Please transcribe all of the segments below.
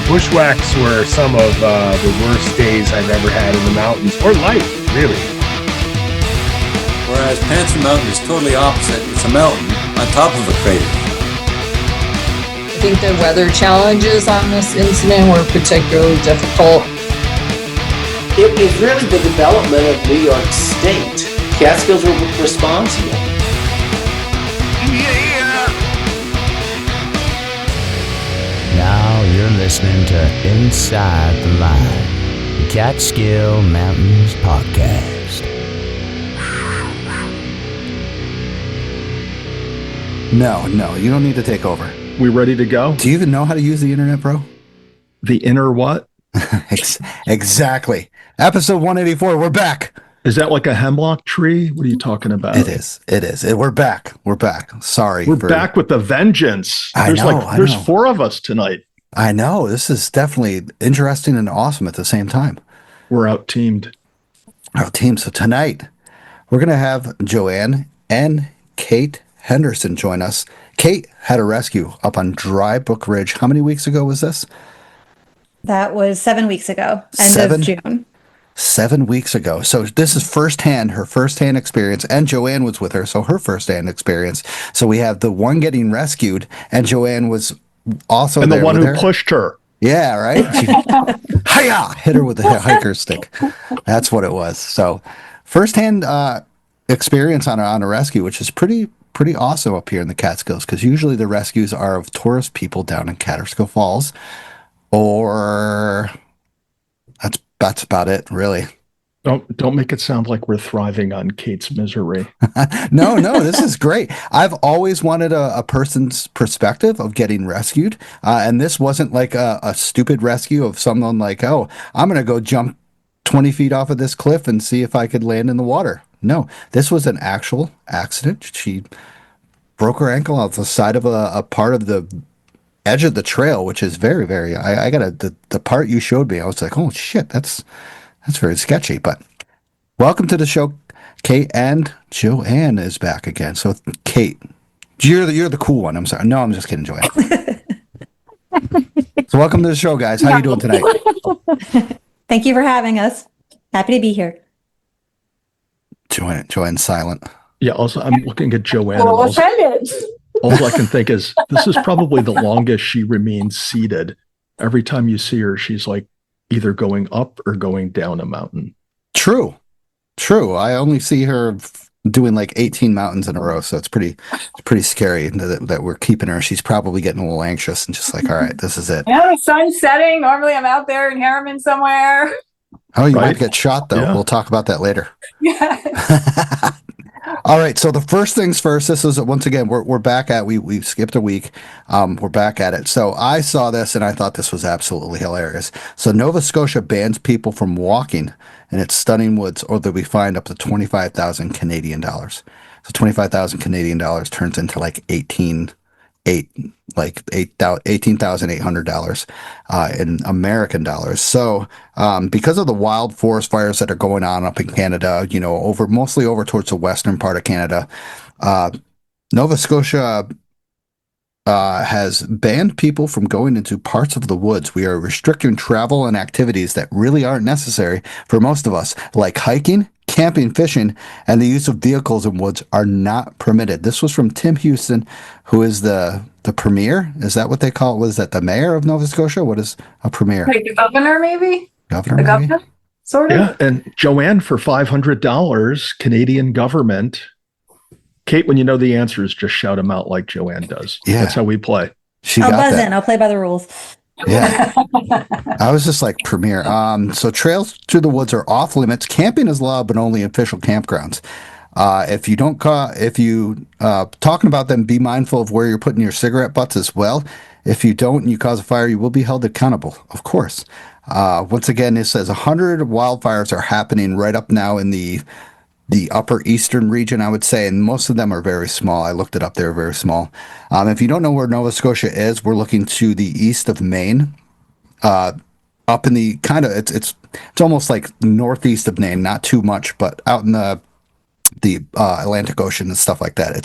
Bushwhacks were some of the worst days I've ever had in the mountains, or life, really. Whereas Panther Mountain is totally opposite. It's a mountain on top of a crater. I think the weather challenges on this incident were particularly difficult. It was really the development of New York State. Catskills were responsible. Now you're listening to Inside the Line, the Catskill Mountains Podcast. No, you don't need to take over. We ready to go? Do you even know how to use the internet, bro? The inner what? Exactly. Episode 184, we're back. Is that like a hemlock tree? What are you talking about? It is. We're back. Sorry. We're back with a vengeance. There's 4 of us tonight. I know. This is definitely interesting and awesome at the same time. We're out-teamed. So tonight, we're going to have Joanne and Kate Henderson join us. Kate had a rescue up on Dry Brook Ridge. How many weeks ago was this? That was 7 weeks ago, end of June. 7 weeks ago. So this is her firsthand experience, and Joanne was with her, so her firsthand experience. So we have the one getting rescued, and Joanne was also and there the one with who her. pushed her. Yeah, right? Hiya! Hit her with the hiker stick. That's what it was. So firsthand experience on a rescue, which is pretty awesome up here in the Catskills, because usually the rescues are of tourist people down in Catskill Falls, or that's about it, really. Don't make it sound like we're thriving on Kate's misery. No, this is great. I've always wanted a person's perspective of getting rescued, and this wasn't like a stupid rescue of someone like, oh, I'm going to go jump 20 feet off of this cliff and see if I could land in the water. No, this was an actual accident. She broke her ankle off the side of a part of the edge of the trail, which is very, very, I got the part you showed me, I was like, oh shit, that's very sketchy. But welcome to the show, Kate, and Joanne is back again. So Kate, you're the cool one. I'm sorry. No, I'm just kidding, Joanne. So welcome to the show, guys. How are you doing tonight? Thank you for having us. Happy to be here. Joanne's silent. Yeah, also, I'm looking at Joanne. Well, offended. All I can think is this is probably the longest she remains seated. Every time you see her, she's like either going up or going down a mountain. True. I only see her doing like 18 mountains in a row, so it's pretty scary that we're keeping her. She's probably getting a little anxious and just like, all right, this is it. Yeah, the sun's setting. Normally I'm out there in Harriman somewhere. Oh, you might get shot, though. Yeah. We'll talk about that later. Yeah. All right. So the first things first, this is, once again, we're back at, we skipped a week. We're back at it. So I saw this and I thought this was absolutely hilarious. So Nova Scotia bans people from walking in its stunning woods, or they'll be fined up to 25,000 Canadian dollars. So 25,000 Canadian dollars turns into like $18,800 in American dollars. So because of the wild forest fires that are going on up in Canada, mostly over towards the western part of Canada, Nova Scotia has banned people from going into parts of the woods. We are restricting travel and activities that really aren't necessary for most of us, like hiking, camping, fishing, and the use of vehicles in woods are not permitted. This was from Tim Houston, who is the premier. Is that what they call it? Was that the mayor of Nova Scotia? What is a premier? Like the governor, maybe? Governor, The maybe? governor? Sort of? Yeah, and Joanne, for $500, Canadian government. Kate, when you know the answers, just shout them out like Joanne does. Yeah. That's how we play. I'll buzz in. I'll play by the rules. Yeah. I was just like premier. So trails through the woods are off limits. Camping is allowed, but only in official campgrounds. If you talking about them, be mindful of where you're putting your cigarette butts as well. If you don't and you cause a fire, you will be held accountable, of course. Once again, it says 100 wildfires are happening right up now in the upper eastern region, I would say, and most of them are very small. I looked it up; they're very small. If you don't know where Nova Scotia is, we're looking to the east of Maine, up in the kind of it's almost like northeast of Maine, not too much, but out in the Atlantic Ocean and stuff like that.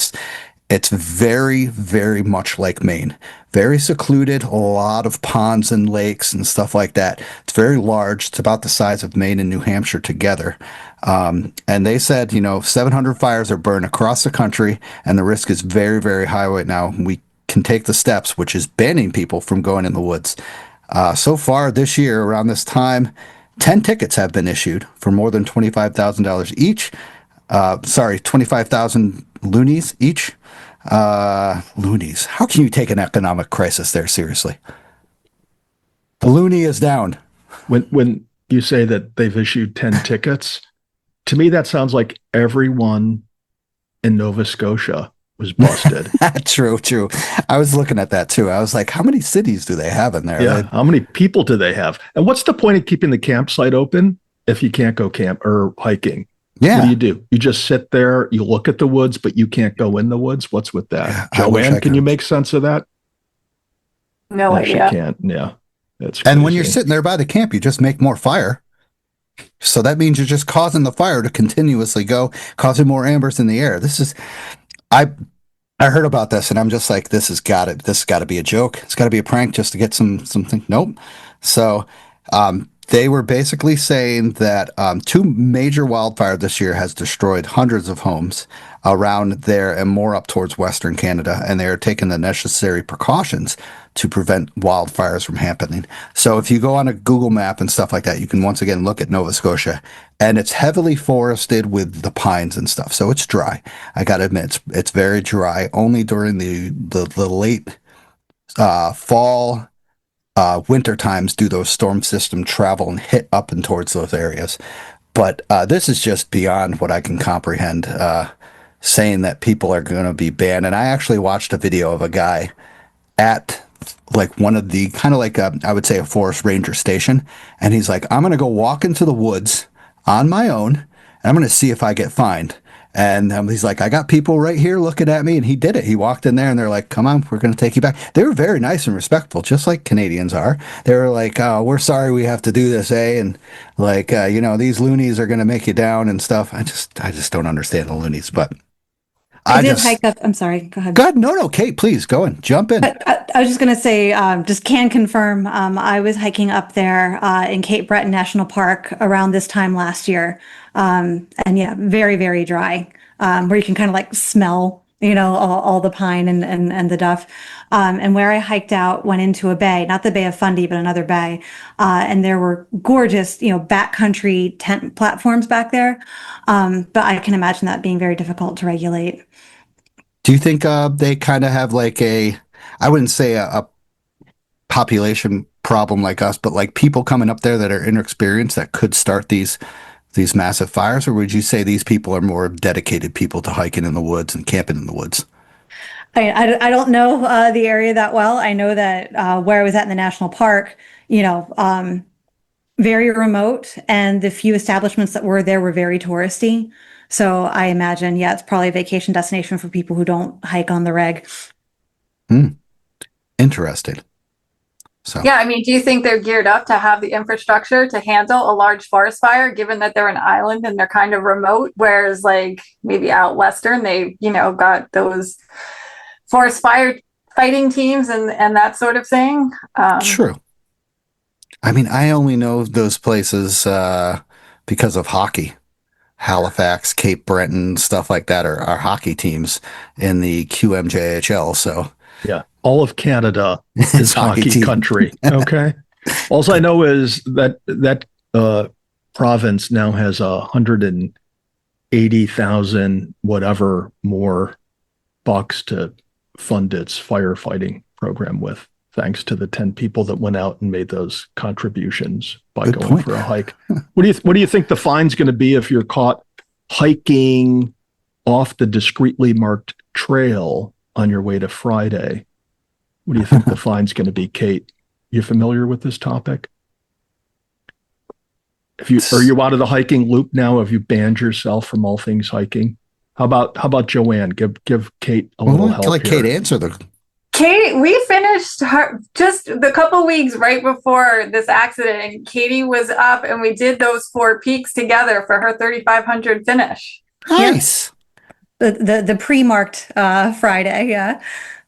It's very, very much like Maine. Very secluded, a lot of ponds and lakes and stuff like that. It's very large. It's about the size of Maine and New Hampshire together. And they said, 700 fires are burned across the country, and the risk is very, very high right now. We can take the steps, which is banning people from going in the woods. So far this year, around this time, 10 tickets have been issued for more than $25,000 each. 25,000 loonies each. Loonies. How can you take an economic crisis there seriously? The loonie is down. When you say that they've issued 10 tickets, to me that sounds like everyone in Nova Scotia was busted. True. I was looking at that too. I was like, how many cities do they have in there? Yeah. How many people do they have? And what's the point of keeping the campsite open if you can't go camp or hiking? Yeah. What do? You just sit there, you look at the woods, but you can't go in the woods. What's with that? I wish I Joanne, can could. you make sense of that? No She idea. can't. Yeah. That's And when you're crazy. sitting there by the camp, you just make more fire. So that means you're just causing the fire to continuously go, causing more embers in the air. I heard about this and I'm just like, this has got to be a joke. It's got to be a prank just to get something. Nope. So, they were basically saying that two major wildfires this year has destroyed hundreds of homes around there and more up towards Western Canada, and they are taking the necessary precautions to prevent wildfires from happening. So if you go on a Google map and stuff like that, you can once again look at Nova Scotia, and it's heavily forested with the pines and stuff. So it's dry. I got to admit, it's very dry. Only during the late fall, winter times do those storm system travel and hit up and towards those areas. But this is just beyond what I can comprehend, saying that people are going to be banned. And I actually watched a video of a guy at like one of the kind of like I would say a forest ranger station. And he's like, I'm going to go walk into the woods on my own and I'm going to see if I get fined. And he's like, I got people right here looking at me. And he did it. He walked in there and they're like, come on, we're going to take you back. They were very nice and respectful, just like Canadians are. They were like, we're sorry we have to do this, eh? And like, these loonies are going to make you down and stuff. I just don't understand the loonies, but I did hike up. I'm sorry. Go ahead. God, no, Kate, please go and jump in. I was just going to say, just can confirm, I was hiking up there in Cape Breton National Park around this time last year. And yeah, very, very dry, where you can kind of like smell, all the pine and the duff. And where I hiked out, went into a bay, not the Bay of Fundy, but another bay. And there were gorgeous, backcountry tent platforms back there. But I can imagine that being very difficult to regulate. Do you think they kind of have like I wouldn't say a population problem like us, but like people coming up there that are inexperienced that could start these massive fires? Or would you say these people are more dedicated people to hiking in the woods and camping in the woods? I don't know the area that well. I know that where I was at in the national park, very remote, and the few establishments that were there were very touristy. So I imagine, it's probably a vacation destination for people who don't hike on the reg. Interesting. So Yeah, I mean, do you think they're geared up to have the infrastructure to handle a large forest fire, given that they're an island and they're kind of remote, whereas like maybe out western, they, got those forest fire fighting teams and that sort of thing? True. I mean, I only know those places because of hockey. Halifax, Cape Breton, stuff like that are hockey teams in the QMJHL. So yeah, all of Canada is hockey country. Okay. All I know is that province now has 180,000 whatever more bucks to fund its firefighting program with, thanks to the 10 people that went out and made those contributions by Good going point. for a hike. What do you think the fine's going to be if you're caught hiking off the discreetly marked trail on your way to Friday? What do you think the fine's going to be, Kate? You familiar with this topic? Are you out of the hiking loop now? Have you banned yourself from all things hiking? How about Joanne? Give Kate a little help. Let Kate answer Kate, we finished her just the couple weeks right before this accident, and Katie was up and we did those 4 peaks together for her 3,500 finish. Nice. the pre-marked Friday. Yeah.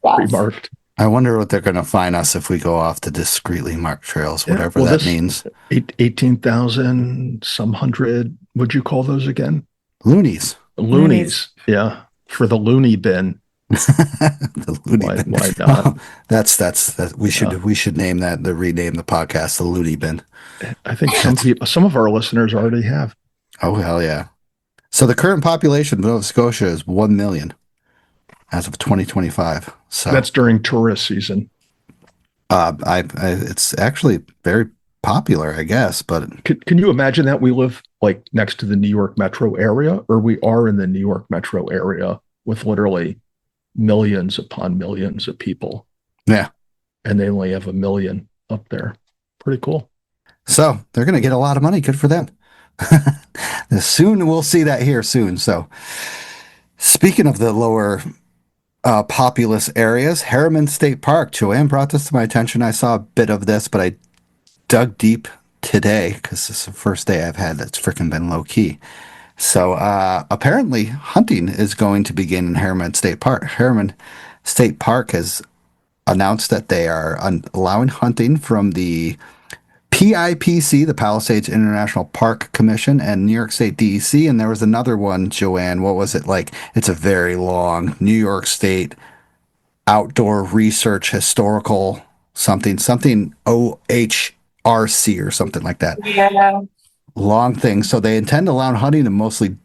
Yes. Pre-marked. I wonder what they're going to fine us if we go off the discreetly marked trails, whatever that means. 18,000, some hundred. What'd you call those again? Loonies. Loonies. Yeah. For the loony bin. The loony bin. Why not? That's we should name that, rename the podcast the Loony Bin. I think some of our listeners already have. Oh, hell yeah. So the current population of Nova Scotia is 1 million as of 2025. So that's during tourist season. It's actually very popular, I guess. But can you imagine that we live like next to the New York metro area, or we are in the New York metro area with literally millions upon millions of people? Yeah, and they only have 1 million up there. Pretty cool. So they're going to get a lot of money. Good for them. Soon we'll see that here soon. So speaking of the lower populous areas, Harriman State Park. Joanne brought this to my attention. I saw a bit of this, but I dug deep today because this is the first day I've had that's freaking been low key. So apparently hunting is going to begin in Harriman State Park. Harriman State Park has announced that they are allowing hunting from the PIPC, the Palisades International Park Commission, and New York State DEC. And there was another one, Joanne. What was it like? It's a very long New York State Outdoor Research Historical something OHRC or something like that. Yeah. Long thing. So they intend to allow hunting in mostly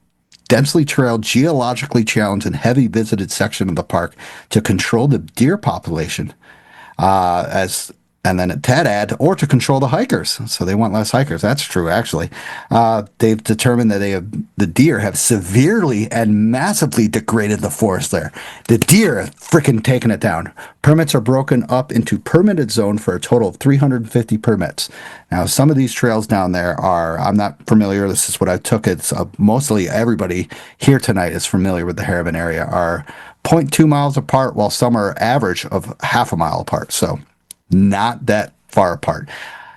densely trailed, geologically challenged, and heavy visited section of the park to control the deer population. And then at Tad or to control the hikers. So they want less hikers. That's true, actually. They've determined that the deer have severely and massively degraded the forest there. The deer have freaking taken it down. Permits are broken up into permitted zone for a total of 350 permits. Now, some of these trails down there I'm not familiar. This is what I took. It's mostly everybody here tonight is familiar with the Harriman area, are 0.2 miles apart, while some are average of half a mile apart. So not that far apart,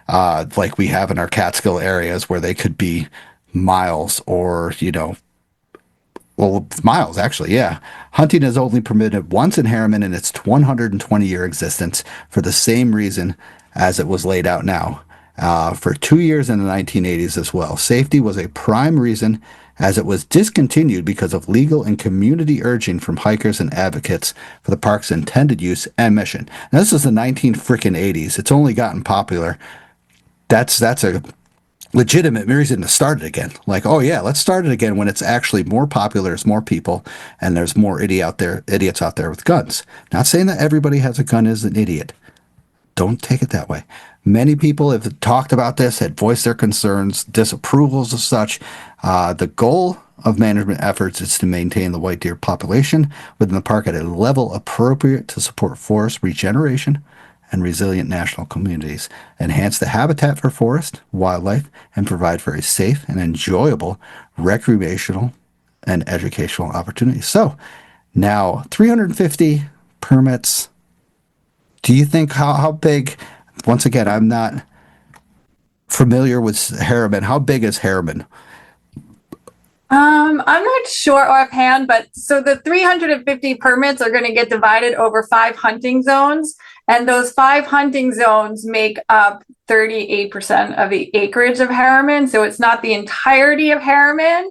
like we have in our Catskill areas where they could be miles or, miles actually, yeah. Hunting is only permitted once in Harriman in its 120-year existence for the same reason as it was laid out now, for 2 years in the 1980s as well. Safety was a prime reason, as it was discontinued because of legal and community urging from hikers and advocates for the park's intended use and mission. Now, this is the 1980s. It's only gotten popular. That's a legitimate reason to start it again. Like, oh yeah, let's start it again when it's actually more popular, there's more people, and there's more idiots out there with guns. Not saying that everybody has a gun is an idiot. Don't take it that way. Many people have talked about this, had voiced their concerns, disapprovals of such. The goal of management efforts is to maintain the white deer population within the park at a level appropriate to support forest regeneration and resilient national communities, enhance the habitat for forest, wildlife, and provide for a safe and enjoyable recreational and educational opportunities. So now 350 permits. Do you think how big? Once again, I'm not familiar with Harriman. How big is Harriman? I'm not sure offhand, but so the 350 permits are going to get divided over 5 hunting zones, and those 5 hunting zones make up 38% of the acreage of Harriman. So it's not the entirety of Harriman.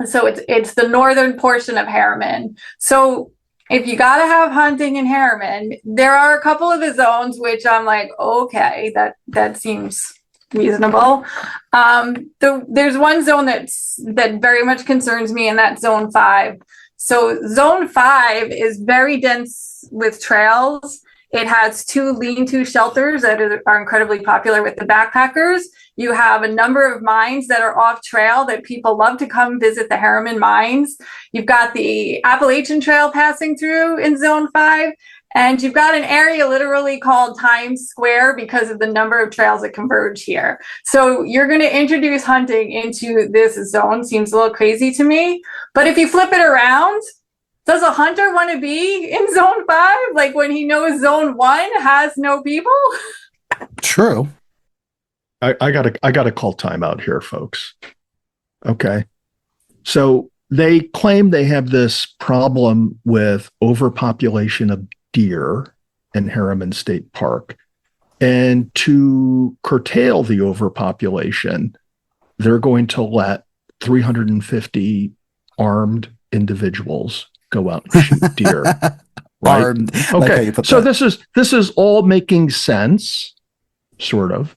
So it's the northern portion of Harriman. So if you got to have hunting in Harriman, there are a couple of the zones which I'm like, okay, that seems reasonable. There's one zone that very much concerns me, and that's zone 5. So zone 5 is very dense with trails. It has 2 lean-to shelters that are incredibly popular with the backpackers. You have a number of mines that are off trail that people love to come visit the Harriman mines. You've got the Appalachian Trail passing through in zone 5. And you've got an area literally called Times Square because of the number of trails that converge here. So you're going to introduce hunting into this zone. Seems a little crazy to me. But if you flip it around, does a hunter want to be in zone 5? Like when he knows zone 1 has no people? True. I gotta call timeout here, folks. Okay. So they claim they have this problem with overpopulation of deer in Harriman State Park. And to curtail the overpopulation, they're going to let 350 armed individuals go out and shoot deer. Right? Armed. Okay. Like how you put So that. this is all making sense, sort of,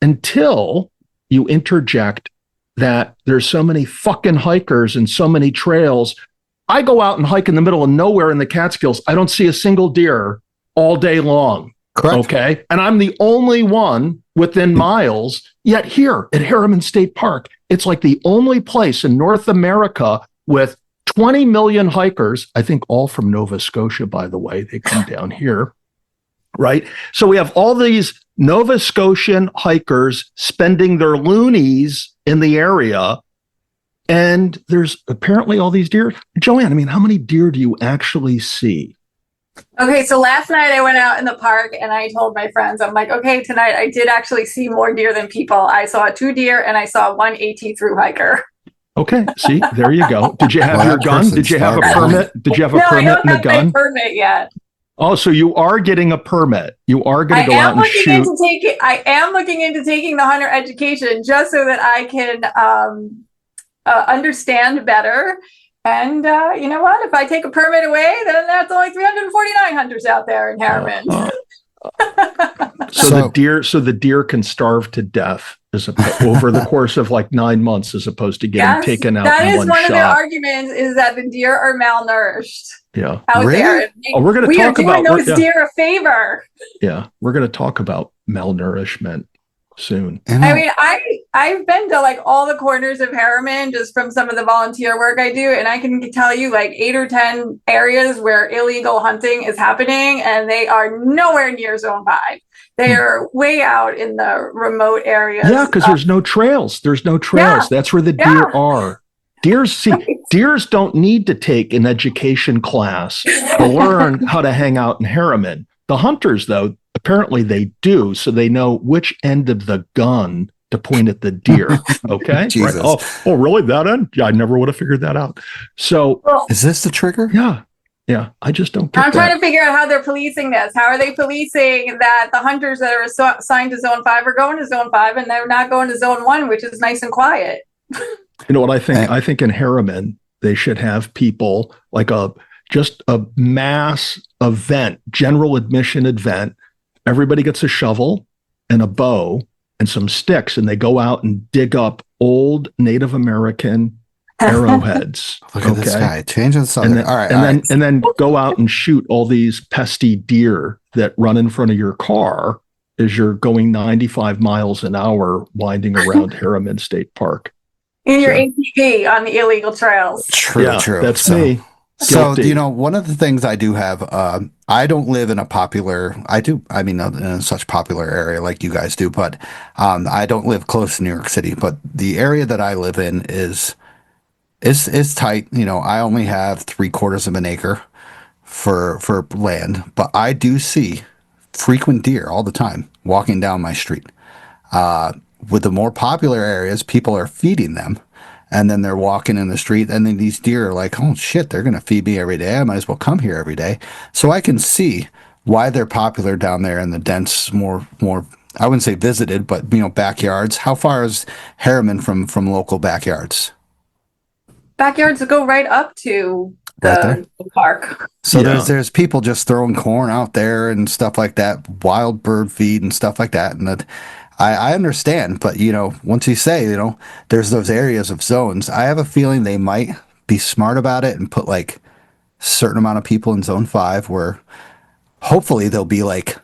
until you interject that there's so many fucking hikers and so many trails. I go out and hike in the middle of nowhere in the Catskills. I don't see a single deer all day long. Correct. Okay. And I'm the only one within miles. Yet here at Harriman State Park, it's like the only place in North America with 20 million hikers, I think all from Nova Scotia, by the way, they come down here, right? So we have all these Nova Scotian hikers spending their loonies in the area, and there's apparently all these deer. Joanne, I mean, how many deer do you actually see? Okay, so last night I went out in the park and I told my friends, I'm like, okay, tonight I did actually see more deer than people. I saw 2 deer and I saw 1 AT through hiker. Okay, see, there you go. Did you have Well, your that gun? Did you have a person's permit? Did you have a No, I permit don't and a have my gun? permit yet. Oh, so you are getting a permit. You are going I to go out am and looking shoot. into taking. I am looking into taking the hunter education just so that I can understand better. And you know what? If I take a permit away, then that's only 349 hunters out there in Harriman. So the deer can starve to death over the course of like 9 months, as opposed to getting taken out that in is one one of their shot. arguments, is that the deer are malnourished Yeah. out Really? there. Oh, we're going to We are talk doing about those yeah, deer a favor. yeah, we're going to talk about malnourishment soon. I mean, I've been to like all the corners of Harriman just from some of the volunteer work I do, and I can tell you like 8 or 10 areas where illegal hunting is happening, and they are nowhere near Zone 5. They are way out in the remote areas. Yeah, because there's no trails. There's no trails. Yeah. That's where the deer are. Deers don't need to take an education class to learn how to hang out in Harriman. The hunters, though, apparently they do, so they know which end of the gun to point at the deer. Okay. Jesus. Right? Oh, really? That end? Yeah, I never would have figured that out. So, Is this the trigger? yeah. I just don't get I'm that. trying to figure out how they're policing this. How are they policing that the hunters that are assigned to Zone 5 are going to Zone 5 and they're not going to Zone 1, which is nice and quiet? You know what I think? I think in Harriman, they should have people like just a mass event, general admission event. Everybody gets a shovel and a bow and some sticks, and they go out and dig up old Native American arrowheads. Look at this guy changing the subject. And then, all right. and then go out and shoot all these pesky deer that run in front of your car as you're going 95 miles an hour winding around Harriman State Park. In your ATV on the illegal trails. True. That's me. So, Guilty. one of the things I do have, I don't live in in such popular area like you guys do, but I don't live close to New York City. But the area that I live in is tight. I only have 3/4 of an acre for land, but I do see frequent deer all the time walking down my street. With the more popular areas, people are feeding them. And then they're walking in the street, and then these deer are like, oh shit, they're going to feed me every day. I might as well come here every day. So I can see why they're popular down there in the dense, more, I wouldn't say visited, but backyards. How far is Harriman from local backyards? Backyards go right up to the park. So there's people just throwing corn out there and stuff like that, wild bird feed and stuff like that. And that I understand, but once you say, there's those areas of zones, I have a feeling they might be smart about it and put like a certain amount of people in Zone 5 where hopefully they'll be like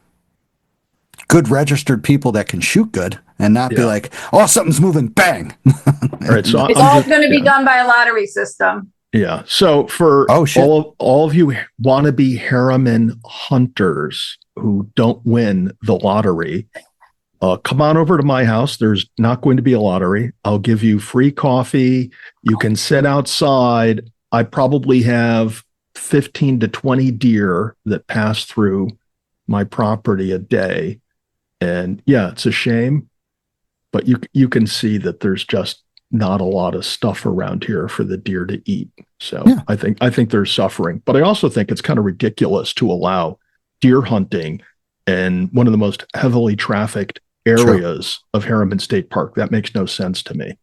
good registered people that can shoot good and not be like, oh, something's moving, bang. All right, so It's all going to be done by a lottery system. Yeah. So for all of you wannabe Harriman hunters who don't win the lottery, come on over to my house. There's not going to be a lottery. I'll give you free coffee. You can sit outside. I probably have 15 to 20 deer that pass through my property a day. And yeah, it's a shame, but you can see that there's just not a lot of stuff around here for the deer to eat. So Yeah. I think they're suffering, but I also think it's kind of ridiculous to allow deer hunting in one of the most heavily trafficked areas of Harriman State Park. That makes no sense to me.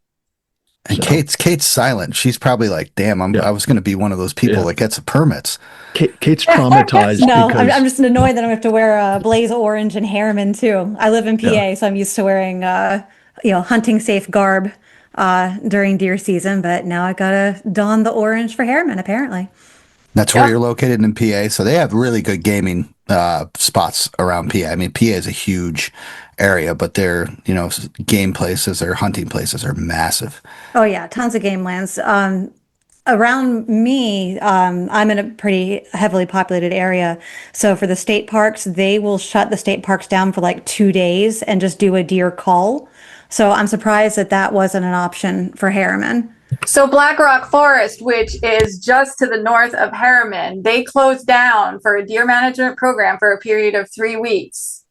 And So, Kate's silent. She's probably like, "Damn, I was going to be one of those people that gets the permits." Kate's traumatized. No, because, I'm just annoyed that I have to wear blaze orange and Harriman too. I live in PA, Yeah. so I'm used to wearing hunting safe garb during deer season, but now I gotta don the orange for Harriman apparently. That's where you're located in PA, so they have really good gaming spots around PA. I mean, PA is a huge area, but their game places or hunting places are massive. Oh yeah, tons of game lands. Around me, I'm in a pretty heavily populated area. So for the state parks, they will shut the state parks down for like 2 days and just do a deer call. So I'm surprised that wasn't an option for Harriman. So Black Rock Forest, which is just to the north of Harriman, they closed down for a deer management program for a period of 3 weeks.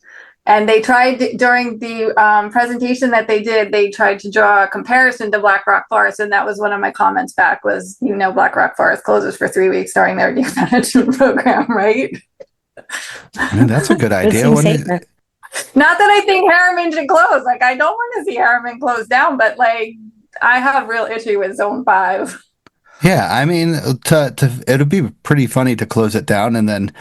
And they tried during the presentation that they did, they tried to draw a comparison to Black Rock Forest. And that was one of my comments back was, Black Rock Forest closes for 3 weeks during their deer management program, right? I mean, that's a good idea. Not that I think Harriman should close. Like, I don't want to see Harriman close down, but like, I have real issue with Zone 5. Yeah, I mean, it'd be pretty funny to close it down and then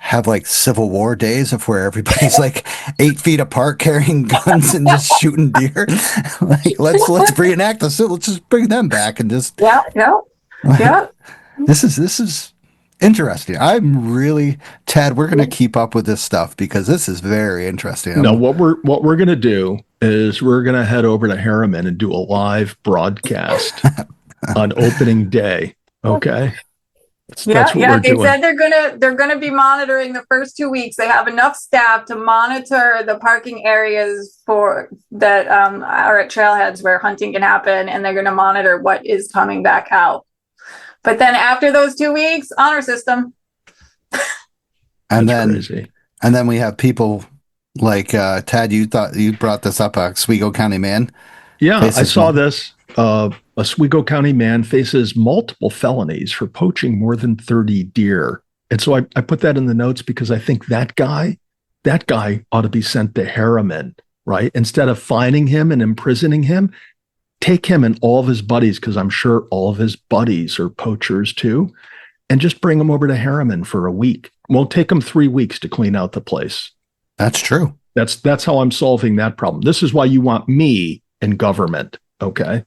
have like Civil War days of where everybody's like 8 feet apart carrying guns and just shooting deer. Like, let's reenact this. Let's just bring them back and just Yeah. This is interesting. I'm really, Ted, we're going to keep up with this stuff because this is very interesting. No, what we're going to do is we're going to head over to Harriman and do a live broadcast on opening day. Okay. That's what we're they doing. said they're gonna be monitoring the first 2 weeks. They have enough staff to monitor the parking areas for that are at trailheads where hunting can happen, and they're gonna monitor what is coming back out. But then after those 2 weeks, honor system. And crazy. then we have people like Tad. You brought this up, Oswego County man. Yeah, I saw this. A Oswego County man faces multiple felonies for poaching more than 30 deer. And so I put that in the notes because I think that guy ought to be sent to Harriman, right? Instead of fining him and imprisoning him, take him and all of his buddies, because I'm sure all of his buddies are poachers too, and just bring them over to Harriman for a week. Won't take them 3 weeks to clean out the place. That's true. That's how I'm solving that problem. This is why you want me in government, okay?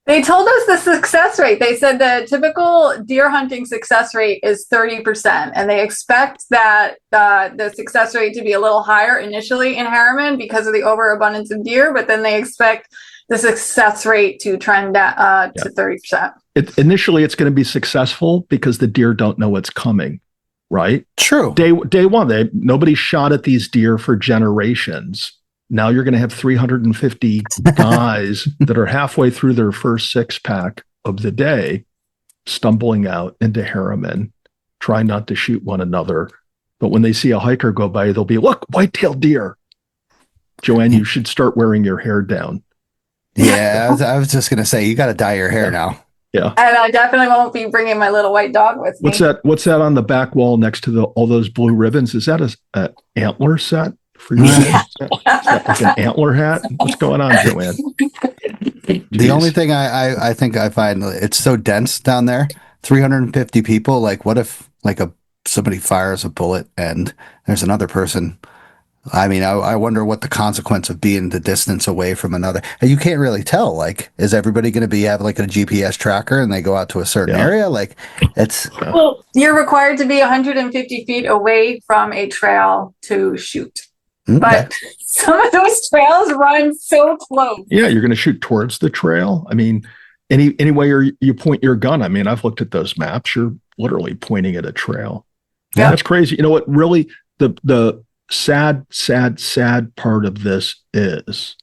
They told us the success rate. They said the typical deer hunting success rate is 30%, and they expect that the success rate to be a little higher initially in Harriman because of the overabundance of deer, but then they expect the success rate to trend to 30%. Initially, it's going to be successful because the deer don't know what's coming, right? True. Day one, nobody shot at these deer for generations. Now you're going to have 350 guys that are halfway through their first 6-pack of the day, stumbling out into Harriman, trying not to shoot one another. But when they see a hiker go by, they'll be, look, white-tailed deer. Joanne, you should start wearing your hair down. Yeah, I was just going to say, you got to dye your hair now. Yeah. And I definitely won't be bringing my little white dog with me. What's that on the back wall next to all those blue ribbons? Is that an antler set for you? Is that like an antler hat? What's going on, Joanne? The only thing I think I find, it's so dense down there, 350 people, like what if like somebody fires a bullet and there's another person? I mean, I wonder what the consequence of being the distance away from another. You can't really tell. Like, is everybody going to have like a GPS tracker and they go out to a certain area? Like, well, you're required to be 150 feet away from a trail to shoot. Okay. But some of those trails run so close. Yeah, you're going to shoot towards the trail. I mean, any way you point your gun. I mean, I've looked at those maps. You're literally pointing at a trail. Yeah, that's crazy. You know what? Really, the sad part of this is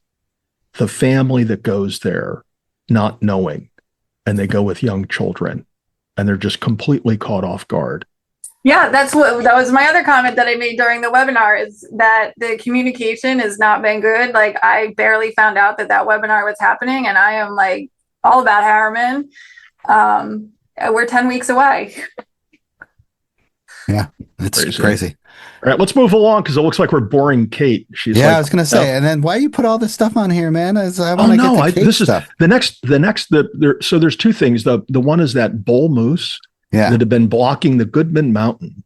the family that goes there not knowing, and they go with young children, and they're just completely caught off guard. Yeah, that was my other comment that I made during the webinar, is that the communication has not been good. Like, I barely found out that webinar was happening, and I am like all about Harriman. We're 10 weeks away. Yeah, it's crazy. All right, let's move along because it looks like we're boring Kate. She's yeah, like, I was gonna say, and then why you put all this stuff on here, man? I want to get the Kate stuff. So there's two things. The one is that bull moose that had been blocking the Goodman Mountain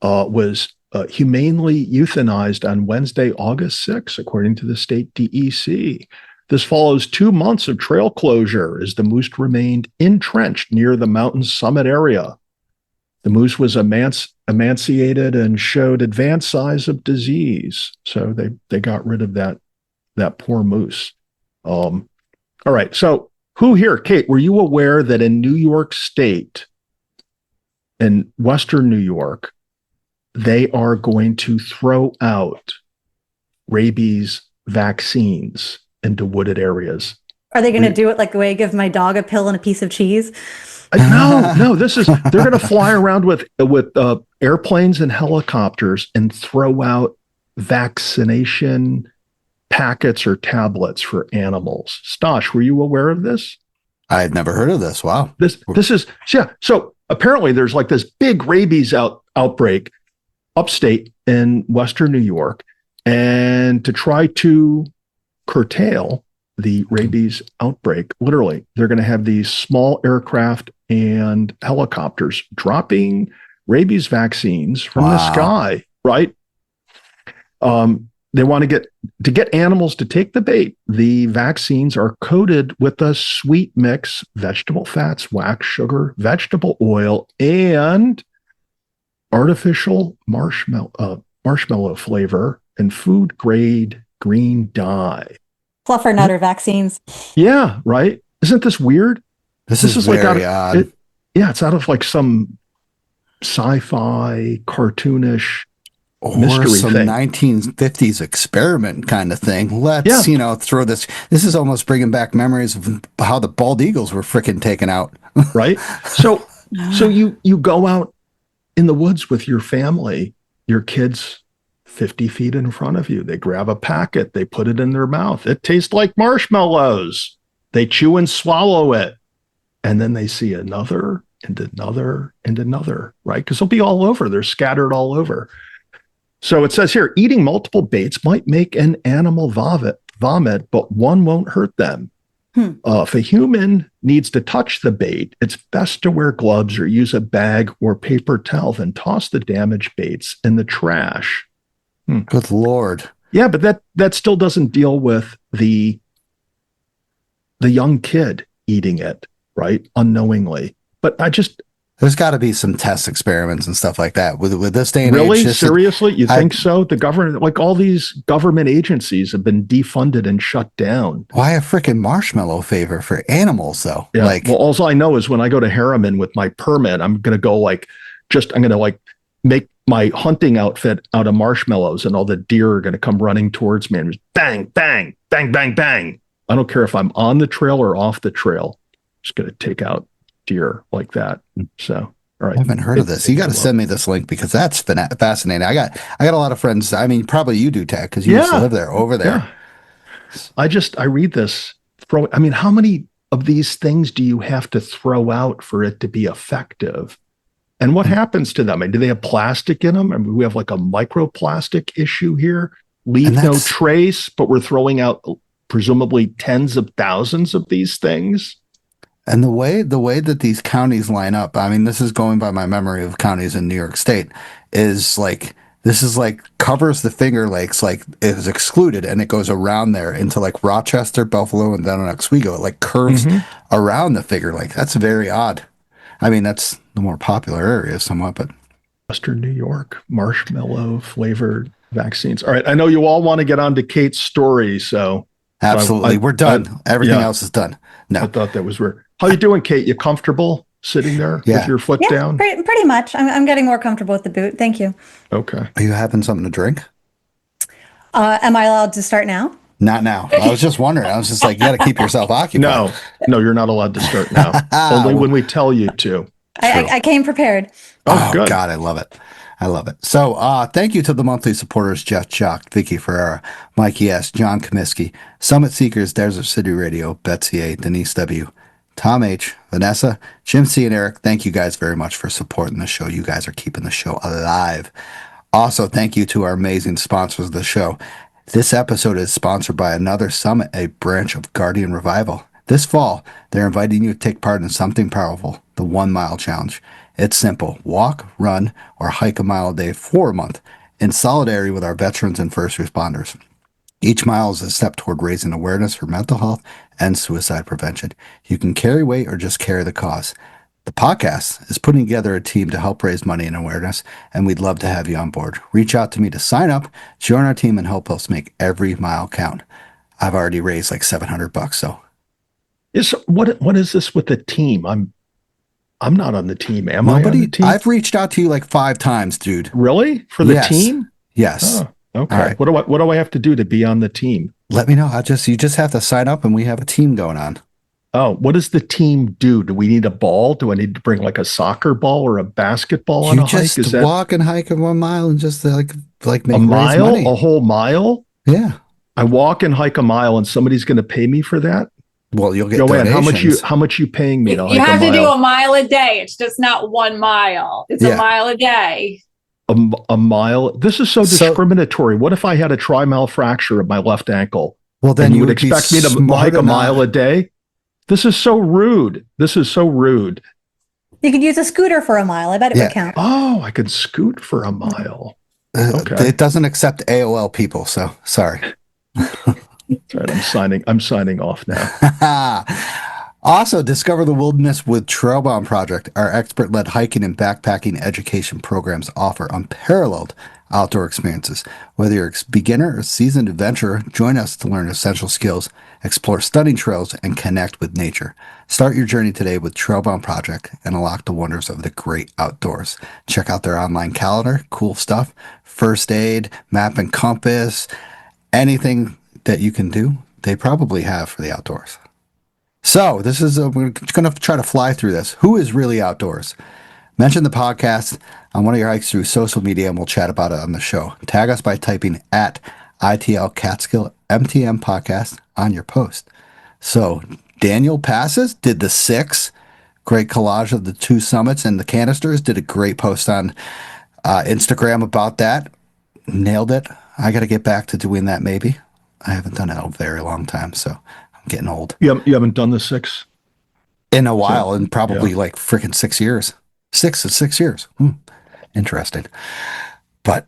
was humanely euthanized on Wednesday, August 6th, according to the state DEC. This follows 2 months of trail closure as the moose remained entrenched near the mountain's summit area. The moose was emaciated and showed advanced signs of disease. So they got rid of that poor moose. All right. So who here, Kate, were you aware that in New York State, in Western New York, they are going to throw out rabies vaccines into wooded areas? Are they going to do it like the way I give my dog a pill and a piece of cheese? No, they're going to fly around with airplanes and helicopters and throw out vaccination packets or tablets for animals. Stosh, were you aware of this? I had never heard of this. Wow. This is, yeah. So apparently there's like this big rabies outbreak upstate in Western New York. And to try to curtail the rabies outbreak, literally, they're going to have these small aircraft and helicopters dropping rabies vaccines from the sky, right? They want to get animals to take the bait. The vaccines are coated with a sweet mix, vegetable fats, wax sugar, vegetable oil, and artificial marshmallow flavor and food grade green dye. Fluffernutter vaccines. Yeah, right. Isn't this weird? This is very odd. It's out of like some sci-fi cartoonish or some thing. 1950s experiment kind of thing. Let's throw this. This is almost bringing back memories of how the bald eagles were freaking taken out. Right. So you go out in the woods with your family, your kids 50 feet in front of you. They grab a packet, they put it in their mouth. It tastes like marshmallows. They chew and swallow it. And then they see another and another and another, right? Because they'll be all over. They're scattered all over. So it says here, eating multiple baits might make an animal vomit, but one won't hurt them. If a human needs to touch the bait, it's best to wear gloves or use a bag or paper towel, then toss the damaged baits in the trash. Good Lord. Yeah, but that still doesn't deal with the young kid eating it, right? Unknowingly. But there's got to be some test experiments and stuff like that with this day and age. Really? Seriously? You think so? The government, like all these government agencies have been defunded and shut down. Why a freaking marshmallow favor for animals though? Yeah. Well, all I know is when I go to Harriman with my permit, I'm going to go make my hunting outfit out of marshmallows, and all the deer are going to come running towards me and just bang, bang, bang, bang, bang. I don't care if I'm on the trail or off the trail. I'm just going to take out deer like that. So, all right. I haven't heard of this. You got to send me this link because that's fascinating. I got a lot of friends. I mean, probably you do, Ted, because you used to live over there. Yeah. I read this. How many of these things do you have to throw out for it to be effective? And what happens to them? Do they have plastic in them? We have like a microplastic issue here. Leave no trace, but we're throwing out presumably tens of thousands of these things. And the way that these counties line up, this is going by my memory of counties in New York State, is like, this is like covers the Finger Lakes, like it is excluded, and it goes around there into like Rochester, Buffalo, and then on Oswego. It like curves around the Finger Lake. That's very odd. That's the more popular area somewhat, but Western New York, marshmallow flavored vaccines. All right. I know you all want to get on to Kate's story. So absolutely. We're done. Everything else is done. No, I thought that was weird. How you doing, Kate? You comfortable sitting there with your foot down? Pretty much. I'm getting more comfortable with the boot. Thank you. Okay. Are you having something to drink? Am I allowed to start now? Not now. I was just wondering. I was just like, you got to keep yourself occupied. No, you're not allowed to start now. Only when we tell you to. I came prepared. Oh, good. God, I love it. I love it. So thank you to the monthly supporters, Jeff Chalk, Vicky Ferrara, Mikey S., John Comiskey, Summit Seekers, Desert City Radio, Betsy A., Denise W., Tom H., Vanessa, Jim C., and Eric, thank you guys very much for supporting the show. You guys are keeping the show alive. Also, thank you to our amazing sponsors of the show. This episode is sponsored by Another Summit, a branch of Guardian Revival. This fall, they're inviting you to take part in something powerful, the 1 Mile Challenge. It's simple. Walk, run, or hike a mile a day for a month in solidarity with our veterans and first responders. Each mile is a step toward raising awareness for mental health and suicide prevention. You can carry weight or just carry the cause. The podcast is putting together a team to help raise money and awareness, and we'd love to have you on board. Reach out to me to sign up, join our team, and help us make every mile count. I've already raised like $700, so. What is this with the team? I'm not on the team. Am I on the team? I've reached out to you like 5 times, dude. Really? For the Yes. team? Yes. Oh, okay. All right. What do I have to do to be on the team? Let me know. You just have to sign up, and we have a team going on. Oh, what does the team do? Do we need a ball? Do I need to bring like a soccer ball or a basketball on a hike? You just walk and hike 1 mile and just like make a mile? raise money. A whole mile? Yeah. I walk and hike a mile, and somebody's going to pay me for that? Well, you'll get Joanne, donations. how much you paying me to You hike have a to do mile? a mile a day. It's just not 1 mile. It's Yeah. a mile a day. A mile? This is so discriminatory. What if I had a tri-mile fracture of my left ankle? Well, then and you would expect me to hike a mile a day? This is so rude. You could use a scooter for a mile. I bet it would count. Oh, I could scoot for a mile. Okay. It doesn't accept AOL people, so sorry. That's right. I'm signing off now. Also, discover the wilderness with Trailbound Project. Our expert-led hiking and backpacking education programs offer unparalleled outdoor experiences. Whether you're a beginner or seasoned adventurer, join us to learn essential skills, explore stunning trails, and connect with nature. Start your journey today with Trailbound Project and unlock the wonders of the great outdoors. Check out their online calendar, cool stuff, first aid, map and compass, anything that you can do, they probably have for the outdoors. So this is, we're going to try to fly through this. Who is really outdoors? Mention the podcast on one of your hikes through social media, and we'll chat about it on the show. Tag us by typing at ITL Catskill MTM podcast on your post. So Daniel Passes did the 6. Great collage of the 2 summits and the canisters. Did a great post on Instagram about that. Nailed it. I got to get back to doing that maybe. I haven't done it in a very long time, so I'm getting old. You haven't done the 6? In a while, in probably like freaking 6 years. 6 years. Interesting. But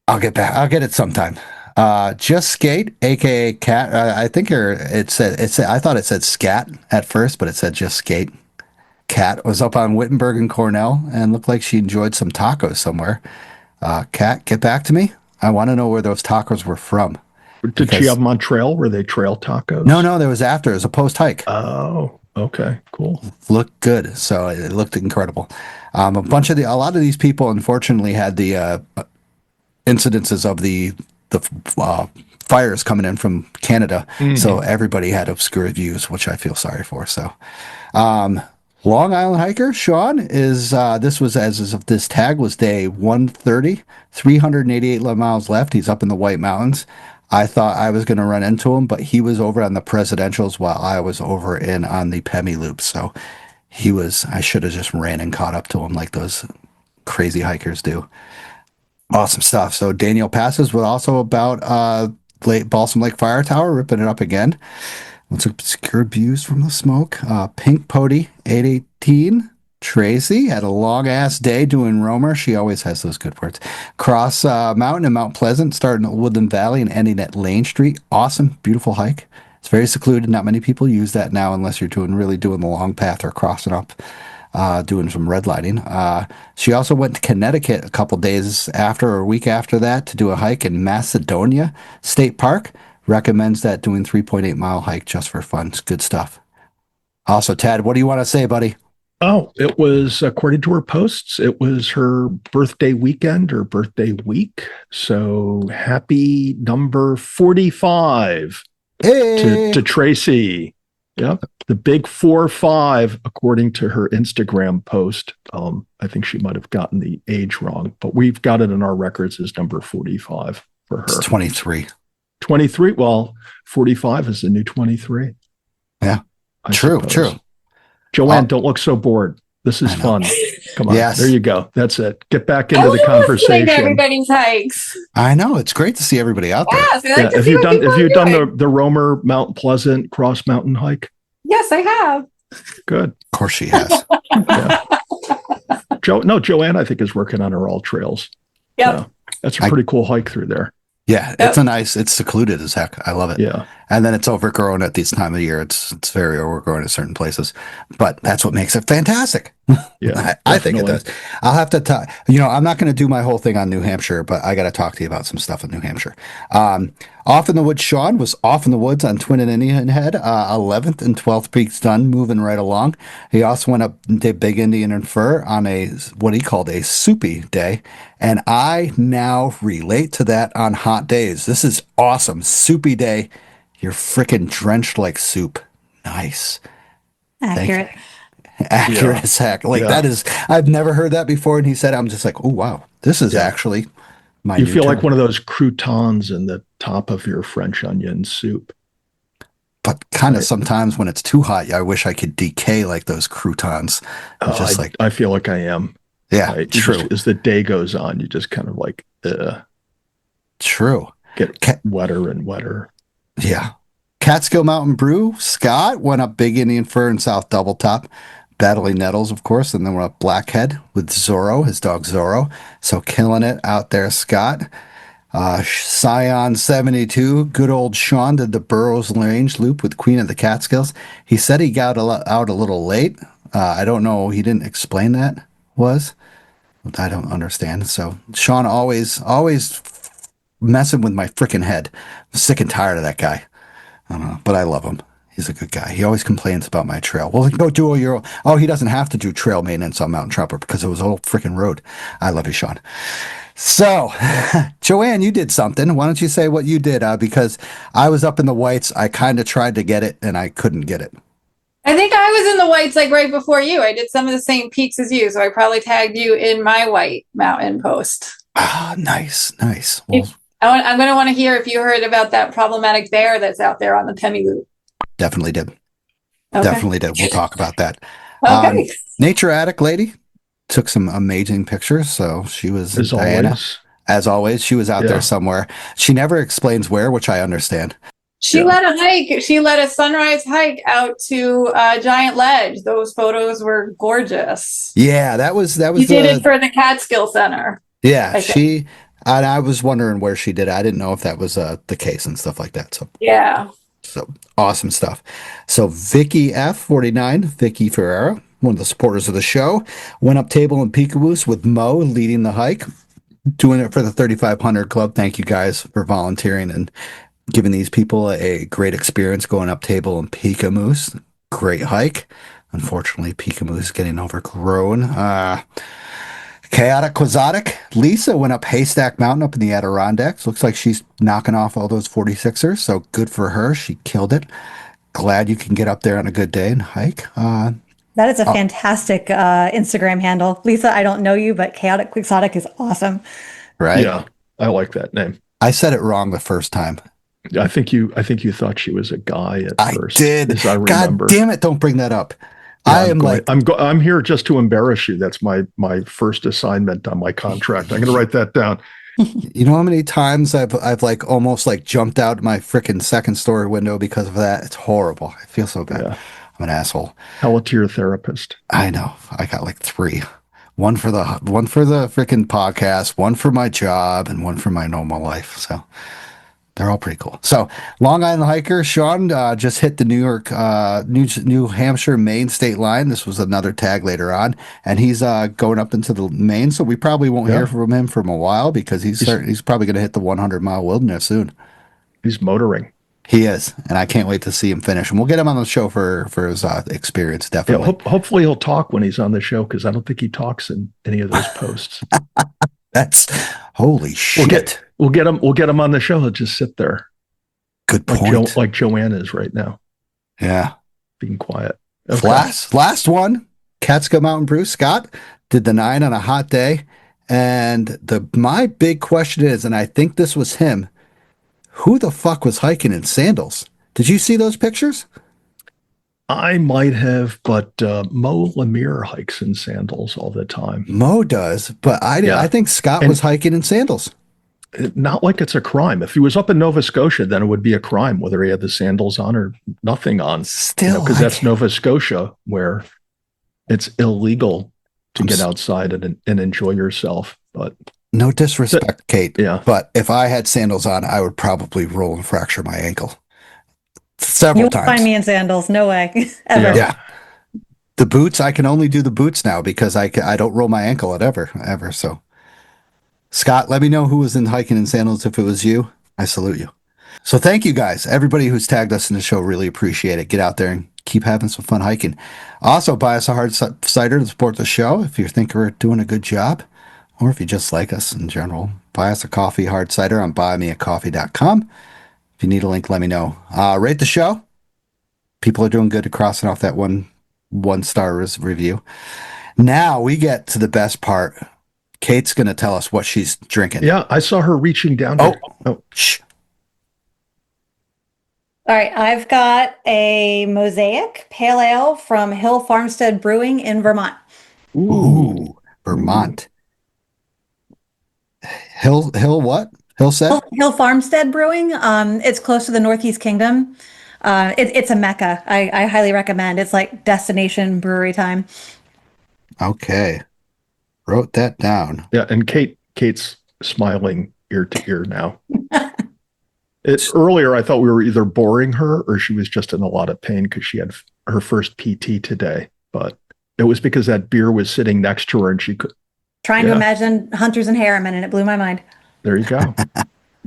I'll get back. I'll get it sometime. Just Skate, aka Cat. I think I thought it said Scat at first, but it said Just Skate. Cat was up on Wittenberg and Cornell and looked like she enjoyed some tacos somewhere. Cat, get back to me. I want to know where those tacos were from. Did she have them on trail? Were they trail tacos? No, there was after. It was a post hike. Oh, okay, cool. Looked good. So it looked incredible. A lot of these people, unfortunately, had the incidences of the fires coming in from Canada. Mm-hmm. So everybody had obscure views, which I feel sorry for. So, Long Island hiker Sean is this was as of this tag was day 130, 388 miles left. He's up in the White Mountains. I thought I was going to run into him, but he was over on the Presidentials while I was over on the Pemi Loop. So I should have just ran and caught up to him like those crazy hikers do. Awesome stuff. So Daniel Passes was also about Balsam Lake Fire Tower, ripping it up again. Let's obscure views from the smoke. Pink Pody 818. Tracy had a long ass day doing Romer. She always has those good words. Cross Mountain and Mount Pleasant, starting at Woodland Valley and ending at Lane Street. Awesome, beautiful hike. It's very secluded. Not many people use that now unless you're really doing the long path or crossing up, doing some redlining. She also went to Connecticut a couple days after or a week after that to do a hike in Macedonia State Park. Recommends that doing 3.8 mile hike just for fun. It's good stuff. Also, Tad, what do you want to say, buddy? Oh, it was, according to her posts, it was her birthday weekend or birthday week. So happy number 45 to Tracy. Yep. The big 4-5, according to her Instagram post. I think she might have gotten the age wrong, but we've got it in our records as number 45 for her. It's 23. 23. Well, 45 is the new 23. Yeah. True. Joanne, Oh. don't look so bored. This is I know. fun. Come on. Yes. There you go. That's it. Get back I into love the listening to conversation. everybody's hikes. I know. It's great to see everybody out there. Yes, I like Yeah. to Have see you what done people have are you done doing. the Romer Mount Pleasant Cross Mountain hike? Yes, I have. Good. Of course she has. Yeah. Joanne, I think, is working on her all trails. Yep. Yeah. That's a pretty cool hike through there. Yeah, it's secluded as heck. I love it. Yeah. And then it's overgrown at this time of year. It's very overgrown at certain places, but that's what makes it fantastic. Yeah. I think it definitely. does. I'll have to talk. I'm not going to do my whole thing on New Hampshire, but I got to talk to you about some stuff in New Hampshire. Off in the Woods, Sean was off in the woods on Twin and Indian Head, 11th and 12th Peaks done, moving right along. He also went up and did Big Indian and Fur on what he called a soupy day. And I now relate to that on hot days. This is awesome. Soupy day. You're freaking drenched like soup. Nice. Accurate. Accurate as heck. Like that is, I've never heard that before. And he said, I'm just like, oh, wow, this is actually my You new feel term. like one of those croutons in the top of your French onion soup. But kind of sometimes when it's too hot, I wish I could decay like those croutons. I feel like I am. Yeah, Right? true. As the day goes on, you just kind of like True. get wetter and wetter. Yeah. Catskill Mountain Brew, Scott went up Big Indian Fur and South Double Top, battling Nettles, of course, and then went up Blackhead with Zorro, his dog Zorro. So killing it out there, Scott. Scion 72, good old Sean did the Burroughs Range loop with Queen of the Catskills. He said he got out a little late. I don't know. He didn't explain that was. I don't understand. So Sean always messing with my freaking head. I'm sick and tired of that guy. I don't know, but I love him. He's a good guy. He always complains about my trail. Well, go do all your own. Oh, he doesn't have to do trail maintenance on Mountain Trapper because it was a whole freaking road. I love you, Sean. So, Joanne, you did something. Why don't you say what you did? Because I was up in the whites. I kind of tried to get it and I couldn't get it. I think I was in the whites like right before you. I did some of the same peaks as you, so I probably tagged you in my white mountain post. Ah, nice. Well, I'm going to want to hear if you heard about that problematic bear that's out there on the Temi Loop. definitely did. Okay. Definitely did. We'll talk about that. Okay. Nature Attic lady took some amazing pictures. So she was Diana. As always, she was out there somewhere. She never explains where, which I understand. She led a hike. She led a sunrise hike out to Giant Ledge. Those photos were gorgeous. Yeah, that was. You did it for the Catskill Center. Yeah, and I was wondering where she did it. I didn't know if that was the case and stuff like that. So yeah. So awesome stuff. So Vicky F49, Vicky Ferreira, one of the supporters of the show, went up Table and Peekaboos with Mo leading the hike, doing it for the 3500 Club. Thank you guys for volunteering and giving these people a great experience going up Table and Peekamoose. Great hike. Unfortunately, Peekamoose is getting overgrown. Chaotic Quixotic. Lisa went up Haystack Mountain up in the Adirondacks. Looks like she's knocking off all those 46ers, so good for her. She killed it. Glad you can get up there on a good day and hike. That is a fantastic Instagram handle. Lisa, I don't know you, but Chaotic Quixotic is awesome. Right? Yeah, I like that name. I said it wrong the first time. I think you thought she was a guy at first. I did. As I remember. God damn it! Don't bring that up. Yeah, I'm here just to embarrass you. That's my first assignment on my contract. I'm going to write that down. You know how many times I've like almost like jumped out my freaking second story window because of that? It's horrible. I feel so bad. Yeah. I'm an asshole. Tell it to your therapist. I know. I got like 3. One for the freaking podcast, one for my job, and one for my normal life. So they're all pretty cool. So Long Island hiker Sean just hit the New Hampshire Maine state line. This was another tag later on, and he's going up into the Maine. So we probably won't hear from him for a while because he's probably going to hit the 100-mile wilderness soon. He's motoring. He is, and I can't wait to see him finish. And we'll get him on the show for his experience. Definitely. Yeah, hopefully he'll talk when he's on the show because I don't think he talks in any of those posts. That's holy shit. We'll get him on the show. He'll just sit there. Good point. Like Joanne is right now. Yeah. Being quiet. Okay. Last one. Catskill Mountain Brew. Scott did the 9 on a hot day. And my big question is, and I think this was him, who the fuck was hiking in sandals? Did you see those pictures? I might have, but Mo Lemire hikes in sandals all the time. Mo does, but I think Scott was hiking in sandals. Not like it's a crime. If he was up in Nova Scotia, then it would be a crime whether he had the sandals on or nothing on. Still, because that's Nova Scotia, where it's illegal to get outside and enjoy yourself. But no disrespect, Kate. Yeah. But if I had sandals on, I would probably roll and fracture my ankle several You won't times. find me in sandals. No way. Ever. Yeah. The boots, I can only do the boots now because I don't roll my ankle at ever. So, Scott, let me know who was in hiking in sandals. If it was you, I salute you. So thank you guys. Everybody who's tagged us in the show, really appreciate it. Get out there and keep having some fun hiking. Also, buy us a hard cider to support the show if you think we're doing a good job, or if you just like us in general. Buy us a coffee, hard cider on buymeacoffee.com. If you need a link, let me know. Rate the show. People are doing good at crossing off that one star review. Now we get to the best part. Kate's going to tell us what she's drinking. Yeah, I saw her reaching down. Shh. All right, I've got a Mosaic Pale Ale from Hill Farmstead Brewing in Vermont. Ooh, Vermont. Hill what? Hill Farmstead Brewing. It's close to the Northeast Kingdom. It's a mecca. I highly recommend. It's like destination brewery time. Okay. Wrote that down. Yeah, and Kate's smiling ear to ear now. Earlier, I thought we were either boring her or she was just in a lot of pain because she had her first PT today. But it was because that beer was sitting next to her and she could. Trying to imagine hunters and harriman, and it blew my mind. There you go.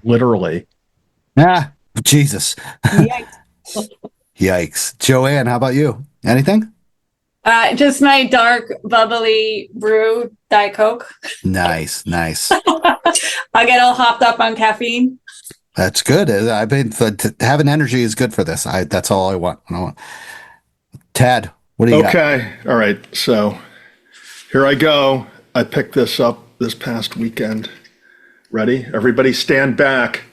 Literally. Jesus. Yikes. Joanne, how about you? Anything? Just my dark, bubbly brew, Diet Coke. Nice. I get all hopped up on caffeine. That's good. I've been having energy is good for this. That's all I want. Tad, what do you got? Okay. All right. So here I go. I picked this up this past weekend. Ready? Everybody stand back.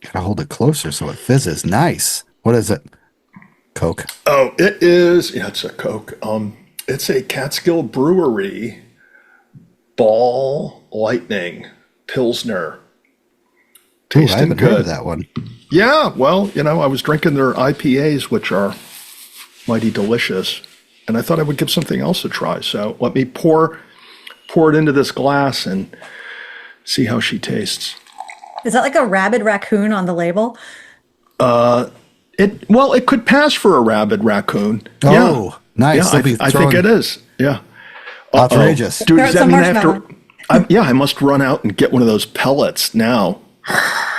Gotta hold it closer so it fizzes. Nice. What is it? Coke. Oh, it is. Yeah, it's a Coke. It's a Catskill Brewery Ball Lightning Pilsner. Tasting I haven't good. heard of that one. Yeah, well, I was drinking their IPAs, which are mighty delicious, and I thought I would give something else a try. So let me pour it into this glass and see how she tastes. Is that like a rabid raccoon on the label? It could pass for a rabid raccoon. Oh, nice. Yeah, I think it is. Yeah. Outrageous. Dude, does that mean I have to? I must run out and get one of those pellets now.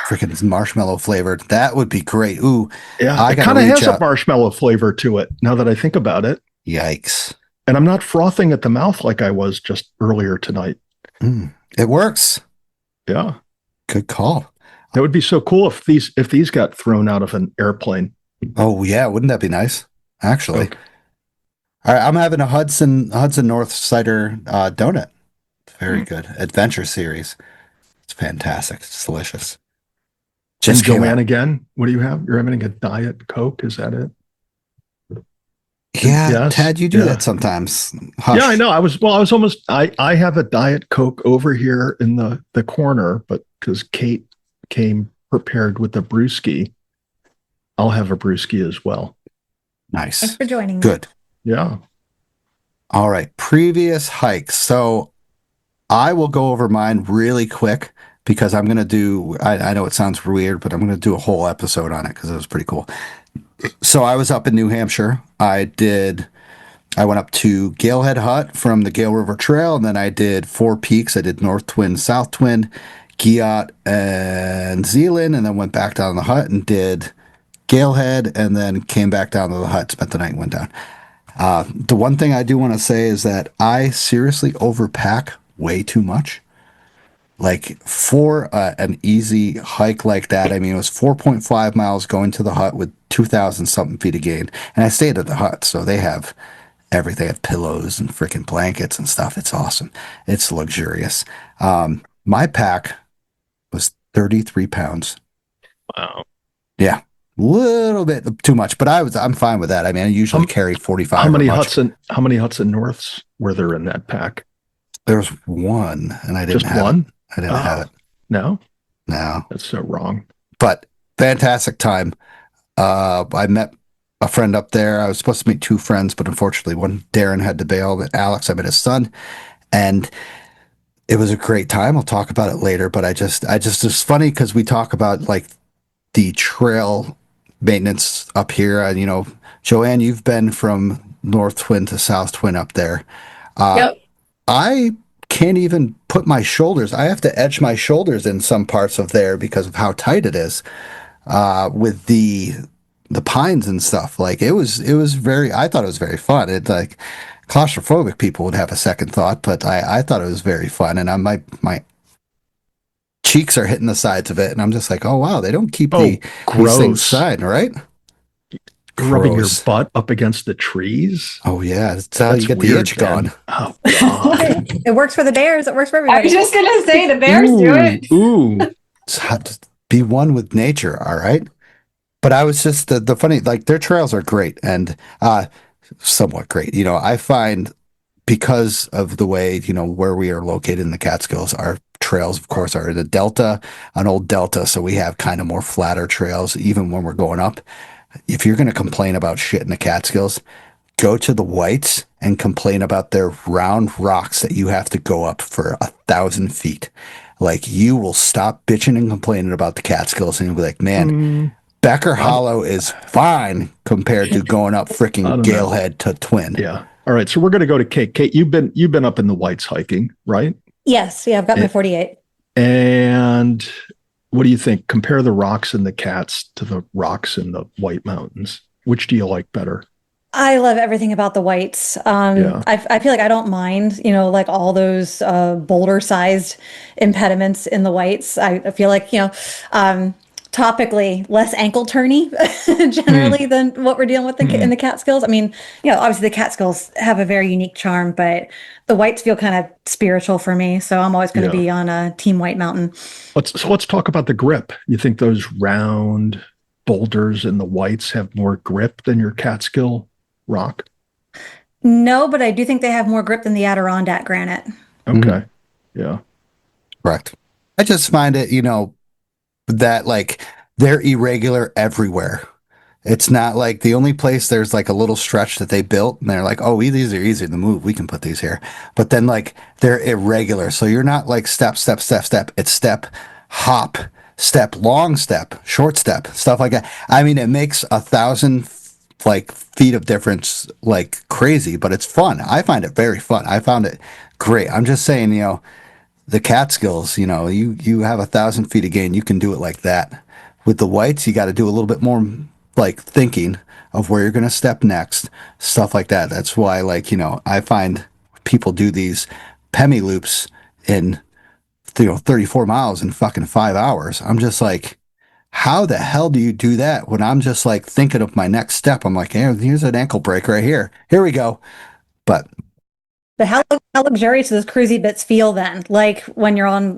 Freaking marshmallow flavored. That would be great. Ooh. Yeah, it kind of has a marshmallow flavor to it now that I think about it. Yikes. And I'm not frothing at the mouth like I was just earlier tonight. It works. Yeah. Good call. That would be so cool if these got thrown out of an airplane. Oh yeah, wouldn't that be nice? Actually. Okay. All right, I'm having a Hudson North cider donut. Very good. Adventure series. It's fantastic. It's delicious. Just Joanne again. What do you have? You're having a Diet Coke. Is that it? Yeah, yes. Tad, you do that sometimes. Hush. Yeah, I know. I was almost. I have a Diet Coke over here in the corner, but because Kate came prepared with a brewski, I'll have a brewski as well. Nice. Thanks for joining me. Good. Yeah. All right. Previous hikes. So I will go over mine really quick because I'm going to do, I know it sounds weird, but I'm going to do a whole episode on it because it was pretty cool. So I was up in New Hampshire. I went up to Galehead Hut from the Gale River Trail, and then I did 4 peaks. I did North Twin, South Twin, Giat, and Zealand, and then went back down to the hut and did Galehead, and then came back down to the hut, spent the night, and went down. The one thing I do want to say is that I seriously overpack way too much. Like for an easy hike like that, I mean, it was 4.5 miles going to the hut with 2,000 something feet of gain. And I stayed at the hut, so they have everything. They have pillows and freaking blankets and stuff. It's awesome. It's luxurious. My pack was 33 pounds. Wow. Yeah. little bit too much, but I'm fine with that. I mean, I usually carry 45. How many or much. How many Hudson Norths were there in that pack? There's one, and I didn't Just have one? it. I didn't have it. No, No, that's so wrong. but fantastic time. I met a friend up there. I was supposed to meet two friends, but unfortunately, one Darren had to bail. But Alex, I met his son, and it was a great time. I'll talk about it later. But it's funny because we talk about like the trail maintenance up here. And Joanne, you've been from North Twin to South Twin up there. Yep. I can't even put my shoulders. I have to edge my shoulders in some parts of there because of how tight it is with the pines and stuff. Like it was very. I thought it was very fun. It like claustrophobic people would have a second thought, but I thought it was very fun. And my cheeks are hitting the sides of it, and I'm just like, oh wow, they don't keep these things side, right? Rubbing your butt up against the trees. Oh yeah, that's how you get the itch gone. Oh God. It works for the bears. It works for I everybody. was just gonna say the bears do it. Ooh. Be one with nature, all right? But I was just the funny, like their trails are great and somewhat great. I find because of the way, where we are located in the Catskills, our trails, of course, are in a delta, an old delta. So we have kind of more flatter trails, even when we're going up. If you're going to complain about shit in the Catskills, go to the Whites and complain about their round rocks that you have to go up for 1,000 feet. Like you will stop bitching and complaining about the Catskills and you'll be like, man, Becker Hollow is fine compared to going up freaking Galehead to Twin. Yeah. All right. So we're going to go to Kate. Kate, you've been up in the Whites hiking, right? Yes. Yeah. I've got my 48. And what do you think? Compare the rocks in the Cats to the rocks in the White Mountains. Which do you like better? I love everything about the Whites. I feel like I don't mind, like all those boulder-sized impediments in the Whites. I feel like, topically less ankle turny generally than what we're dealing with in the Catskills. I mean, obviously the Catskills have a very unique charm, but the Whites feel kind of spiritual for me. So I'm always going to be on a Team White Mountain. Let's talk about the grip. You think those round boulders in the Whites have more grip than your Catskill rock? No, but I do think they have more grip than the Adirondack granite. Okay. Yeah. Correct. I just find it, that like they're irregular everywhere. It's not like the only place there's like a little stretch that they built and they're like, oh, these are easy to move. We can put these here. But then like they're irregular. So you're not like step, step, step, step. It's step, hop, step, long step, short step, stuff like that. I mean, it makes 1,000 like feet of difference like crazy, but it's fun. I find it very fun. I found it great. I'm just saying, the Catskills, you have 1,000 feet of gain. You can do it like that. With the Whites, you got to do a little bit more like thinking of where you're going to step next, stuff like that. That's why, like, I find people do these Pemi loops in, 34 miles in fucking 5 hours. I'm just like, how the hell do you do that when I'm just like thinking of my next step? I'm like, hey, here's an ankle break right here. Here we go. But how luxurious do those cruisy bits feel then? Like when you're on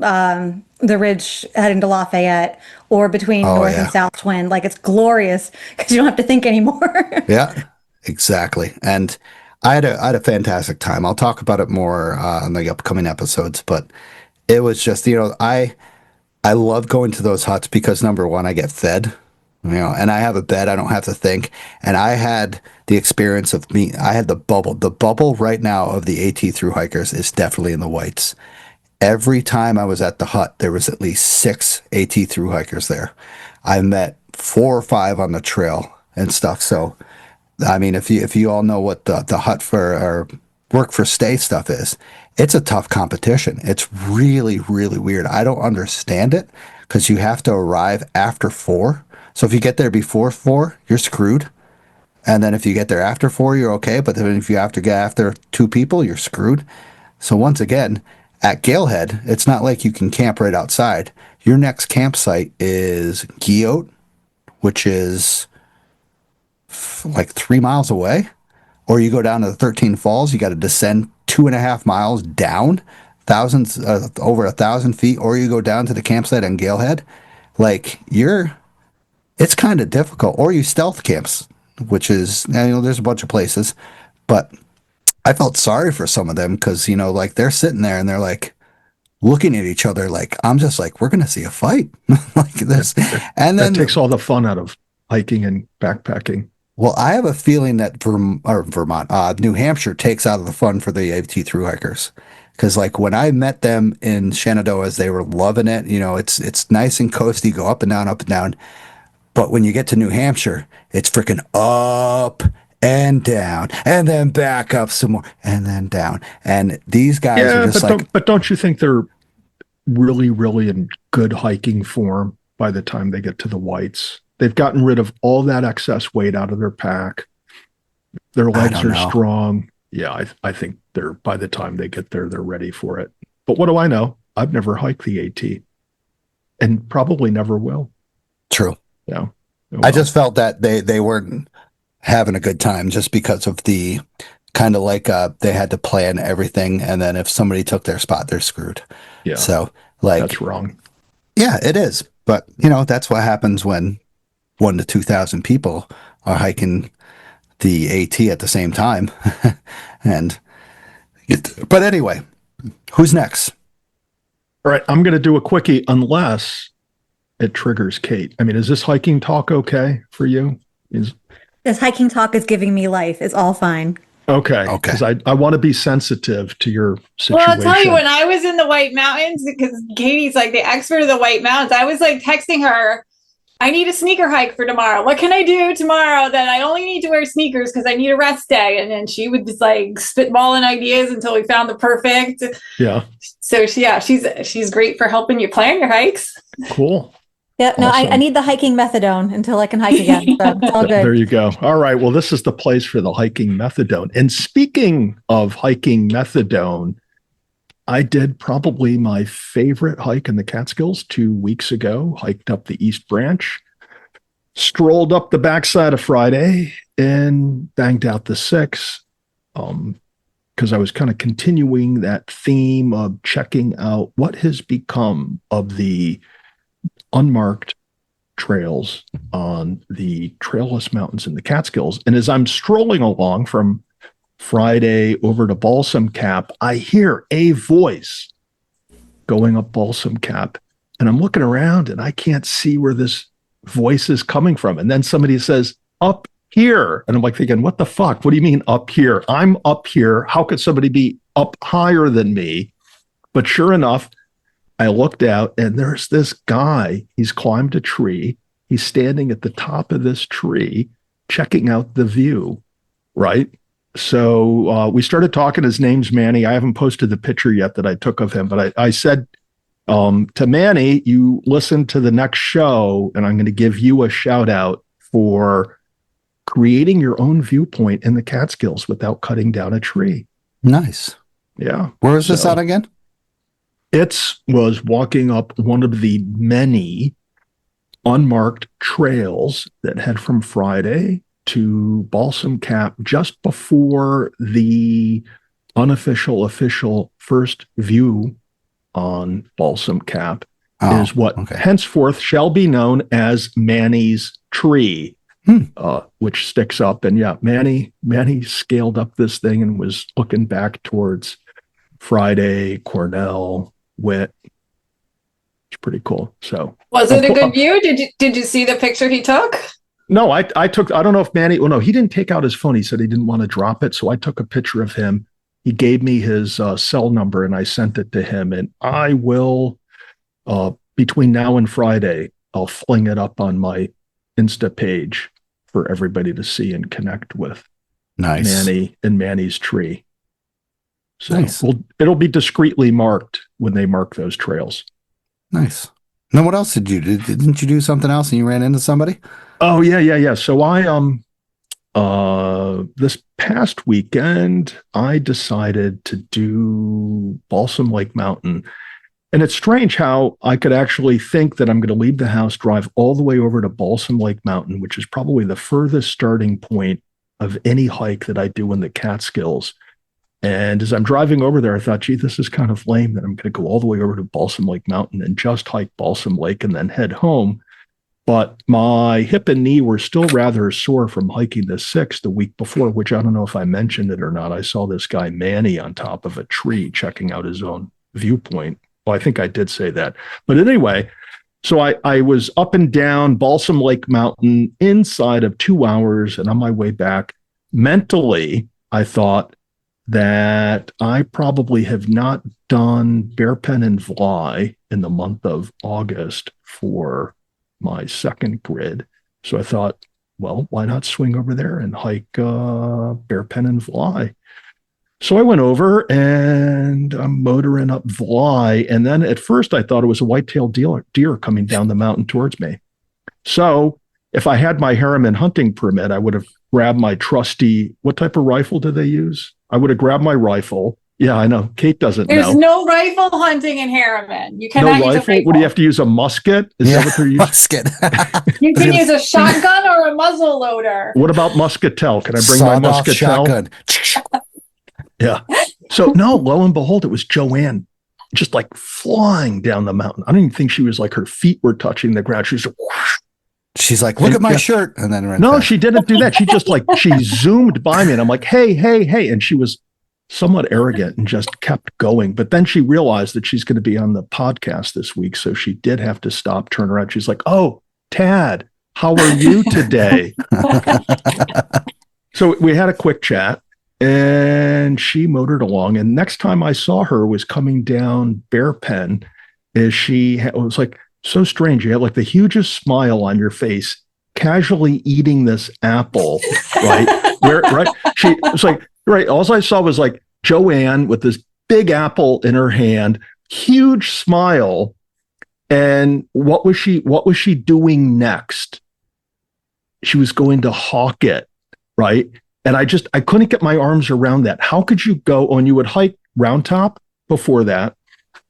the ridge heading to Lafayette or between North and South Twin, like it's glorious because you don't have to think anymore. Yeah, exactly. And I had a fantastic time. I'll talk about it more on the upcoming episodes, but it was just, I love going to those huts because number one, I get fed, and I have a bed. I don't have to think. And I had the experience of I had the bubble. The bubble right now of the AT thru hikers is definitely in the Whites. Every time I was at the hut, there was at least 6 AT thru hikers there. I met 4 or 5 on the trail and stuff. So, I mean, if you all know what the hut for or work for stay stuff is, it's a tough competition. It's really, really weird. I don't understand it because you have to arrive after 4. So if you get there before 4, you're screwed. And then if you get there after 4, you're okay. But then if you have to get after 2 people, you're screwed. So once again, at Galehead, it's not like you can camp right outside. Your next campsite is Guillote, which is like 3 miles away. Or you go down to the 13 Falls, you got to descend 2.5 miles down, over 1,000 feet, or you go down to the campsite on Galehead. Like you're it's kind of difficult. Or you stealth camps, which is, there's a bunch of places, but I felt sorry for some of them because, like they're sitting there and they're like looking at each other like, I'm just like, we're going to see a fight like this. And That then, takes all the fun out of hiking and backpacking. well, I have a feeling that New Hampshire takes out of the fun for the AT thru hikers. Because like when I met them in Shenandoah, they were loving it. It's nice and coasty, go up and down, up and down. But when you get to New Hampshire, it's freaking up and down, and then back up some more, and then down. And these guys are just but don't you think they're really, really in good hiking form by the time they get to the whites? They've gotten rid of all that excess weight out of their pack. Their legs are strong. Yeah, I think by the time they get there, they're ready for it. But what do I know? I've never hiked the AT and probably never will. True. Yeah. Oh, well. I just felt that they weren't having a good time just because of the kind of like they had to plan everything. And then if somebody took their spot, they're screwed. Yeah. So like, that's wrong. Yeah, it is. But that's what happens when 1,000 to 2,000 people are hiking the AT at the same time. But anyway, who's next? All right. I'm going to do a quickie unless it triggers Kate. I mean, is this hiking talk okay for you? This hiking talk is giving me life. It's all fine. Okay. Because I want to be sensitive to your situation. Well, I'll tell you, when I was in the White Mountains, because Katie's like the expert of the White Mountains, I was like texting her, I need a sneaker hike for tomorrow. What can I do tomorrow that I only need to wear sneakers because I need a rest day? And then she would just like spitballing ideas until we found the perfect. Yeah. So she's great for helping you plan your hikes. Cool. Yeah, no, awesome. I need the hiking methadone until I can hike again. So it's all good. There you go. All right. Well, this is the place for the hiking methadone. And speaking of hiking methadone, I did probably my favorite hike in the Catskills 2 weeks ago, hiked up the East Branch, strolled up the backside of Friday and banged out the 6 because I was kind of continuing that theme of checking out what has become of the unmarked trails on the trailless mountains in the Catskills. And as I'm strolling along from Friday over to Balsam Cap, I hear a voice going up Balsam Cap, and I'm looking around and I can't see where this voice is coming from. And then somebody says, up here. And I'm like thinking, what the fuck? What do you mean up here? I'm up here. How could somebody be up higher than me? But sure enough, I looked out and there's this guy. He's climbed a tree. He's standing at the top of this tree, checking out the view, right? So we started talking. His name's Manny. I haven't posted the picture yet that I took of him, but I said to Manny, you listen to the next show, and I'm going to give you a shout out for creating your own viewpoint in the Catskills without cutting down a tree. Nice. Yeah. Where is this on again? It was walking up one of the many unmarked trails that head from Friday to Balsam Cap just before the official first view on Balsam Cap is what henceforth shall be known as Manny's tree, which sticks up. And yeah, Manny scaled up this thing and was looking back towards Friday, Cornell, Witt. It's pretty cool. So was it a good view? Did you see the picture he took? No, I took, I don't know if Manny, well, no, he didn't take out his phone. He said he didn't want to drop it. So I took a picture of him. He gave me his cell number and I sent it to him. And I will, between now and Friday, I'll fling it up on my Insta page for everybody to see and connect with. Nice. Manny and Manny's tree. So nice. It'll be discreetly marked when they mark those trails. Nice. Now, what else did you do? Didn't you do something else and you ran into somebody? Oh, yeah. So I, this past weekend, I decided to do Balsam Lake Mountain. And it's strange how I could actually think that I'm going to leave the house, drive all the way over to Balsam Lake Mountain, which is probably the furthest starting point of any hike that I do in the Catskills. And as I'm driving over there, I thought, gee, this is kind of lame that I'm going to go all the way over to Balsam Lake Mountain and just hike Balsam Lake and then head home. but my hip and knee were still rather sore from hiking the 6 the week before, which I don't know if I mentioned it or not. I saw this guy Manny on top of a tree checking out his own viewpoint. Well, I think I did say that. But anyway, so I was up and down Balsam Lake Mountain inside of 2 hours, and on my way back, mentally, I thought that I probably have not done bear pen and fly in the month of August for my second grid. So I thought, well, why not swing over there and hike bear pen and fly? So I went over and I'm motoring up Vly. And then at first I thought it was a white-tailed deer coming down the mountain towards me. So if I had my Harriman hunting permit, I would have grabbed my trusty, what type of rifle do they use? I would have grabbed my rifle. Yeah, I know. Kate doesn't There's know. no rifle hunting in Harriman. You No cannot use a rifle? rifle. What do you have to use? A musket? Is that what they're using? Musket. You can use a shotgun or a muzzle loader. What about muscatel? Can I bring my Sawed-off muscatel? shotgun. Yeah. So no, lo and behold, it was Joanne just like flying down the mountain. I don't even think she was like her feet were touching the ground. She was whoosh. She's like, look at my Yeah. shirt. And then right No, back. she didn't do that. She just like she zoomed by me and I'm like, hey, hey, hey. And she was somewhat arrogant and just kept going. But then she realized that she's going to be on the podcast this week. So she did have to stop, turn around. She's like, oh, Tad, how are you today? So we had a quick chat and she motored along. And next time I saw her was coming down Bear Pen. It was like so strange. You had like the hugest smile on your face, casually eating this apple, right? Right? She was like, right. All I saw was like Joanne with this big apple in her hand, huge smile. And what was she doing next? She was going to hawk it, right? And I couldn't get my arms around that. How could you go on? You would hike Round Top before that.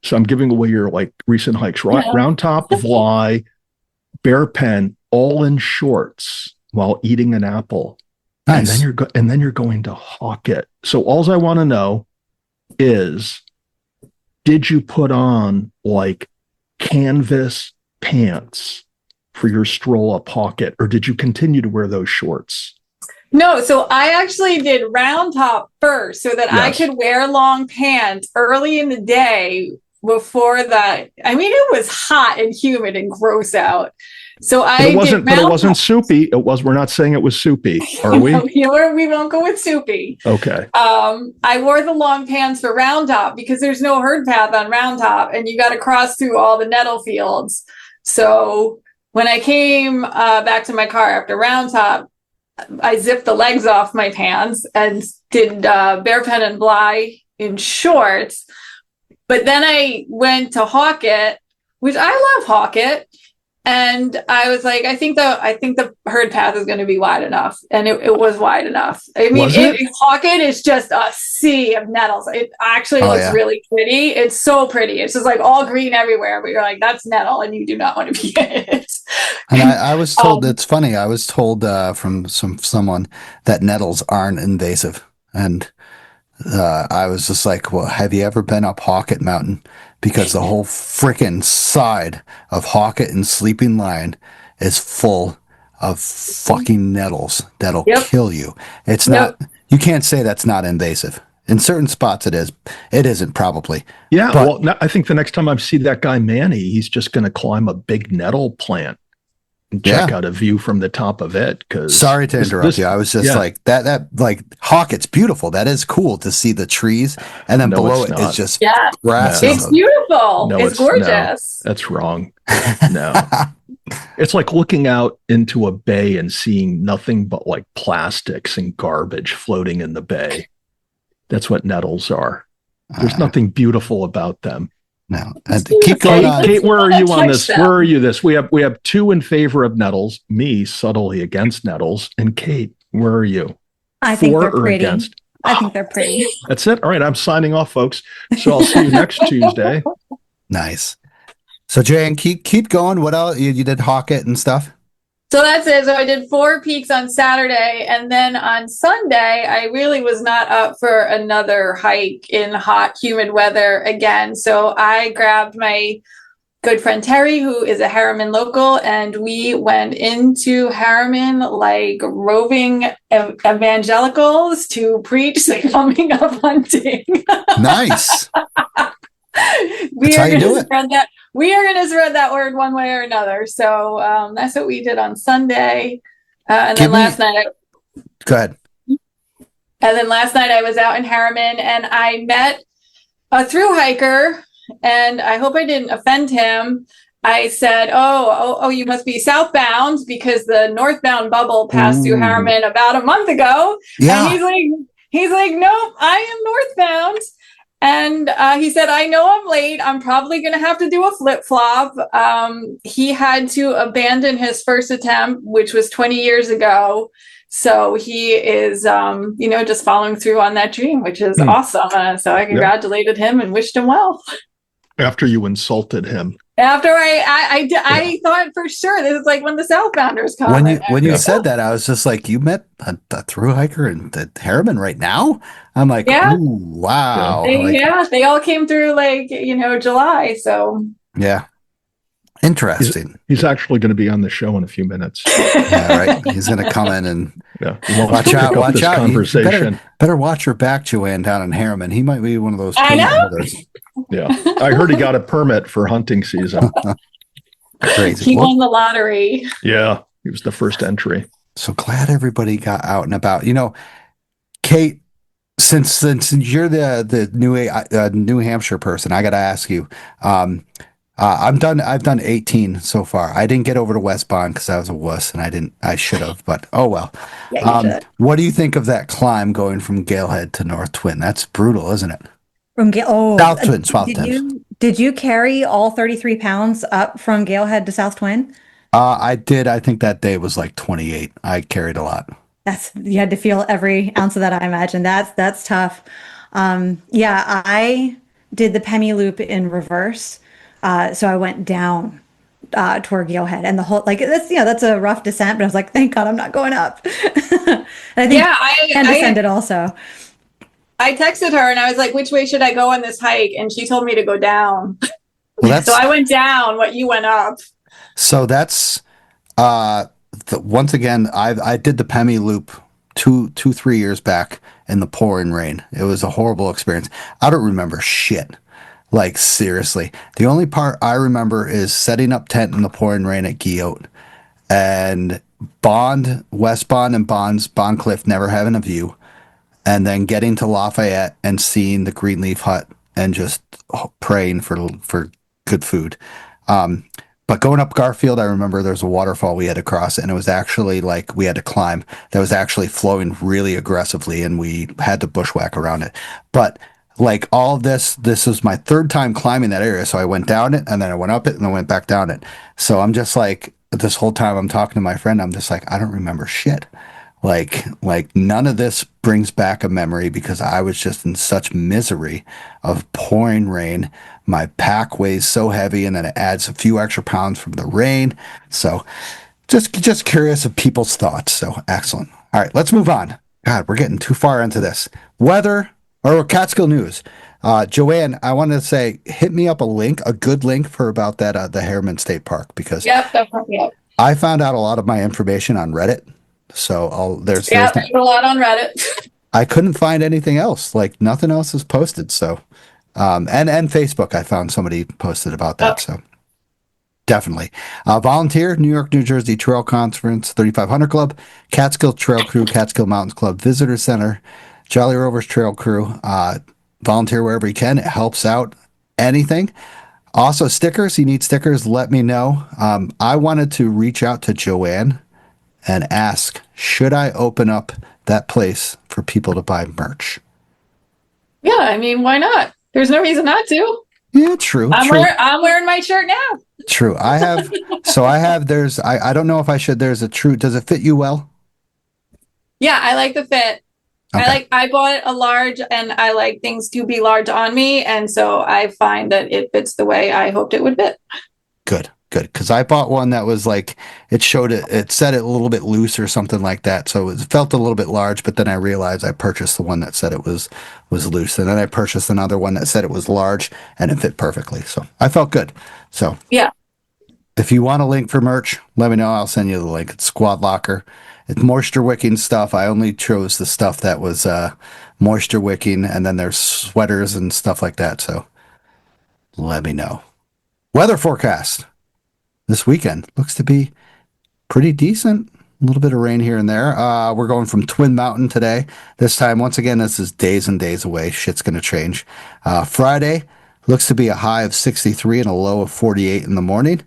So I'm giving away your like recent hikes, right? Yeah. Round Top, Fly, Bear Pen, all in shorts while eating an apple. Nice. And then you're going to hawk it. So all I want to know is, did you put on like canvas pants for your stroll up hawk it, or did you continue to wear those shorts? No, so I actually did round top first so that I Yes. could wear long pants early in the day before that. I mean, it was hot and humid and gross out. So But I it wasn't. did But it round wasn't top. soupy. It was. We're not saying it was soupy, are we? We won't go with soupy. Okay. I wore the long pants for round top because there's no herd path on round top and you got to cross through all the nettle fields. So when I came back to my car after round top, I zipped the legs off my pants and did Bear Pen and Fly in shorts. But then I went to hawk it, which I love hawk it. And I was like, I think the herd path is going to be wide enough, and it was wide enough. I mean, Was it? Hawkett is just a sea of nettles. It actually looks really pretty. It's so pretty. It's just like all green everywhere, but you're like, that's nettle, and you do not want to be in it. And I was told, it's funny, I was told from someone that nettles aren't invasive. And I was just like, well, have you ever been up Hawkett Mountain? Because the whole freaking side of Hawkett and Sleeping Lion is full of fucking nettles that'll kill you. It's not, you can't say that's not invasive. In certain spots it is. It isn't probably. Yeah. But, Well, I think the next time I see that guy Manny, he's just going to climb a big nettle plant and check out a view from the top of it. Because sorry to interrupt you. I was just like that like Hawkett's beautiful. That is cool to see the trees, and then below it is just grass. It's beautiful. No, it's gorgeous. No, that's wrong. No. It's like looking out into a bay and seeing nothing but like plastics and garbage floating in the bay. That's what nettles are. There's nothing beautiful about them. No. Keep going on. Kate, where are you on this? Where are you this? We have two in favor of nettles, me subtly against nettles, and Kate, where are you? I think For they're or pretty. against? I think they're pretty. That's it. All right, I'm signing off, folks. So I'll see you next Tuesday. Nice. So Joanne, keep going. What else? You did Hawkett and stuff? So that's it. So I did 4 peaks on Saturday, and then on Sunday, I really was not up for another hike in hot, humid weather again. So I grabbed my good friend Terry, who is a Harriman local, and we went into Harriman like roving evangelicals to preach the coming of hunting. Nice. We That's are how you going do to it. spread that. We are going to spread that word one way or another. So that's what we did on Sunday, and then last night. Go ahead. And then last night I was out in Harriman, and I met a thru hiker, and I hope I didn't offend him. I said, oh, you must be southbound because the northbound bubble passed through Harriman about a month ago. Yeah. And he's like, nope, I am northbound. And he said, I know I'm late. I'm probably going to have to do a flip-flop. He had to abandon his first attempt, which was 20 years ago. So he is, just following through on that dream, which is awesome. So I congratulated him and wished him well. After you insulted him. After I thought for sure this is like when the Southbounders come. When you said that, I was just like, you met a thru hiker in the Harriman right now? I'm like, yeah. Ooh, wow. They all came through July. So yeah. Interesting. He's actually going to be on the show in a few minutes. Yeah, right. He's going to come in and watch out. Conversation. Better watch your back, Joanne, down in Harriman. He might be one of those. I know. Yeah, I heard he got a permit for hunting season. Crazy. He won the lottery. Yeah, he was the first entry. So glad everybody got out and about. Kate, since you're the New Hampshire person, I got to ask you. I've done 18 so far. I didn't get over to West Bond because I was a wuss and I should have, but oh well. Yeah, what do you think of that climb going from Galehead to North Twin? That's brutal, isn't it? South Twin. Did you carry all 33 pounds up from Galehead to South Twin? I did. I think that day was like 28. I carried a lot. You had to feel every ounce of that, I imagine. That's tough. I did the Pemi Loop in reverse. So I went down toward Galehead, and the whole that's a rough descent. But I was like, thank God I'm not going up. And I think I descended also. I texted her and I was like, which way should I go on this hike? And she told me to go down. Well, so I went down what you went up. So that's once again, I did the Pemi Loop 3 years back in the pouring rain. It was a horrible experience. I don't remember shit. Like, seriously. The only part I remember is setting up tent in the pouring rain at Guillote, and West Bond and Bond Cliff never having a view, and then getting to Lafayette and seeing the Greenleaf Hut and just praying for good food. But going up Garfield, I remember there's a waterfall we had to cross, and it was actually like we had to climb. That was actually flowing really aggressively, and we had to bushwhack around it. But like all of this was my third time climbing that area. So I went down it, and then I went up it, and I went back down it. So I'm just like, this whole time I'm talking to my friend, I'm just like, I don't remember shit. Like none of this brings back a memory because I was just in such misery of pouring rain. My pack weighs so heavy, and then it adds a few extra pounds from the rain. So just curious of people's thoughts. So excellent. All right, let's move on. God, we're getting too far into this. Weather or Catskill news. Joanne, I want to say, hit me up a good link for about that the Harriman State Park, because I found out a lot of my information on Reddit. So there's a lot on Reddit. I couldn't find anything else. Like nothing else is posted. So, and Facebook, I found somebody posted about that. So definitely. Volunteer, New York, New Jersey Trail Conference, 3500 Club, Catskill Trail Crew, Catskill Mountains Club Visitor Center, Jolly Rovers Trail Crew. Volunteer wherever you can. It helps out anything. Also, stickers. You need stickers, let me know. I wanted to reach out to Joanne and ask, should I open up that place for people to buy merch? Yeah, I mean, why not? There's no reason not to. Yeah, true. I'm wearing my shirt now. True. I don't know if I should, does it fit you well? Yeah, I like the fit. Okay. I bought a large, and I like things to be large on me. And so I find that it fits the way I hoped it would fit. Good. good, because I bought one that was like, it said it a little bit loose or something like that, so it felt a little bit large. But then I realized I purchased the one that said it was loose, and then I purchased another one that said it was large, and it fit perfectly. So I felt good. So Yeah. if you want a link for merch, let me know. I'll send you the link. It's Squad Locker. It's moisture wicking stuff. I only chose the stuff that was moisture wicking, and then there's sweaters and stuff like that. So let me know. Weather forecast this weekend looks to be pretty decent. A little bit of rain here and there. We're going from Twin Mountain today. This time, once again, this is days and days away. Shit's going to change. Friday looks to be a high of 63 and a low of 48 in the morning,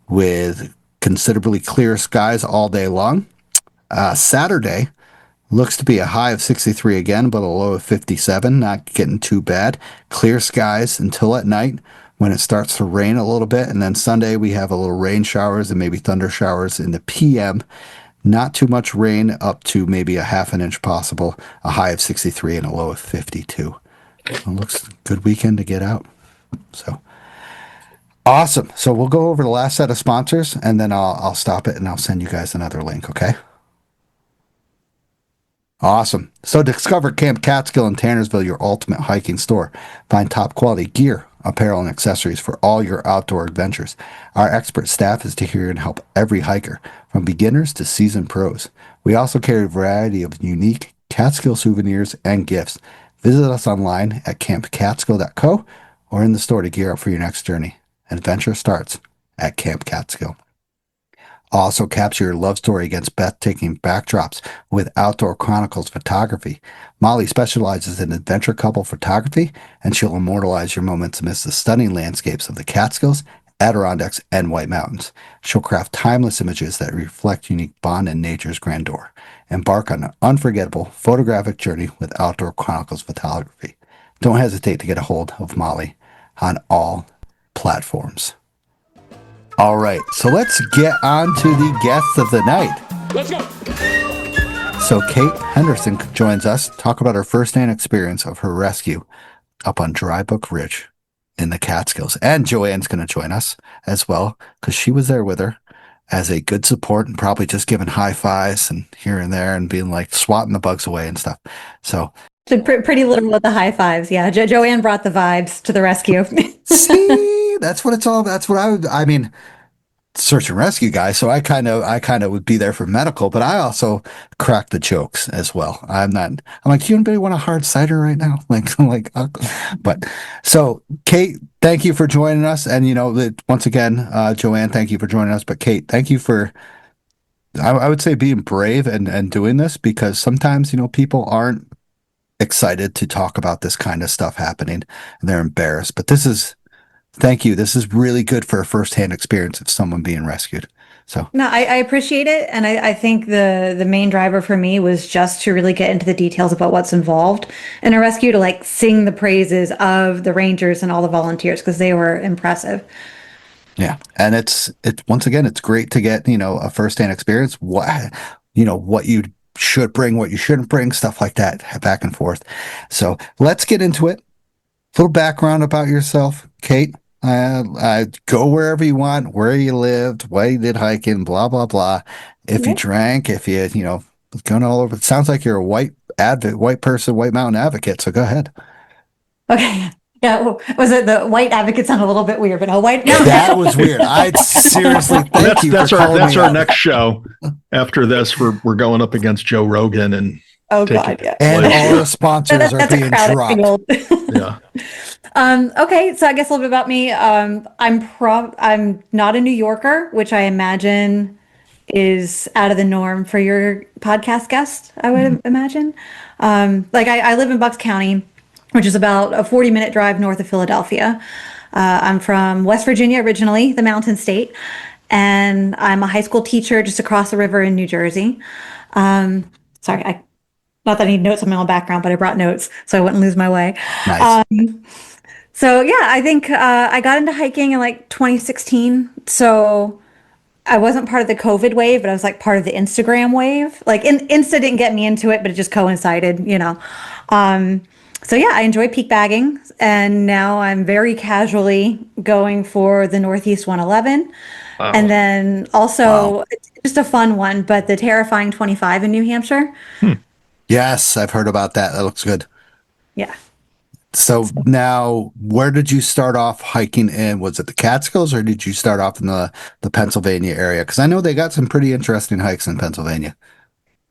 with considerably clear skies all day long. Saturday looks to be a high of 63 again, but a low of 57. Not getting too bad. Clear skies until at night, when it starts to rain a little bit. And then Sunday, we have a little rain showers and maybe thunder showers in the PM. Not too much rain, up to maybe a half an inch possible. A high of 63 and a low of 52. It looks a good weekend to get out. So awesome. So we'll go over the last set of sponsors, and then I'll stop it and I'll send you guys another link, okay? Awesome. So discover Camp Catskill in Tannersville, your ultimate hiking store. Find top quality gear, apparel, and accessories for all your outdoor adventures. Our expert staff is here to help every hiker, from beginners to seasoned pros. We also carry a variety of unique Catskill souvenirs and gifts. Visit us online at campcatskill.co or in the store to gear up for your next journey. Adventure starts at Camp Catskill. Also capture your love story against breathtaking backdrops with Outdoor Chronicles photography. Molly specializes in adventure couple photography, and she'll immortalize your moments amidst the stunning landscapes of the Catskills, Adirondacks, and White Mountains. She'll craft timeless images that reflect unique bond and nature's grandeur. Embark on an unforgettable photographic journey with Outdoor Chronicles photography. Don't hesitate to get a hold of Molly on all platforms. All right, so let's get on to the guests of the night. Let's go. So Kate Henderson joins us, talk about her first-hand experience of her rescue up on Dry Brook Ridge in the Catskills. And Joanne's going to join us as well, because she was there with her as a good support and probably just giving high fives and here and there and being like swatting the bugs away and stuff. So Pretty literal with the high fives. Yeah, Joanne brought the vibes to the rescue. see, that's what it's all about. That's what I mean, search and rescue guy. So I kind of would be there for medical, but I also crack the jokes as well. I'm like, do you anybody want a hard cider right now? But so Kate, thank you for joining us. And once again, Joanne, thank you for joining us. But Kate, thank you for, I would say, being brave and doing this, because sometimes, people aren't excited to talk about this kind of stuff happening and they're embarrassed. But thank you. This is really good for a firsthand experience of someone being rescued. So No, I appreciate it. And I think the main driver for me was just to really get into the details about what's involved in a rescue, to sing the praises of the rangers and all the volunteers, because they were impressive. Yeah. And it's once again, it's great to get, a firsthand experience, what you should bring, what you shouldn't bring, stuff like that, back and forth. So let's get into it. A little background about yourself, Kate. Go wherever you want, where you lived, why you did hiking, blah, blah, blah. If you drank, if you, going all over. It sounds like you're a white person, White Mountain advocate. So go ahead. Okay. Yeah. Was it the white advocate? Sounded a little bit weird, but no, white. No. That was weird. I seriously thank you. That's our next show. After this, we're going up against Joe Rogan and God, yeah. And all the sponsors are being dropped. Yeah. Okay, so I guess a little bit about me. I'm not a New Yorker, which I imagine is out of the norm for your podcast guest, I would imagine. I live in Bucks County, which is about a 40-minute drive north of Philadelphia. I'm from West Virginia originally, the Mountain State, and I'm a high school teacher just across the river in New Jersey. Not that I need notes on my own background, but I brought notes so I wouldn't lose my way. Nice. So yeah, I think I got into hiking in 2016. So I wasn't part of the COVID wave, but I was part of the Instagram wave. Insta didn't get me into it, but it just coincided, So So yeah, I enjoy peak bagging, and now I'm very casually going for the Northeast 111. And Wow. then also, it's just a fun one, but the Terrifying 25 in New Hampshire. Hmm. Yes, I've heard about that. That looks good. Yeah. So now, where did you start off hiking in? Was it the Catskills or did you start off in the Pennsylvania area? Because I know they got some pretty interesting hikes in Pennsylvania.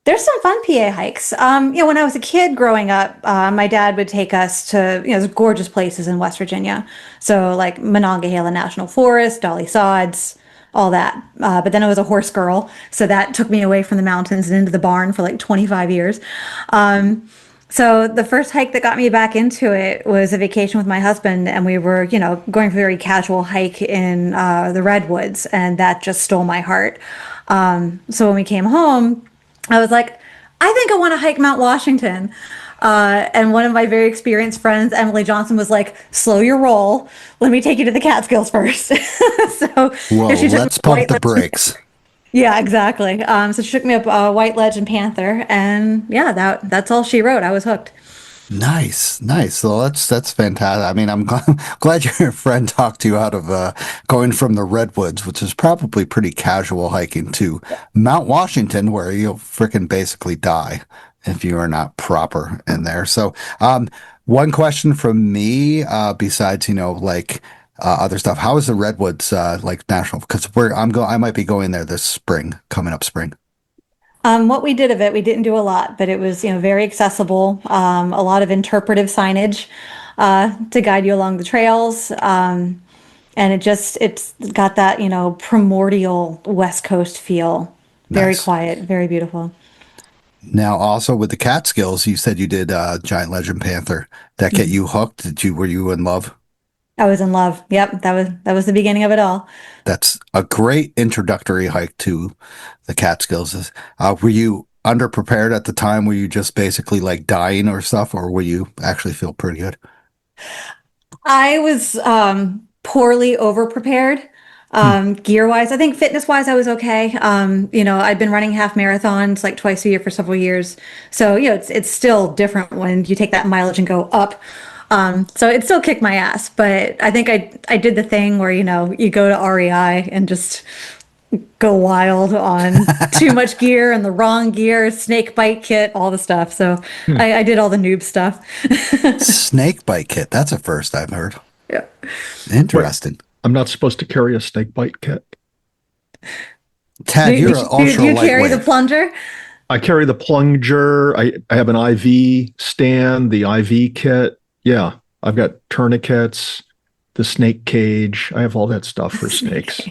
There's some fun PA hikes. When I was a kid growing up, my dad would take us to, there's gorgeous places in West Virginia. So like Monongahela National Forest, Dolly Sods, all that. But then I was a horse girl. So that took me away from the mountains and into the barn for like 25 years. So the first hike that got me back into it was a vacation with my husband, and we were, going for a very casual hike in the redwoods, and that just stole my heart. So when we came home, I was like, I think I want to hike Mount Washington. And one of my very experienced friends, Emily Johnson, was like, slow your roll. Let me take you to the Catskills first. So Whoa, she took me let's up pump White the Ledge. brakes. Yeah, exactly. So she took me up White Ledge and Panther, and yeah, that's all she wrote. I was hooked. Nice, nice. So that's fantastic. I mean, I'm glad your friend talked you out of going from the redwoods, which is probably pretty casual hiking, to Mount Washington, where you'll freaking basically die if you are not proper in there. So, one question from me, besides other stuff, how is the redwoods like national? Because I might be going there this spring, coming up spring. What we did of it, we didn't do a lot, but it was, very accessible. A lot of interpretive signage to guide you along the trails. And it's got that, primordial West Coast feel. Very Nice. quiet, very beautiful. Now, also with the Catskills, you said you did Giant Legend Panther. That get you hooked? Were you in love? I was in love. Yep, that was the beginning of it all. That's a great introductory hike to the Catskills. Were you underprepared at the time? Were you just basically like dying or stuff, or were you actually feel pretty good? I was poorly over prepared. Hmm. Gear wise, I think fitness wise, I was okay. I'd been running half marathons like twice a year for several years. So, it's still different when you take that mileage and go up. So it still kicked my ass, but I think I did the thing where, you go to REI and just go wild on too much gear and the wrong gear, snake bite kit, all the stuff. So I did all the noob stuff. Snake bite kit. That's a first I've heard. Yeah. Interesting. I'm not supposed to carry a snake bite kit. Tad, you're an ultra do you carry the lightweight. plunger? I carry the plunger. I have an IV stand, the IV kit. Yeah, I've got tourniquets, the snake cage. I have all that stuff for snakes.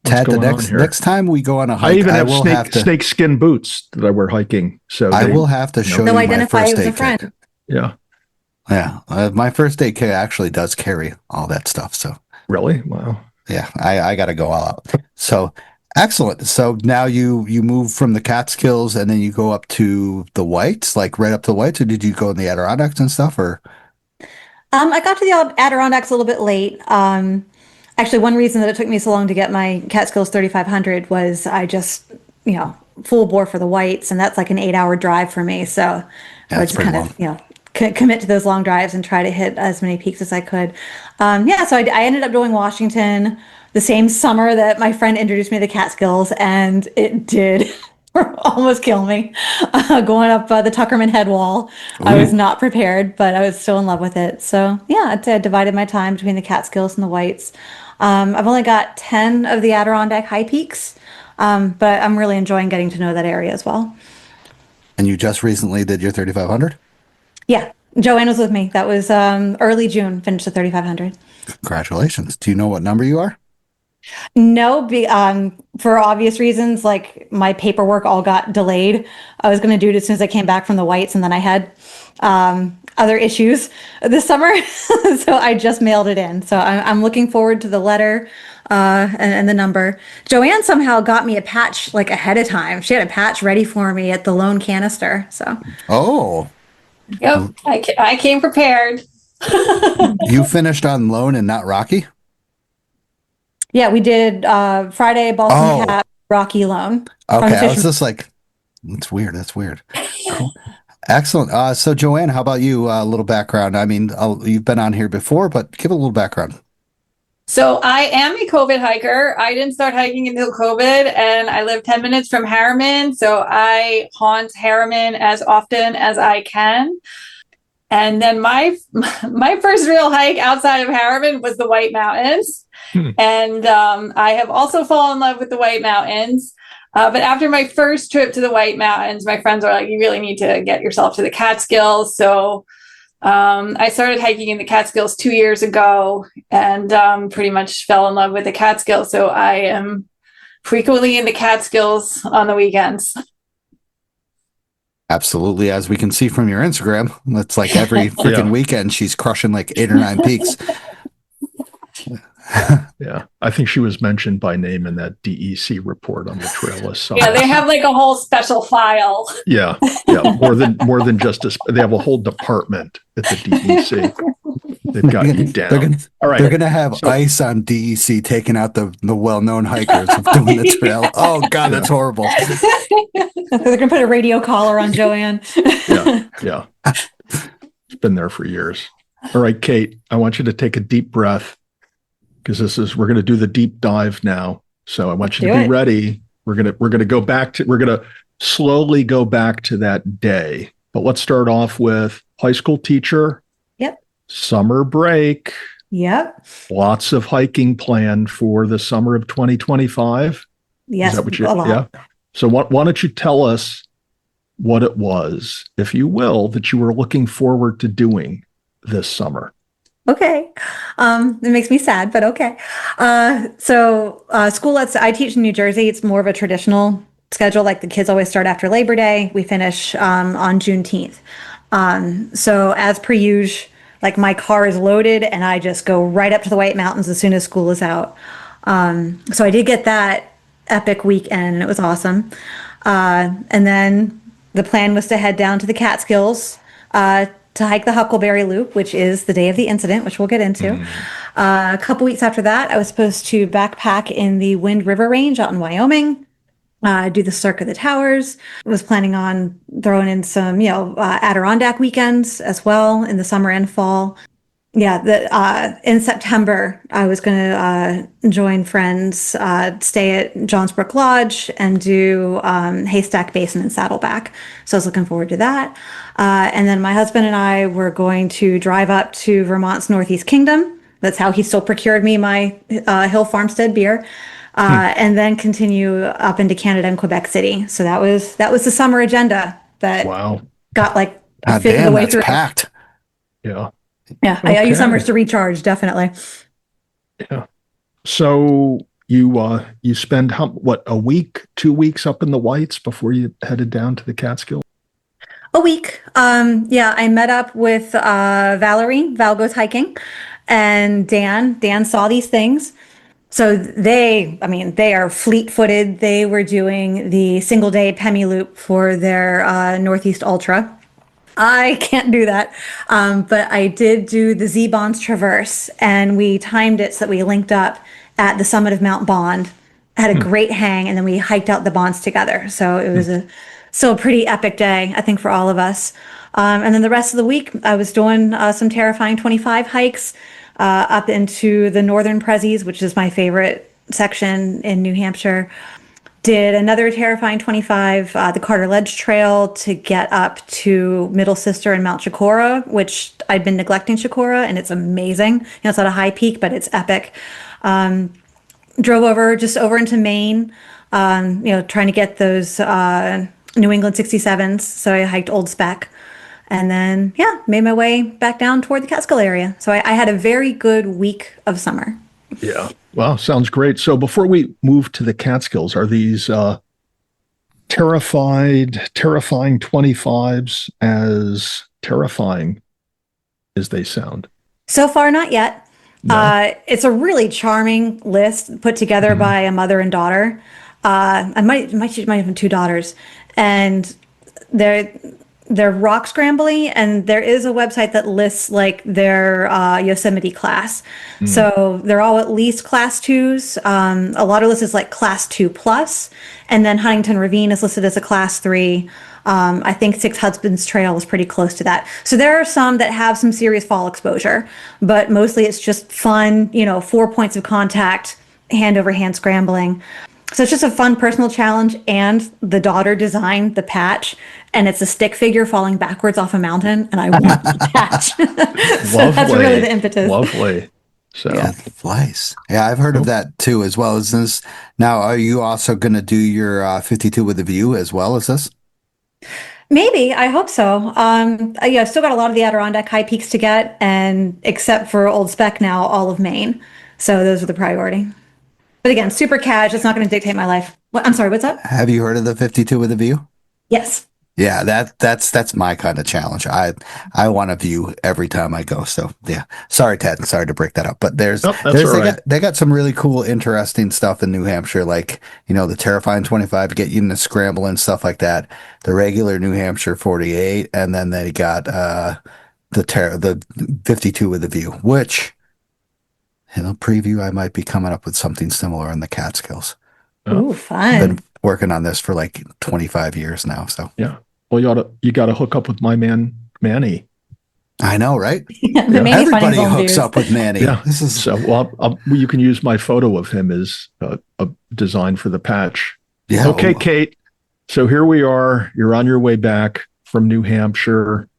Tad, the going on next here? next time we go on a I hike, even have will snake have to snake skin boots that I wear hiking. So I will have to show you They'll my identify first you as a aid friend. kit. Yeah, Yeah, my first aid kit actually does carry all that stuff. So really? Wow. yeah, I got to go all out. So excellent. So now you move from the Catskills and then you go up to the Whites, like right up to the Whites, or did you go in the Adirondacks and stuff? Or I got to the Adirondacks a little bit late. Actually, one reason that it took me so long to get my Catskills 3500 was I just, full bore for the Whites, and that's like an 8-hour drive for me. So I would that's just pretty kind long. of, commit to those long drives and try to hit as many peaks as I could. So I ended up doing Washington the same summer that my friend introduced me to the Catskills, and it did almost kill me. Going up the Tuckerman head wall. I was not prepared, but I was still in love with it. So yeah, I'd say I divided my time between the Catskills and the Whites. I've only got 10 of the Adirondack high peaks, but I'm really enjoying getting to know that area as well. And you just recently did your 3500? Yeah, Joanne was with me. That was early June, finished the 3500. Congratulations. Do you know what number you are? No, for obvious reasons, like my paperwork all got delayed. I was going to do it as soon as I came back from the Whites, and then I had other issues this summer, so I just mailed it in. So I'm looking forward to the letter and the number. Joanne somehow got me a patch like ahead of time. She had a patch ready for me at the Lone Canister. So Oh, Yep, I came prepared. you finished on Lone and not Rocky? yeah, we did Friday Boston Oh. Cap, Rocky Lone. Okay, I was Competition. just like, that's weird. That's weird. Cool. Excellent. So Joanne, how about you? A little background. I mean, you've been on here before, but give a little background. So I am a COVID hiker. I didn't start hiking until COVID, and I live 10 minutes from Harriman. So I haunt Harriman as often as I can. And then my first real hike outside of Harriman was the White Mountains. And I have also fallen in love with the White Mountains. But after my first trip to the White Mountains, my friends were like, you really need to get yourself to the Catskills. So I started hiking in the Catskills 2 years ago and pretty much fell in love with the Catskills. So I am frequently in the Catskills on the weekends. Absolutely. As we can see from your Instagram, it's like every freaking weekend she's crushing like 8 or 9 peaks. Yeah, I think she was mentioned by name in that DEC report on the trail list. Yeah, they have like a whole special file. Yeah, more than just they have a whole department at the DEC. They've got you down. All right, they're gonna have ice on DEC taking out the well-known hikers of doing the trail. Oh God, that's horrible. They're gonna put a radio collar on Joanne. Yeah. It's been there for years. All right, Kate, I want you to take a deep breath because we're going to do the deep dive now. So I want you to be ready. We're going to slowly go back to that day. But let's start off with high school teacher. Yep. Summer break. Yep. Lots of hiking planned for the summer of 2025. Yes. Is that what yeah. So why don't you tell us what it was, if you will, that you were looking forward to doing this summer? Okay. It makes me sad, but okay. School I teach in New Jersey. It's more of a traditional schedule. Like the kids always start after Labor Day. We finish on Juneteenth. So as per usual, like my car is loaded and I just go right up to the White Mountains as soon as school is out. So I did get that epic weekend and it was awesome. And then the plan was to head down to the Catskills, to hike the Huckleberry Loop, which is the day of the incident, which we'll get into. A couple weeks after that, I was supposed to backpack in the Wind River Range out in Wyoming, do the Cirque of the Towers. I was planning on throwing in some, Adirondack weekends as well in the summer and fall. Yeah, in September, I was going to join friends, stay at Johns Brook Lodge and do Haystack Basin and Saddleback. So I was looking forward to that. And then my husband and I were going to drive up to Vermont's Northeast Kingdom. That's how he still procured me my Hill Farmstead beer. And then continue up into Canada and Quebec City. So that was the summer agenda that got like a fifth of the way through. Packed. Yeah. Yeah, I use summers to recharge, definitely. Yeah. So you spend a week, 2 weeks up in the Whites before you headed down to the Catskills? A week. I met up with Valerie. Val goes hiking, and Dan. Dan saw these things. So they are fleet-footed. They were doing the single-day Pemi Loop for their Northeast Ultra. I can't do that. But I did do the Z-Bonds Traverse, and we timed it so that we linked up at the summit of Mount Bond, had a great hang, and then we hiked out the bonds together. So it was a pretty epic day, I think, for all of us. And then the rest of the week, I was doing some terrifying 25 hikes up into the Northern Prezzies, which is my favorite section in New Hampshire. Did another terrifying 25, the Carter Ledge Trail to get up to Middle Sister and Mount Chicora, which I'd been neglecting Chicora, and it's amazing. It's not a high peak, but it's epic. Drove over into Maine, trying to get those New England 67s. So I hiked Old Spec. And then, made my way back down toward the Catskill area. So I had a very good week of summer. Yeah. Wow. Sounds great. So before we move to the Catskills, are these terrifying 25s as terrifying as they sound? So far, not yet. No. It's a really charming list put together by a mother and daughter. I might have 2 daughters. And they're rock scrambly, and there is a website that lists like their Yosemite class. So they're all at least class 2s. A lot of lists is like class 2+, and then Huntington Ravine is listed as a class 3. I think Six Husbands Trail is pretty close to that. So there are some that have some serious fall exposure, but mostly it's just fun, 4 points of contact, hand over hand scrambling. So it's just a fun personal challenge, and the daughter designed the patch, and it's a stick figure falling backwards off a mountain, and I want the patch. So that's really the impetus. Lovely. So Yeah, nice. Yeah, I've heard of that too, as well as this. Now, are you also going to do your 52 with a view as well as this? Maybe, I hope so. I've still got a lot of the Adirondack high peaks to get, and except for Old Spec now, all of Maine. So those are the priority. But again, super cash. It's not going to dictate my life. I'm sorry, what's up? Have you heard of the 52 with a view? Yes. Yeah, that's my kind of challenge. I want a view every time I go. So yeah, sorry, Ted. Sorry to break that up, but there's all right. they got some really cool, interesting stuff in New Hampshire, like the Terrifying 25 to get you into scramble and stuff like that. The regular New Hampshire 48, and then they got the 52 with a view, which in a preview I might be coming up with something similar in the Catskills. Ooh, fun. Been working on this for like 25 years now. So yeah. Well, you got to hook up with my man Manny. I know, right? Yeah, the Manny Everybody Funny Bone hooks dudes. up with Manny. Yeah. This is So you can use my photo of him as a design for the patch. yeah. Okay, Kate. So here we are. You're on your way back from New Hampshire,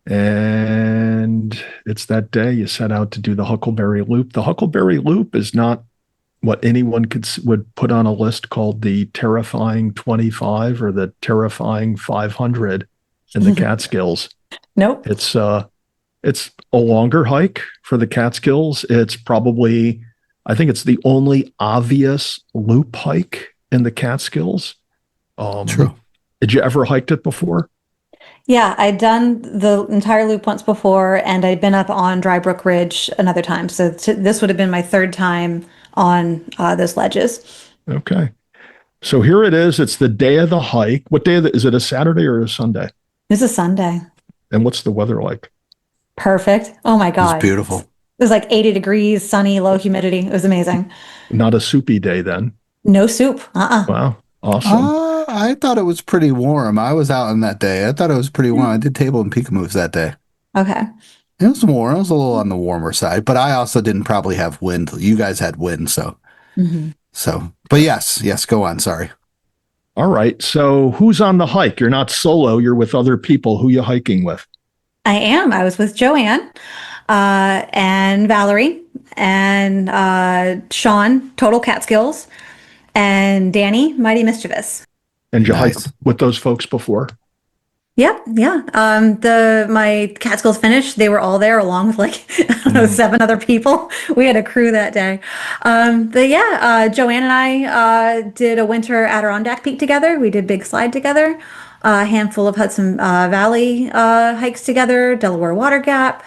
and it's that day you set out to do the Huckleberry Loop. The Huckleberry Loop is not what anyone would put on a list called the Terrifying 25 or the Terrifying 500 in the Catskills. Nope. It's a longer hike for the Catskills. It's probably, I think it's the only obvious loop hike in the Catskills. True. Did you ever hiked it before? Yeah, I'd done the entire loop once before, and I'd been up on Dry Brook Ridge another time. So this would have been my third time on those ledges. Okay. So here it is. It's the day of the hike. What day is it, a Saturday or a Sunday? This is Sunday. And what's the weather like? Perfect. Oh my God. It's beautiful. It was like 80 degrees, sunny, low humidity. It was amazing. Not a soupy day then. No soup. Wow. Awesome. I thought it was pretty warm. I was out on that day. I thought it was pretty warm. I did table and peak moves that day. Okay. It was warm. It was a little on the warmer side, but I also didn't probably have wind. You guys had wind, so. But yes, go on. Sorry. All right. So who's on the hike? You're not solo. You're with other people. Who you hiking with? I am. I was with Joanne and Valerie and Sean, Total Catskills, and Danny, Mighty Mischievous. And you Nice. hiked with those folks before? Yeah. My Catskills finished. They were all there along with like, I don't know, 7 other people. We had a crew that day. Joanne and I did a winter Adirondack peak together. We did Big Slide together, a handful of Hudson Valley hikes together, Delaware Water Gap.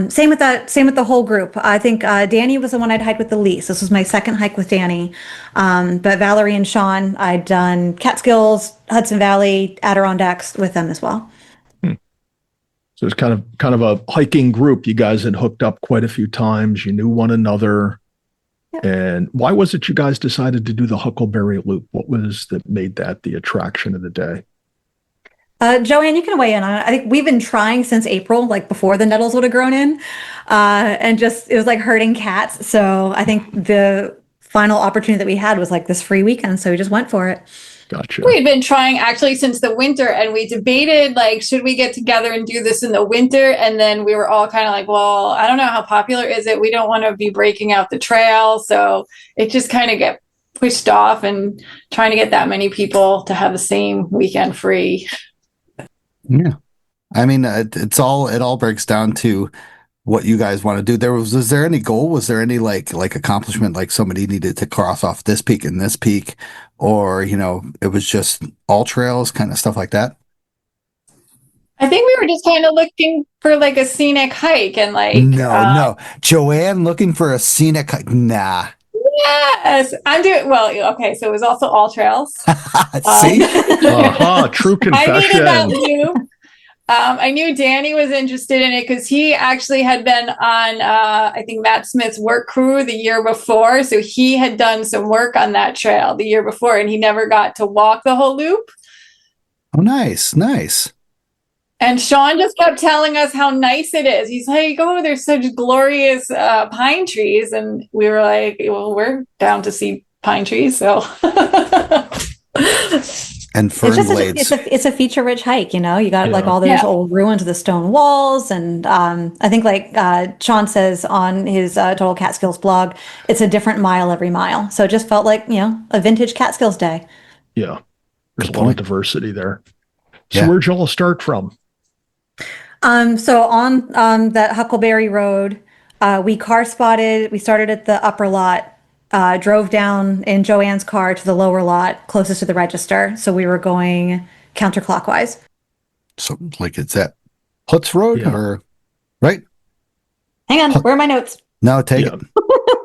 Same with the whole group. I think Danny was the one I'd hiked with the least. This was my second hike with Danny. But Valerie and Sean, I'd done Catskills, Hudson Valley, Adirondacks with them as well. So it's kind of a hiking group. You guys had hooked up quite a few times. You knew one another. Yep. And why was it you guys decided to do the Huckleberry Loop? What was that made that the attraction of the day? Joanne, you can weigh in on it. I think we've been trying since April, like before the nettles would have grown in, and just it was like herding cats. So I think the final opportunity that we had was like this free weekend, so we just went for it. Gotcha. We had been trying actually since the winter, and we debated like, should we get together and do this in the winter? And then we were all kind of like, well, I don't know, how popular is it? We don't want to be breaking out the trail, so it just kind of get pushed off, and trying to get that many people to have the same weekend free. Yeah. I mean, it all breaks down to what you guys want to do. Was there any goal? Was there any like accomplishment, like somebody needed to cross off this peak and this peak, or, it was just all trails, kind of stuff like that? I think we were just kind of looking for like a scenic hike, and like No. Joanne looking for a scenic hike. Nah. Yes, I'm doing well. Okay, so it was also all trails. See? True I needed that confession. too. I knew Danny was interested in it because he actually had been on, I think, Matt Smith's work crew the year before. So he had done some work on that trail the year before, and he never got to walk the whole loop. Oh, nice. And Sean just kept telling us how nice it is. He's like, "Oh, there's such glorious pine trees," and we were like, "Well, we're down to see pine trees, so." And fern blades. It's a feature-rich hike, you know. You got like Yeah. all those Yeah. old ruins of the stone walls, and I think like Sean says on his Total Catskills blog, it's a different mile every mile. So it just felt like, you know, a vintage Catskills day. Yeah. There's Good a lot of point. diversity there. So Yeah. where'd y'all start from? So on that Huckleberry Road, we started at the upper lot, drove down in Joanne's car to the lower lot closest to the register. So we were going counterclockwise. So like it's at Putz Road Yeah. or right? Hang on, where are my notes? No, take Yeah.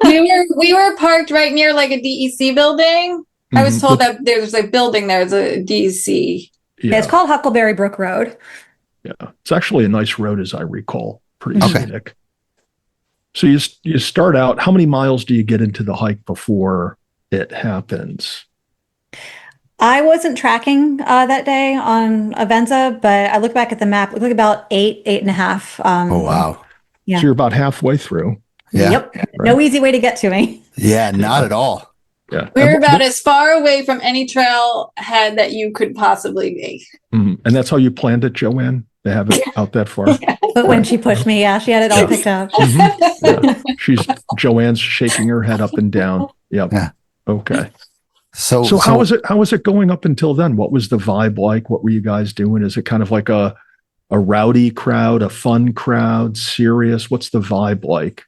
it. We were parked right near like a DEC building. I was Mhm. told that there's a building there, it's a DEC. Yeah, it's called Huckleberry Brook Road. Yeah. It's actually a nice road, as I recall. Pretty Okay. scenic. So you start out, how many miles do you get into the hike before it happens? I wasn't tracking that day on Avenza, but I look back at the map. It looked like about 8.5. Oh, wow. Yeah. So you're about halfway through. Yeah. Yep. No easy way to get to me. Yeah, not at all. Yeah. We were about as far away from any trailhead that you could possibly be. Mhm. And that's how you planned it, Joanne? To have it out that far? But when she pushed me, yeah, she had it all picked up. Yeah. Joanne's shaking her head up and down. Yep. Yeah. Okay. So How was it going up until then? What was the vibe like? What were you guys doing? Is it kind of like a rowdy crowd, a fun crowd, serious? What's the vibe like?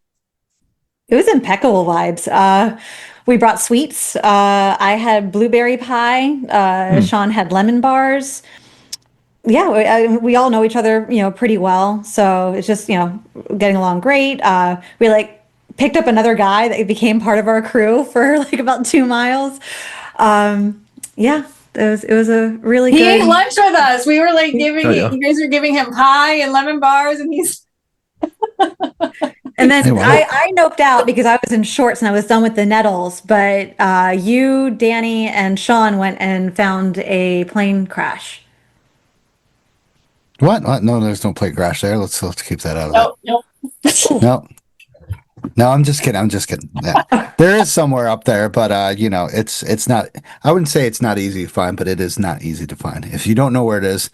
It was impeccable vibes. We brought sweets. I had blueberry pie. Sean had lemon bars. Yeah, we all know each other, you know, pretty well. So it's just, you know, getting along great. We like picked up another guy that became part of our crew for like about 2 miles. Yeah, it was a really He good. ate lunch with us. We were like giving Oh, yeah. you guys were giving him pie and lemon bars, and he's And then Hey, wow. I noped out because I was in shorts and I was done with the nettles. But you, Danny, and Sean went and found a plane crash. What? No, there's no plate crash there. Let's keep that out of no. it. No, I'm just kidding. Yeah. There is somewhere up there, but you know, it's not. I wouldn't say it's not easy to find, but it is not easy to find. If you don't know where it is,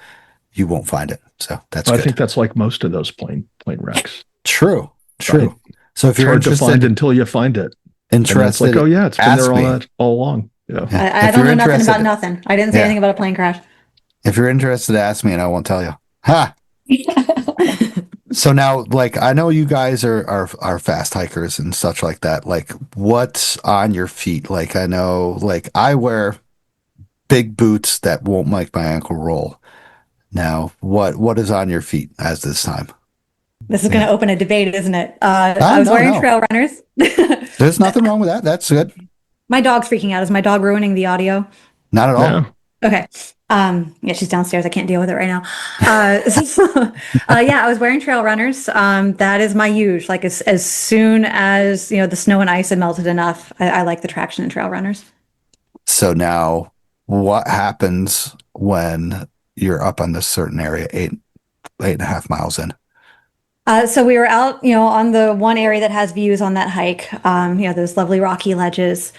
you won't find it. So that's I good. think that's like most of those plane wrecks. True. Right. So if It's you're hard to find interested, until you find it. And then it's like, oh yeah, it's been ask there me. all along. Yeah. Yeah. I If don't you're know nothing interested- about nothing. I didn't say Yeah. anything about a plane crash. If you're interested, ask me and I won't tell you. Ha! So now, like, I know you guys are fast hikers and such like that. Like, what's on your feet? Like, I know, like, I wear big boots that won't make my ankle roll. Now, what is on your feet as this time? This is going to open a debate, isn't it? I Ah, was no, wearing no. trail runners. There's nothing wrong with that. That's good. My dog's freaking out. Is my dog ruining the audio? Not at all. Yeah. Okay. Yeah, she's downstairs. I can't deal with it right now. Yeah, I was wearing trail runners. That is my use. Like as soon as, you know, the snow and ice had melted enough, I like the traction in trail runners. So now, what happens when you're up on this certain area, 8.5 miles in? So we were out, you know, on the one area that has views on that hike, you know, those lovely rocky ledges.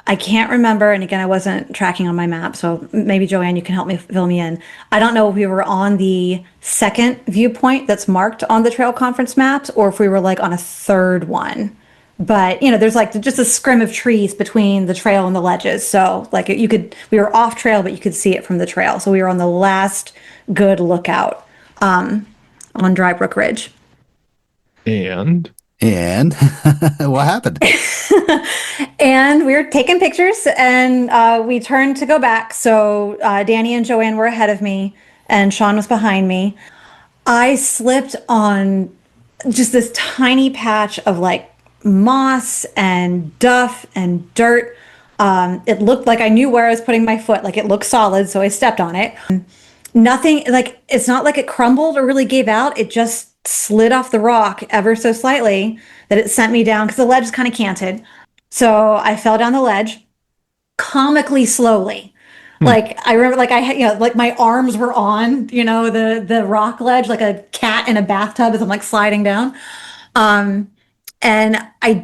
I can't remember. And again, I wasn't tracking on my map. So maybe Joanne, you can help me fill me in. I don't know if we were on the second viewpoint that's marked on the trail conference maps or if we were like on a third one. But, you know, there's like just a scrim of trees between the trail and the ledges. So like we were off trail, but you could see it from the trail. So we were on the last good lookout on Dry Brook Ridge. And What happened? And we were taking pictures and we turned to go back. So Danny and Joanne were ahead of me and Sean was behind me. I slipped on just this tiny patch of like moss and duff and dirt. It looked like I knew where I was putting my foot. Like it looked solid. So I stepped on it. Nothing, like it's not like it crumbled or really gave out. It just slid off the rock ever so slightly that it sent me down because the ledge is kind of canted. So I fell down the ledge comically slowly. Like I remember, like I had, like my arms were on, the rock ledge, like a cat in a bathtub as I'm like sliding down. Um, and I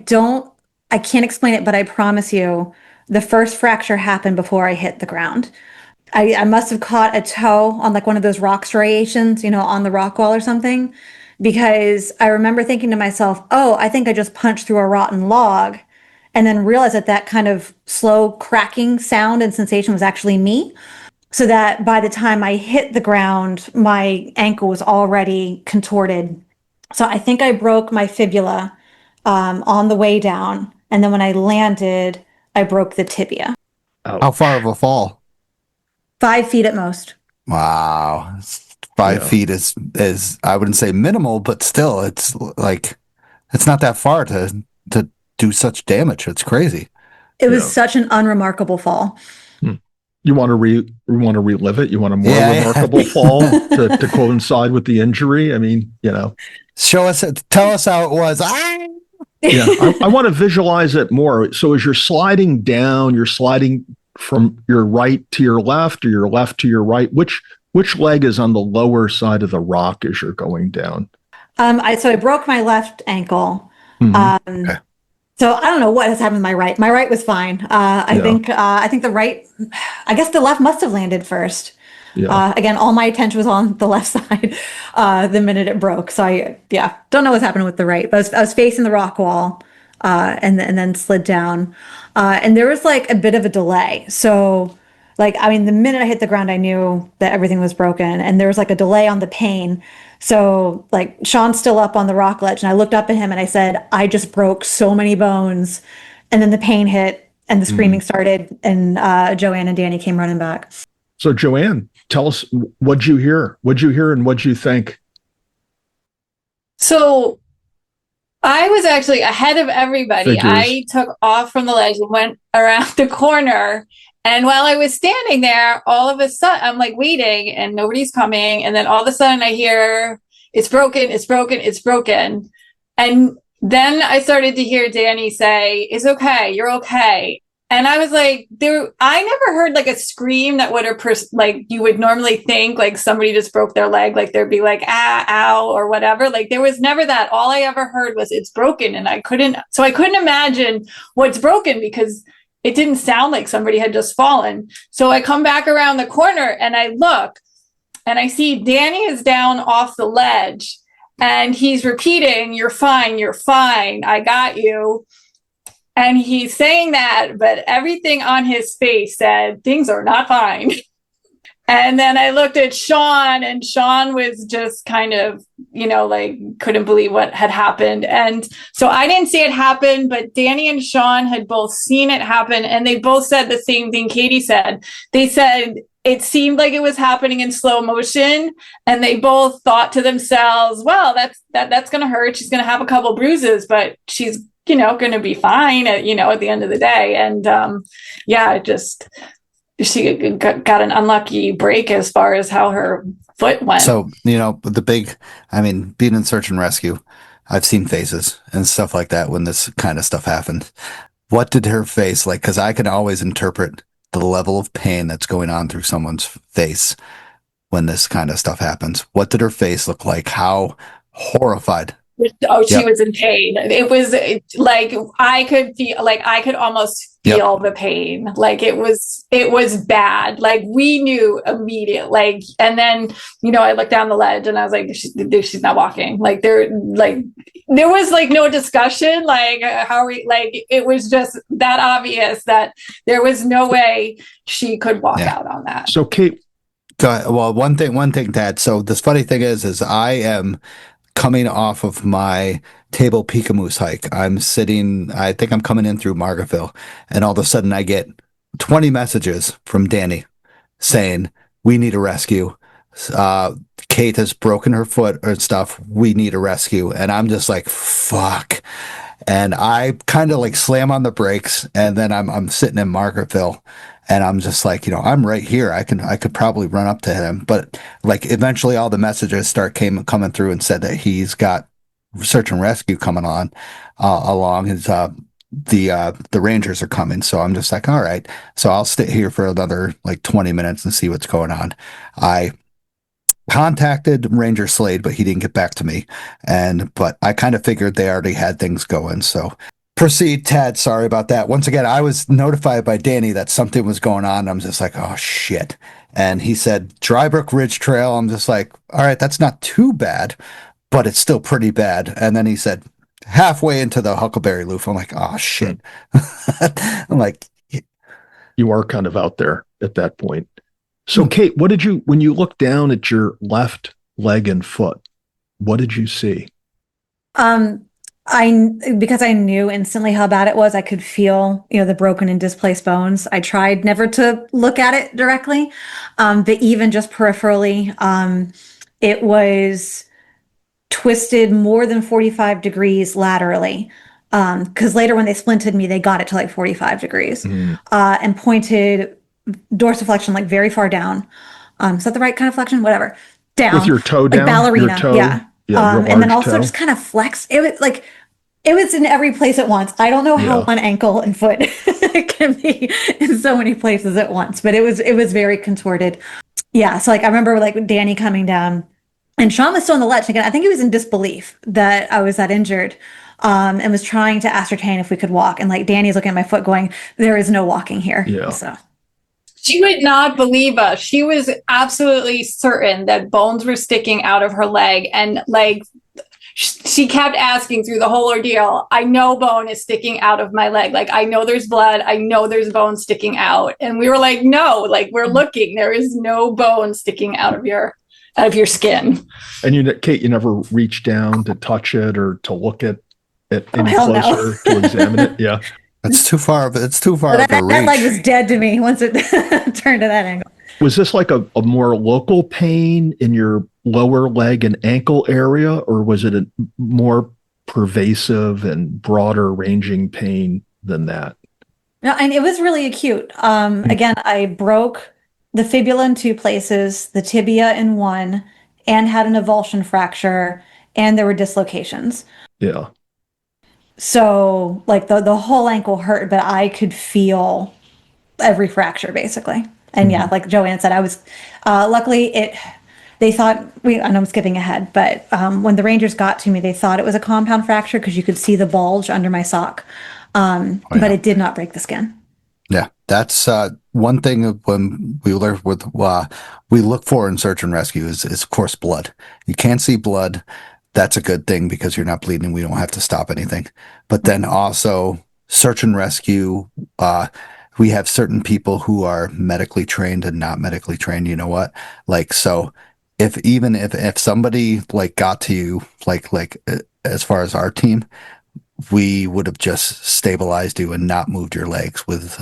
can't explain it, but I promise you, the first fracture happened before I hit the ground. I must have caught a toe on like one of those rock striations, on the rock wall or something, because I remember thinking to myself, oh, I think I just punched through a rotten log, and then realized that kind of slow cracking sound and sensation was actually me. So that by the time I hit the ground, my ankle was already contorted. So I think I broke my fibula on the way down. And then when I landed, I broke the tibia. How far of a fall? 5 feet at most. Wow. 5 feet is I wouldn't say minimal, but still it's like it's not that far to do such damage. It's crazy. It was such an unremarkable fall. You want to relive it? You want a more remarkable fall to coincide with the injury? I mean, tell us how it was. Yeah, I want to visualize it more. So as you're sliding down, you're sliding from your right to your left or your left to your right. Which leg is on the lower side of the rock as you're going down? So I broke my left ankle. Okay. So I don't know what has happened to my right. My right was fine. I think the right, I guess the left must have landed first. Yeah. Again, all my attention was on the left side the minute it broke. So I don't know what's happening with the right. But I was facing the rock wall and then slid down. And there was like a bit of a delay. So like, I mean, the minute I hit the ground, I knew that everything was broken. And there was like a delay on the pain. So like Sean's still up on the rock ledge, and I looked up at him and I said, I just broke so many bones. And then the pain hit and the screaming started, and Joanne and Danny came running back. So Joanne, tell us, what'd you hear? What'd you hear and what'd you think? So I was actually ahead of everybody. Figures. I took off from the ledge and went around the corner. And while I was standing there, all of a sudden, I'm like waiting and nobody's coming. And then all of a sudden I hear, it's broken, it's broken, it's broken. And then I started to hear Danny say, it's okay, you're okay. And I was like, I never heard like a scream that would have, like you would normally think like somebody just broke their leg, like there'd be like, ah, ow, or whatever. Like there was never that. All I ever heard was it's broken. And I couldn't imagine what's broken because it didn't sound like somebody had just fallen. So I come back around the corner and I look and I see Danny is down off the ledge and he's repeating, you're fine, I got you. And he's saying that, but everything on his face said, things are not fine. And then I looked at Sean, and Sean was just kind of, like couldn't believe what had happened. And so I didn't see it happen, but Danny and Sean had both seen it happen. And they both said the same thing Katie said. They said it seemed like it was happening in slow motion. And they both thought to themselves, well, that's going to hurt. She's going to have a couple bruises, but she's, going to be fine at the end of the day. And she got an unlucky break as far as how her foot went. So, being in search and rescue, I've seen faces and stuff like that when this kind of stuff happened. What did her face like? Because I can always interpret the level of pain that's going on through someone's face when this kind of stuff happens. What did her face look like? How horrified? Oh, she was in pain. It was like I could almost feel the pain. Like it was bad. Like we knew immediately. Like, and then I looked down the ledge and I was like, she's not walking. Like there was like no discussion. Like how are we? Like it was just that obvious that there was no way she could walk out on that. So Kate, well, one thing, Dad. So this funny thing is I am coming off of my Table Peak Moose hike. I think I'm coming in through Margaretville, and all of a sudden I get 20 messages from Danny saying, we need a rescue. Kate has broken her foot or stuff. We need a rescue. And I'm just like, fuck. And I kind of like slam on the brakes, and then I'm sitting in Margaretville, and I'm just like, I'm right here. I could probably run up to him. But like eventually all the messages coming through and said that he's got search and rescue coming on along. His the Rangers are coming. So I'm just like, all right. So I'll stay here for another like 20 minutes and see what's going on. I contacted Ranger Slade, but he didn't get back to me. But I kind of figured they already had things going. So proceed, Tad. Sorry about that. Once again, I was notified by Danny that something was going on. I'm just like, oh shit. And he said Drybrook Ridge Trail. I'm just like, all right, that's not too bad, but it's still pretty bad. And then he said halfway into the Huckleberry Loop. I'm like, oh shit. I'm like, You are kind of out there at that point. So, Kate, when you look down at your left leg and foot, what did you see? Because I knew instantly how bad it was, I could feel, the broken and displaced bones. I tried never to look at it directly, but even just peripherally, it was twisted more than 45 degrees laterally. Because later when they splinted me, they got it to like 45 degrees, and pointed dorsiflexion like very far down. Is that the right kind of flexion? Whatever. Down. With your toe like down? Ballerina. Your toe? Yeah. Yeah, and then also toe. just kind of flex. It was in every place at once. I don't know how one ankle and foot can be in so many places at once, but it was very contorted. Yeah. So like I remember like Danny coming down, and Sean was still on the ledge. Again, I think he was in disbelief that I was that injured. And was trying to ascertain if we could walk. And like Danny's looking at my foot going, there is no walking here. Yeah. So she would not believe us. She was absolutely certain that bones were sticking out of her leg. And like, she kept asking through the whole ordeal, I know bone is sticking out of my leg. Like, I know there's blood. I know there's bone sticking out. And we were like, no, like we're looking, there is no bone sticking out of your skin. And Kate, you never reached down to touch it or to look at it any hell closer to examine it. Yeah. it's too far. It's too far. that leg was dead to me once it turned to that angle. Was this like a more local pain in your lower leg and ankle area, or was it a more pervasive and broader ranging pain than that? No, and it was really acute. Again, I broke the fibula in 2 places, the tibia in 1, and had an avulsion fracture, and there were dislocations. Yeah. So like the whole ankle hurt, but I could feel every fracture basically. And yeah, like Joanne said, I was, luckily they thought, I know I'm skipping ahead, but when the Rangers got to me, they thought it was a compound fracture because you could see the bulge under my sock. But it did not break the skin. Yeah, that's one thing when we learn with we look for in search and rescue is of course blood. You can't see blood. That's a good thing because you're not bleeding. We don't have to stop anything. But then also search and rescue, we have certain people who are medically trained and not medically trained. You know what? Like, so if somebody like got to you, like as far as our team, we would have just stabilized you and not moved your legs with,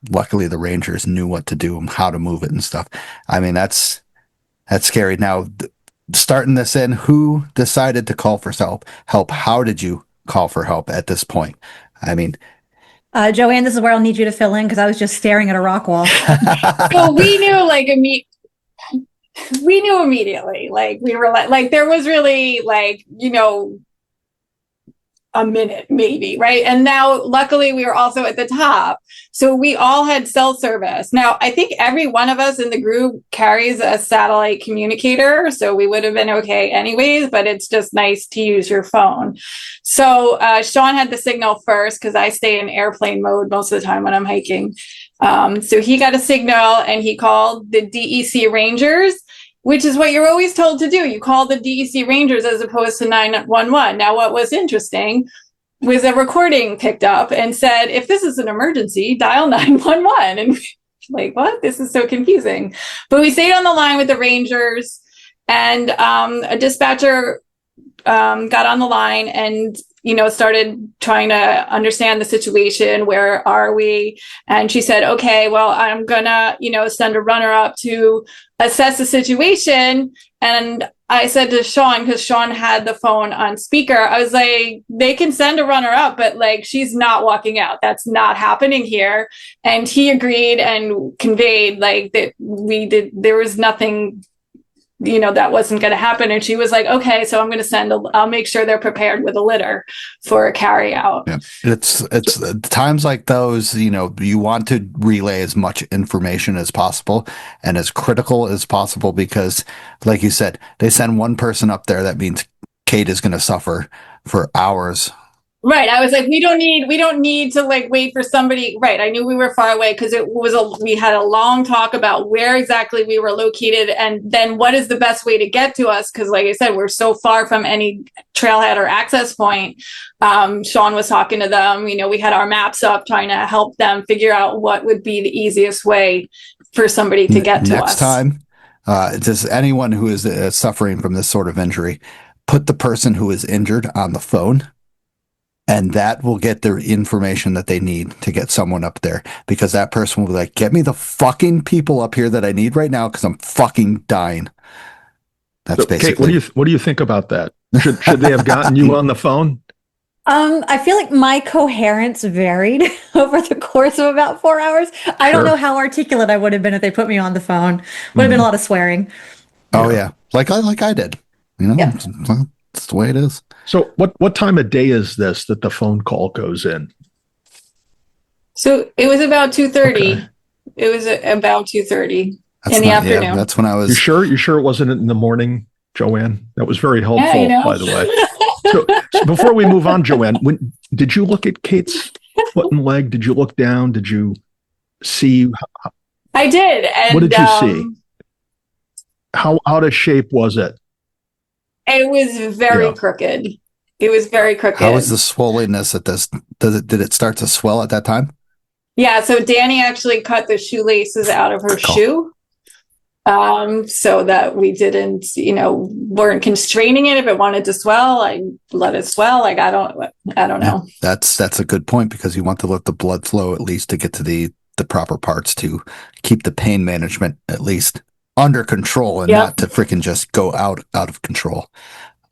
luckily the Rangers knew what to do and how to move it and stuff. I mean, that's scary. Now, starting this in, who decided to call for help? How did you call for help at this point? I mean, Joanne, this is where I'll need you to fill in because I was just staring at a rock wall. Well, we knew immediately. Like we were like there was really like, a minute maybe, right? And now luckily we were also at the top, so we all had cell service. Now I think every one of us in the group carries a satellite communicator, so we would have been okay anyways, but it's just nice to use your phone. So Sean had the signal first because I stay in airplane mode most of the time when I'm hiking. So he got a signal and he called the DEC Rangers, which is what you're always told to do. You call the DEC Rangers as opposed to 911. Now, what was interesting was a recording picked up and said, if this is an emergency, dial 911. And like, what? This is so confusing. But we stayed on the line with the Rangers, and a dispatcher got on the line and started trying to understand the situation. Where are we? And she said, okay, well, I'm gonna, send a runner up to assess the situation. And I said to Sean, because Sean had the phone on speaker, I was like, they can send a runner up, but like, she's not walking out. That's not happening here. And he agreed and conveyed like that there was nothing that wasn't going to happen. And she was like, okay, so I'm going to I'll make sure they're prepared with a litter for a carry out. Yeah. It's times like those, you want to relay as much information as possible and as critical as possible, because like you said, they send one person up there. That means Kate is going to suffer for hours. Right. I was like, we don't need to like wait for somebody. Right. I knew we were far away because we had a long talk about where exactly we were located and then what is the best way to get to us. Cause like I said, we're so far from any trailhead or access point. Sean was talking to them, we had our maps up trying to help them figure out what would be the easiest way for somebody to get to us. Next time, does anyone who is suffering from this sort of injury, put the person who is injured on the phone. And that will get their information that they need to get someone up there, because that person will be like, get me the fucking people up here that I need right now because I'm fucking dying. That's basically. Kate, what do you think about that? Should they have gotten you on the phone? I feel like my coherence varied over the course of about 4 hours. I don't know how articulate I would have been if they put me on the phone. Would have been a lot of swearing. Oh yeah, like I did. Yeah. It's the way it is. So what time of day is this that the phone call goes in? So it was about 2:30. Okay. It was about 2:30 in the afternoon. Yeah, that's when I was. You sure it wasn't in the morning, Joanne? That was very helpful, by the way. So before we move on, Joanne, did you look at Kate's foot and leg? Did you look down? Did you see? I did. And, what did you see? How out of shape was it? It was very crooked. It was very crooked. How was the swollenness at this? Did it start to swell at that time? Yeah. So Danny actually cut the shoelaces out of her shoe, so that we didn't, weren't constraining it. If it wanted to swell, I let it swell. Like I don't know. That's a good point, because you want to let the blood flow at least to get to the proper parts to keep the pain management at least under control, and not to freaking just go out of control.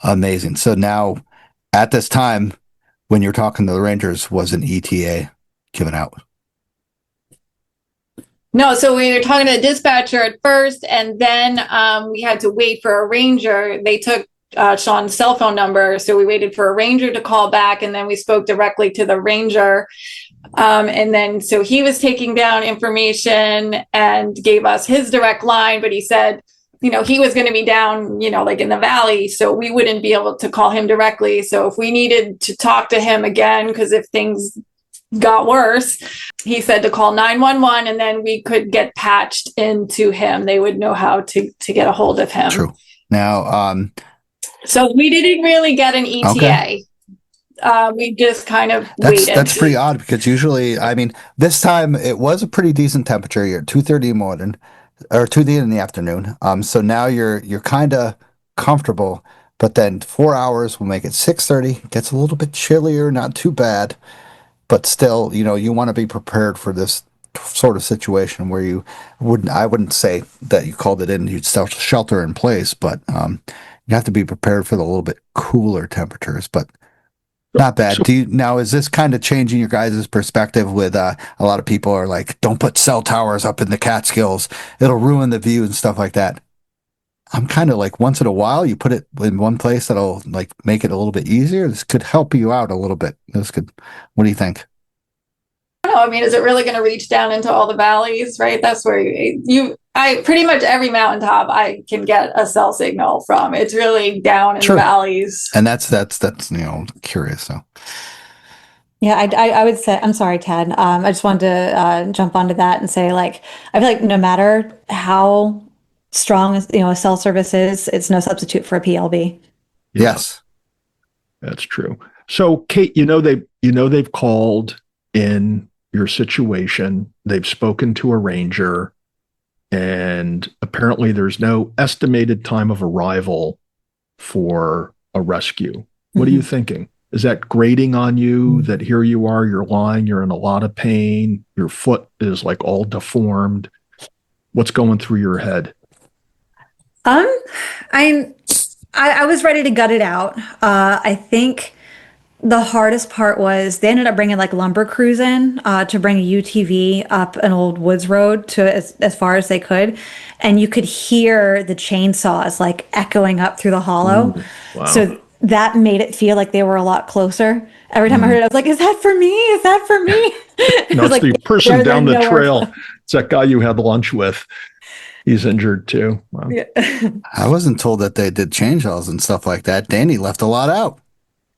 Amazing. So now at this time, when you're talking to the Rangers, was an ETA given out? No, so we were talking to the dispatcher at first, and then we had to wait for a ranger. They took Sean's cell phone number, so we waited for a ranger to call back, and then we spoke directly to the ranger. And then so he was taking down information and gave us his direct line, but he said, he was going to be down, like in the valley, so we wouldn't be able to call him directly. So if we needed to talk to him again, because if things got worse, he said to call 911, and then we could get patched into him. They would know how to get a hold of him. True. Now, so we didn't really get an ETA. Okay. We just kind of waited. That's pretty odd, because usually, this time it was a pretty decent temperature. You're at 2:30 in the morning, or 2:30 in the afternoon. So now you're kind of comfortable, but then 4 hours will make it 6:30. Gets a little bit chillier, not too bad, but still, you want to be prepared for this sort of situation where I wouldn't say that you called it in, you'd shelter in place, but you have to be prepared for the little bit cooler temperatures, but not bad. Now, is this kind of changing your guys' perspective with a lot of people are like, don't put cell towers up in the Catskills, it'll ruin the view and stuff like that. I'm kind of like, once in a while, you put it in one place that'll like make it a little bit easier. This could help you out a little bit. What do you think? I don't know. Is it really going to reach down into all the valleys, right? That's where I pretty much every mountaintop I can get a cell signal from. It's really down in the valleys. And that's curious. So. Yeah, I would say, I'm sorry, Ted. I just wanted to jump onto that and say, like, I feel like no matter how strong a cell service is, it's no substitute for a PLB. Yes, that's true. So, Kate, they've called in your situation. They've spoken to a ranger, and apparently there's no estimated time of arrival for a rescue. What are you thinking? Is that grating on you that here you are, you're lying, you're in a lot of pain, your foot is like all deformed? What's going through your head? I was ready to gut it out. I think The hardest part was they ended up bringing like lumber crews in to bring a UTV up an old woods road to as far as they could. And you could hear the chainsaws like echoing up through the hollow. Ooh, wow. So that made it feel like they were a lot closer. Every time I heard it, I was like, is that for me? Is that for me? No, it's like, the person down the nowhere. trail. It's that guy you had lunch with. He's injured too. Wow. Yeah. I wasn't told that they did chainsaws and stuff like that. Danny left a lot out.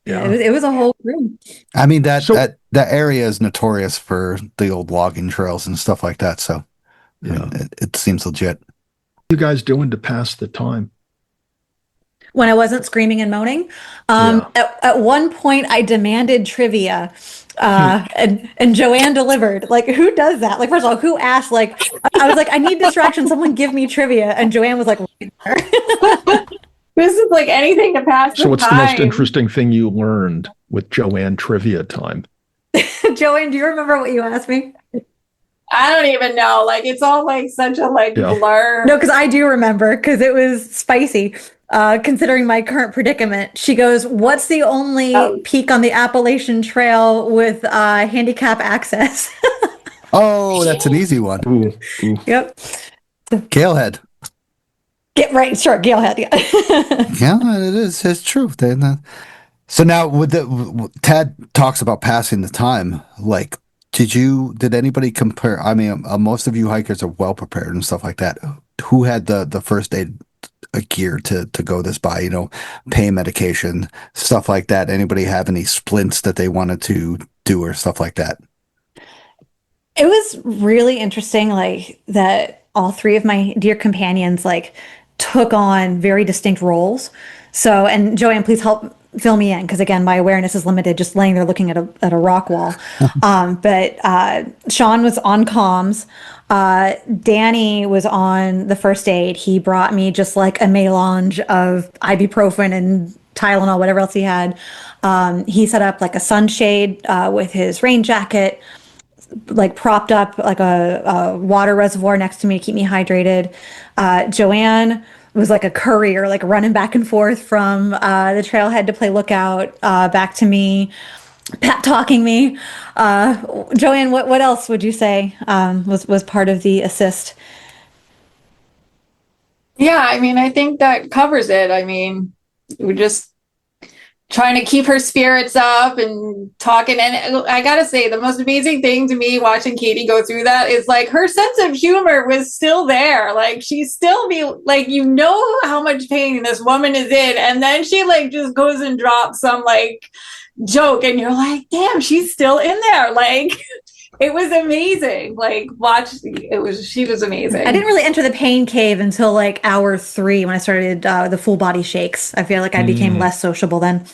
Yeah, it was a whole room. I mean, that So- that area is notorious for the old logging trails and stuff like that. So I mean, it seems legit. What are you guys doing to pass the time? When I wasn't screaming and moaning, at one point I demanded trivia, and Joanne delivered. Like, who does that? Like, first of all, who asked? Like, I was like, I need distraction. Someone give me trivia, and Joanne was like, right there. This is like anything to pass the So what's time. the most interesting thing you learned with Joanne trivia time? Joanne, do you remember what you asked me? I don't even know. Like, it's all like such a blur. No, because I do remember, because it was spicy. Considering my current predicament, she goes, "What's the only peak on the Appalachian Trail with handicap access?" Oh, that's an easy one. Ooh. Yep. Galehead. Get right, sure, Galehead. Yeah. Yeah, it is. It's true. So now, Tad talks about passing the time. Like, did anybody compare? I mean, most of you hikers are well prepared and stuff like that. Who had the first aid gear to go this by? Pain medication, stuff like that. Anybody have any splints that they wanted to do or stuff like that? It was really interesting, like that all three of my dear companions like took on very distinct roles. So, and Joanne, please help fill me in, because again, my awareness is limited, just laying there looking at a rock wall. But Sean was on comms. Danny was on the first aid. He brought me just like a melange of ibuprofen and Tylenol, whatever else he had. He set up like a sunshade with his rain jacket, like propped up like a water reservoir next to me to keep me hydrated. Joanne was like a courier, like running back and forth from the trailhead to play lookout back to me, pep talking me. Joanne, what else would you say was part of the assist? Yeah, I mean, I think that covers it. I mean, we're just trying to keep her spirits up and talking. And I gotta say, the most amazing thing to me watching Katie go through that is like her sense of humor was still there. Like, she still be like, how much pain this woman is in, and then she like just goes and drops some like joke, and you're like, damn, she's still in there. Like, it was amazing. Like, she was amazing. I didn't really enter the pain cave until like hour 3 when I started the full body shakes. I feel like I became less sociable then.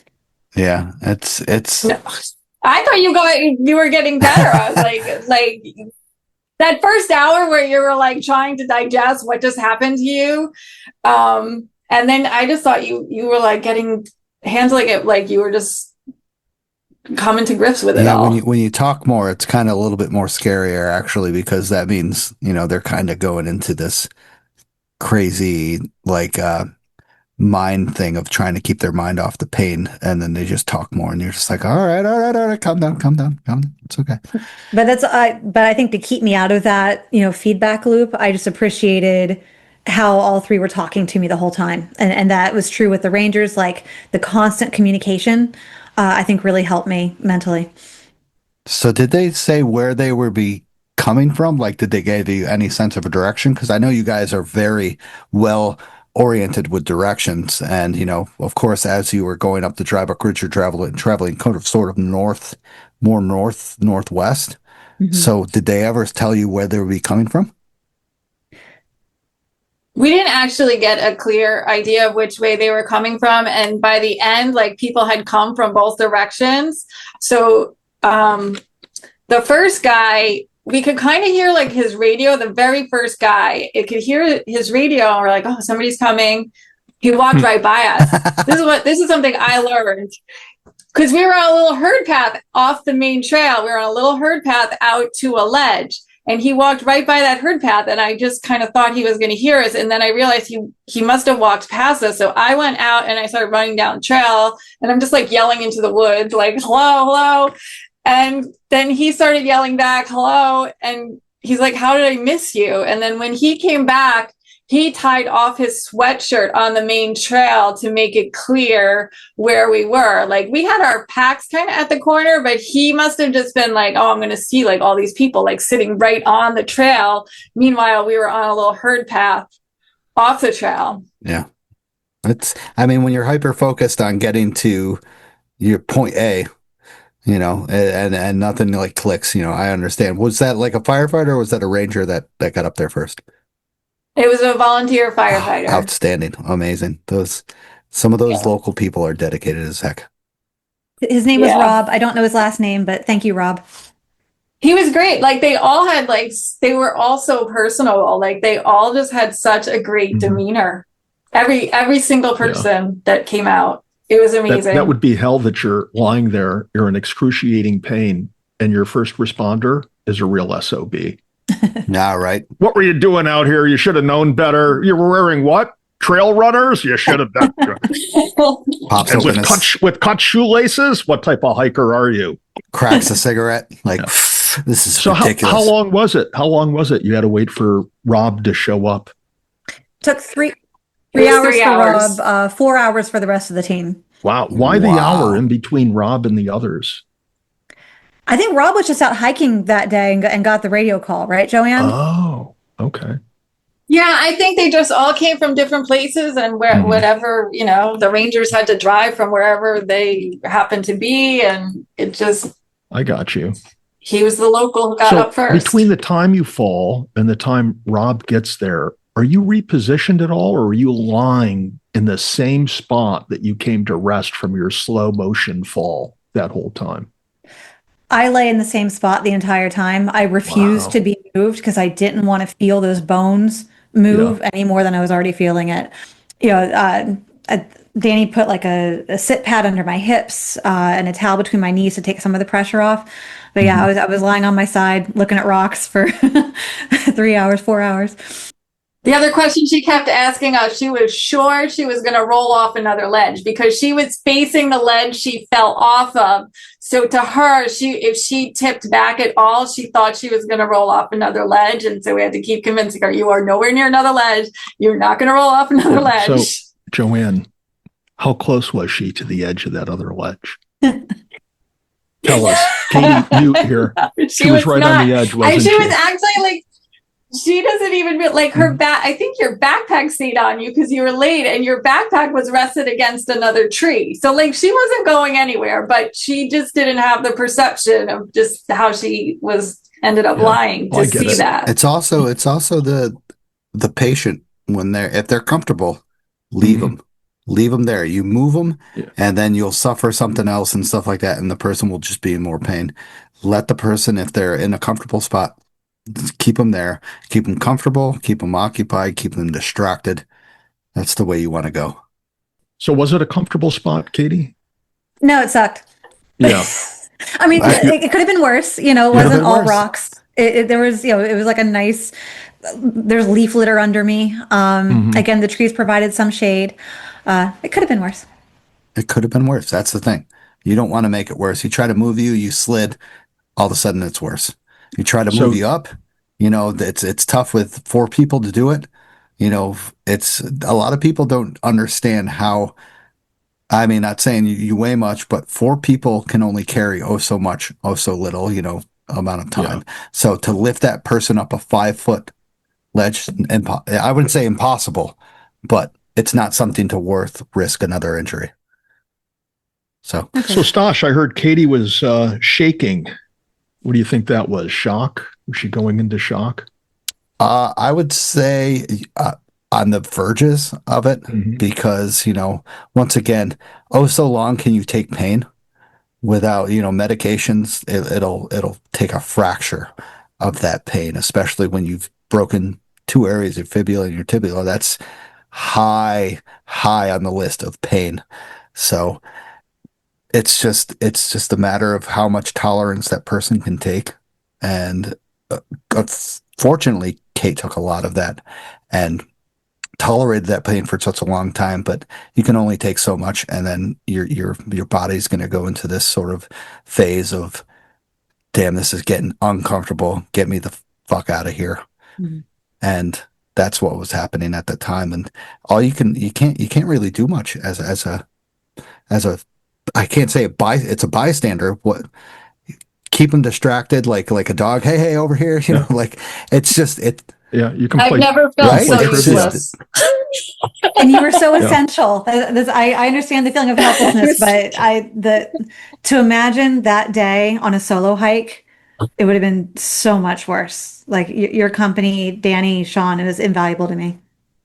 Yeah, it's. No. I thought you were getting better. I was like that first hour where you were like trying to digest what just happened to you, and then I just thought you were like handling it like you were just coming to grips with it all. When you talk more, it's kind of a little bit more scarier actually, because that means they're kind of going into this crazy like mind thing of trying to keep their mind off the pain, and then they just talk more, and you're just like, all right, calm down, it's okay. But I think to keep me out of that feedback loop, I just appreciated how all three were talking to me the whole time, and that was true with the Rangers. Like, the constant communication I think really helped me mentally. So did they say where they were coming from? Like, did they give you any sense of a direction? Because I know you guys are very well oriented with directions, and of course, as you were going up the dry book ridge, you're traveling kind of sort of northwest. Mm-hmm. So did they ever tell you where they would be coming from? We didn't actually get a clear idea of which way they were coming from, and by the end, like, people had come from both directions. So the first guy, we could kind of hear like his radio. The very first guy, it could hear his radio, and we're like, oh, somebody's coming. He walked right by us. This is something I learned, because we were on a little herd path off the main trail. We were on a little herd path out to a ledge, and he walked right by that herd path, and I just kind of thought he was going to hear us, and then I realized he must have walked past us. So I went out and I started running down the trail, and I'm just like yelling into the woods, like, hello, hello. And then he started yelling back, hello, and he's like, how did I miss you? And then when he came back, he tied off his sweatshirt on the main trail to make it clear where we were. Like, we had our packs kind of at the corner, but he must have just been like, oh, I'm going to see like all these people like sitting right on the trail. Meanwhile, we were on a little herd path off the trail. Yeah. When you're hyper focused on getting to your point A, and nothing like clicks, I understand. Was that like a firefighter or was that a ranger that got up there first? It was a volunteer firefighter. Oh, outstanding. Amazing. Some of those local people are dedicated as heck. His name was Rob. I don't know his last name, but thank you, Rob. He was great. Like, they all had they were all so personable. Like, they all just had such a great demeanor. Every single person that came out. It was amazing. That would be hell that you're lying there, you're in excruciating pain, and your first responder is a real SOB. Nah, right. What were you doing out here? You should have known better. You were wearing what? Trail runners? You should have done. And with cut shoelaces? What type of hiker are you? Cracks a cigarette. Like, this is ridiculous. How long was it? How long was it? You had to wait for Rob to show up. Took three hours for Rob, 4 hours for the rest of the team. Wow. Why the hour in between Rob and the others? I think Rob was just out hiking that day and got the radio call, right, Joanne? Oh, okay. Yeah, I think they just all came from different places, and whatever, the Rangers had to drive from wherever they happened to be, and it just... I got you. He was the local who got up first. Between the time you fall and the time Rob gets there, are you repositioned at all, or are you lying in the same spot that you came to rest from your slow motion fall that whole time? I lay in the same spot the entire time. I refused to be moved because I didn't want to feel those bones move any more than I was already feeling it. Danny put like a sit pad under my hips and a towel between my knees to take some of the pressure off. But yeah, I was lying on my side looking at rocks for 3 hours, 4 hours. The other question she kept asking us, she was sure she was going to roll off another ledge because she was facing the ledge she fell off of. So to her, if she tipped back at all, she thought she was going to roll off another ledge. And so we had to keep convincing her, you are nowhere near another ledge. You're not going to roll off another ledge. So, Joanne, how close was she to the edge of that other ledge? Tell us. Katie, you here. She was right on the edge, wasn't she? And she was actually like, she doesn't even like her back. I think your backpack stayed on you because you were late, and your backpack was rested against another tree. So like she wasn't going anywhere, but she just didn't have the perception of just how she ended up lying to see that. It's also the patient if they're comfortable, leave them there. You move them, and then you'll suffer something else and stuff like that, and the person will just be in more pain. Let the person, if they're in a comfortable spot, keep them there, keep them comfortable, keep them occupied, keep them distracted. That's the way you want to go. So was it a comfortable spot, Katie? No, it sucked. Yeah. I mean, it could have been worse. It wasn't all rocks. There was, it was like a nice, there's leaf litter under me. Again, the trees provided some shade. It could have been worse. It could have been worse. That's the thing. You don't want to make it worse. You try to move you slid, all of a sudden it's worse. You try to move you up, it's tough with 4 people to do it. It's a lot of people don't understand how, not saying you weigh much, but 4 people can only carry so much, so little, amount of time. Yeah. So to lift that person up a 5-foot ledge, I wouldn't say impossible, but it's not something to risk another injury. So Stosh, I heard Katie was shaking. What do you think that was? Shock? Was she going into shock? I would say on the verges of it, because, once again, so long can you take pain without, medications. It'll take a fracture of that pain, especially when you've broken 2 areas of fibula and your tibia. That's high on the list of pain. So it's just a matter of how much tolerance that person can take. And Fortunately, Kate took a lot of that and tolerated that pain for such a long time, but you can only take so much, and then your body's going to go into this sort of phase of, damn, this is getting uncomfortable. Get me the fuck out of here. Mhm. And that's what was happening at the time. And all you can't really do much as a I can't say it's a bystander. What, keep them distracted like a dog. Hey, over here. Like it's just it. Yeah, you can I've play. never felt Right? so It's just- useless. And you were so essential. I understand the feeling of helplessness, but to imagine that day on a solo hike, it would have been so much worse. Like your company, Danny, Sean, it was invaluable to me.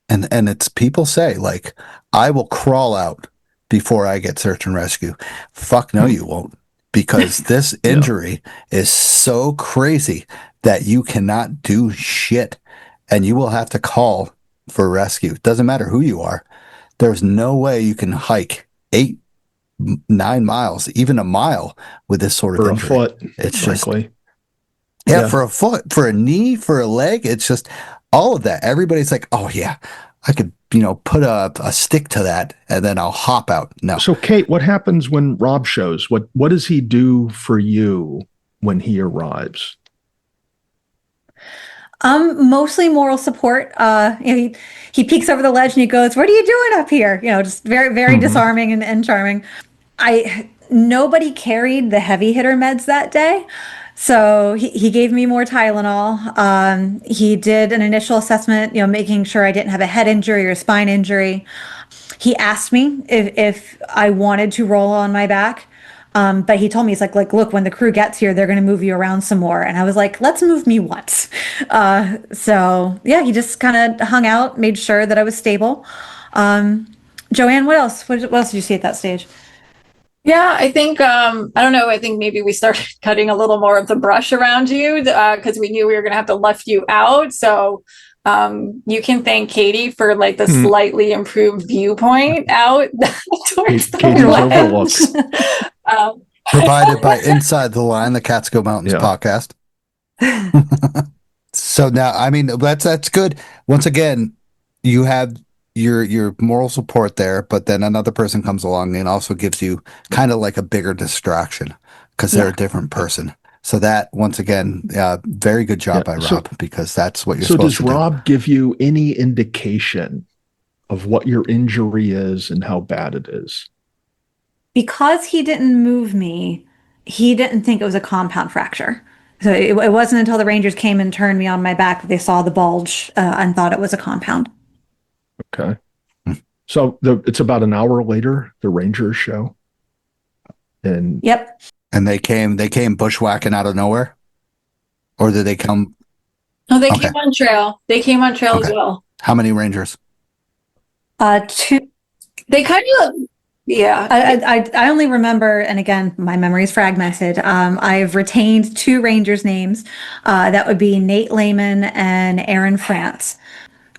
And it's, people say like, I will crawl out before I get search and rescue. Fuck no, you won't, because this injury is so crazy that you cannot do shit, and you will have to call for rescue. It doesn't matter who you are. There's no way you can hike 8-9 miles, even a mile, with this sort of For a injury. foot, It's frankly. just for a foot, for a knee, for a leg. It's just all of that. Everybody's like, oh yeah, I could, put a stick to that and then I'll hop out. No. So, Kate, what happens when Rob shows? What does he do for you when he arrives? Mostly moral support. He peeks over the ledge and he goes, "What are you doing up here?" Just very, very disarming and charming. Nobody carried the heavy hitter meds that day. So he gave me more Tylenol. He did an initial assessment, making sure I didn't have a head injury or a spine injury. He asked me if I wanted to roll on my back. But he told me, he's like, look, when the crew gets here, they're going to move you around some more. And I was like, let's move me once. So yeah, he just kind of hung out, made sure that I was stable. Joanne, what else? What else did you see at that stage? Yeah, I think, I don't know, I think maybe we started cutting a little more of the brush around you because we knew we were going to have to lift you out. So you can thank Katie for like the slightly improved viewpoint out towards the Katie's ledge. overlooked. Provided by Inside the Line, the Catskill Mountains podcast. So now, I mean, that's good. Once again, you have your moral support there, but then another person comes along and also gives you kind of like a bigger distraction because they're a different person. So that, once again, very good job by Rob, because that's what you're supposed to do. So does Rob give you any indication of what your injury is and how bad it is? Because he didn't move me, he didn't think it was a compound fracture. So it wasn't until the Rangers came and turned me on my back that they saw the bulge and thought it was a compound. Okay. So it's about an hour later, the Rangers show. And Yep. And they came bushwhacking out of nowhere? Or did they come? No, they came on trail. They came on trail as well. How many Rangers? 2. They kind of, yeah. I only remember, and again, my memory is fragmented. I've retained 2 Rangers names. That would be Nate Lehman and Aaron France.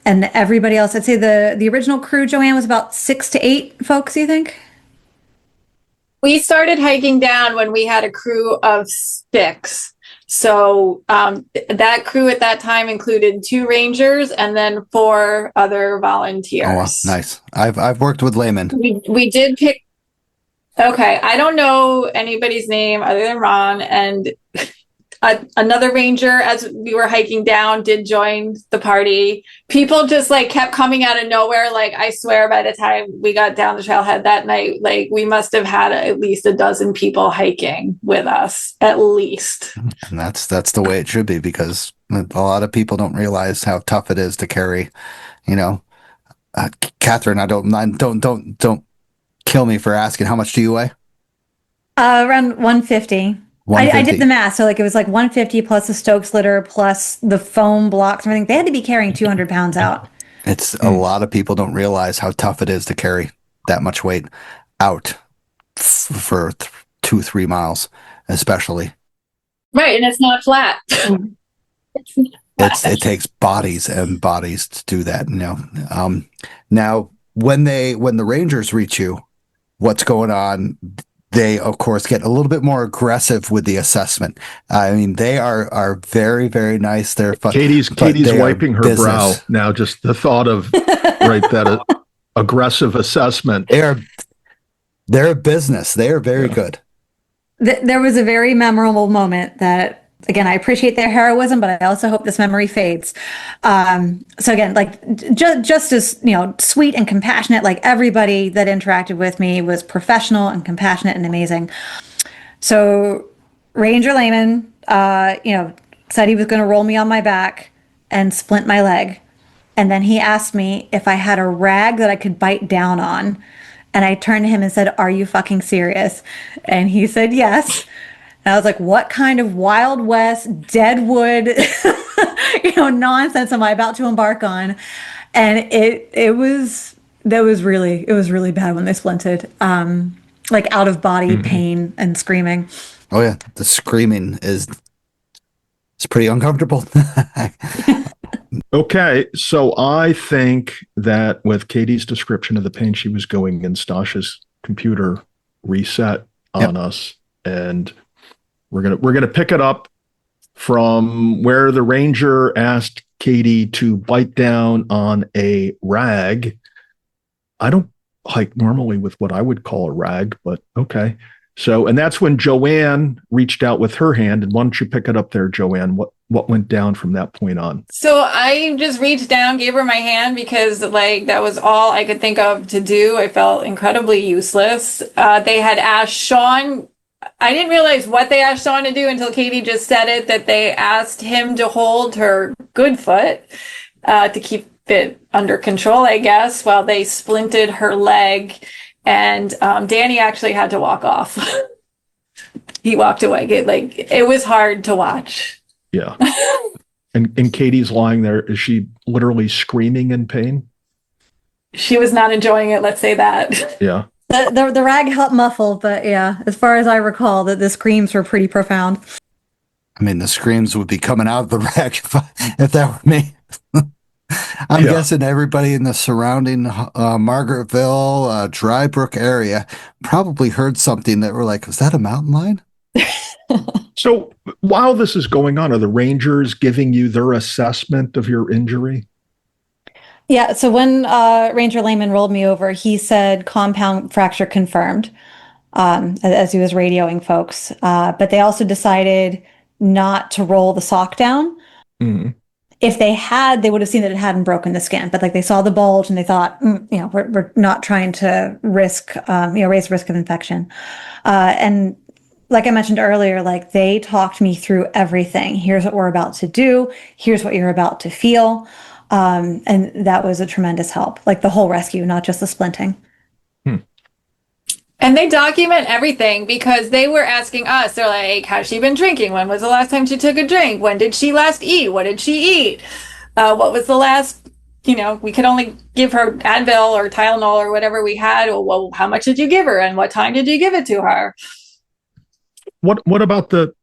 And everybody else, I'd say the original crew, Joanne, was about 6 to 8 folks, you think? We started hiking down when we had a crew of 6. So that crew at that time included 2 Rangers and then 4 other volunteers. Oh, wow. Nice. I've worked with Layman. We did pick. Okay, I don't know anybody's name other than Ron, and another ranger, as we were hiking down, did join the party. People just like kept coming out of nowhere. Like, I swear by the time we got down the trailhead that night, like we must have had at least a dozen people hiking with us, at least. And that's the way it should be, because a lot of people don't realize how tough it is to carry, Catherine, don't kill me for asking, how much do you weigh? Around 150. I did the math. So it was like 150 plus the Stokes litter plus the foam blocks and everything. They had to be carrying 200 pounds out. It's a lot of people don't realize how tough it is to carry that much weight out for 2-3 miles, especially. Right. And it's not flat. It takes bodies and bodies to do that. Now when the Rangers reach you, what's going on? they of course get a little bit more aggressive with the assessment. I mean, they are very, very nice. They're fun. Katie's they are wiping her business. brow now. Just the thought of that aggressive assessment. They're a business. They are very good. There was a very memorable moment that, again, I appreciate their heroism, but I also hope this memory fades. So again, like just as, sweet and compassionate, like everybody that interacted with me was professional and compassionate and amazing. So Ranger Lehman, said he was going to roll me on my back and splint my leg. And then he asked me if I had a rag that I could bite down on. And I turned to him and said, "Are you fucking serious?" And he said, "Yes." And I was like, what kind of Wild West, Deadwood, nonsense am I about to embark on? And it was really bad when they splinted. Like out of body pain and screaming. Oh yeah. The screaming it's pretty uncomfortable. Okay, so I think that with Katie's description of the pain she was going in, Stasha's computer reset on us, and we're gonna pick it up from where the ranger asked Katie to bite down on a rag. I don't hike normally with what I would call a rag, but okay. So, and that's when Joanne reached out with her hand. And why don't you pick it up there, Joanne? What went down from that point on? So I just reached down, gave her my hand because that was all I could think of to do. I felt incredibly useless. They had asked Sean. I didn't realize what they asked Sean to do until Katie just said it, that they asked him to hold her good foot to keep it under control, I guess, while they splinted her leg. And Danny actually had to walk off. He walked away. It was hard to watch. Yeah. And Katie's lying there. Is she literally screaming in pain? She was not enjoying it, let's say that. Yeah. The rag helped muffle, but yeah, as far as I recall, that the screams were pretty profound. I mean, the screams would be coming out of the rag if that were me. I'm guessing everybody in the surrounding Margaretville, Dry Brook area probably heard something that were like, was that a mountain lion? So while this is going on, are the Rangers giving you their assessment of your injury? Yeah, so when Ranger Lehman rolled me over, he said compound fracture confirmed, as he was radioing folks. But they also decided not to roll the sock down. Mm-hmm. If they had, they would have seen that it hadn't broken the skin. But they saw the bulge and they thought, we're not trying to risk, raise risk of infection. And like I mentioned earlier, they talked me through everything. Here's what we're about to do. Here's what you're about to feel. And that was a tremendous help. The whole rescue, not just the splinting. And they document everything because they were asking us, they're like, has she been drinking? When was the last time she took a drink? When did she last eat? What did she eat? What was the last, we could only give her Advil or Tylenol or whatever we had. Well, how much did you give her? And what time did you give it to her? What about the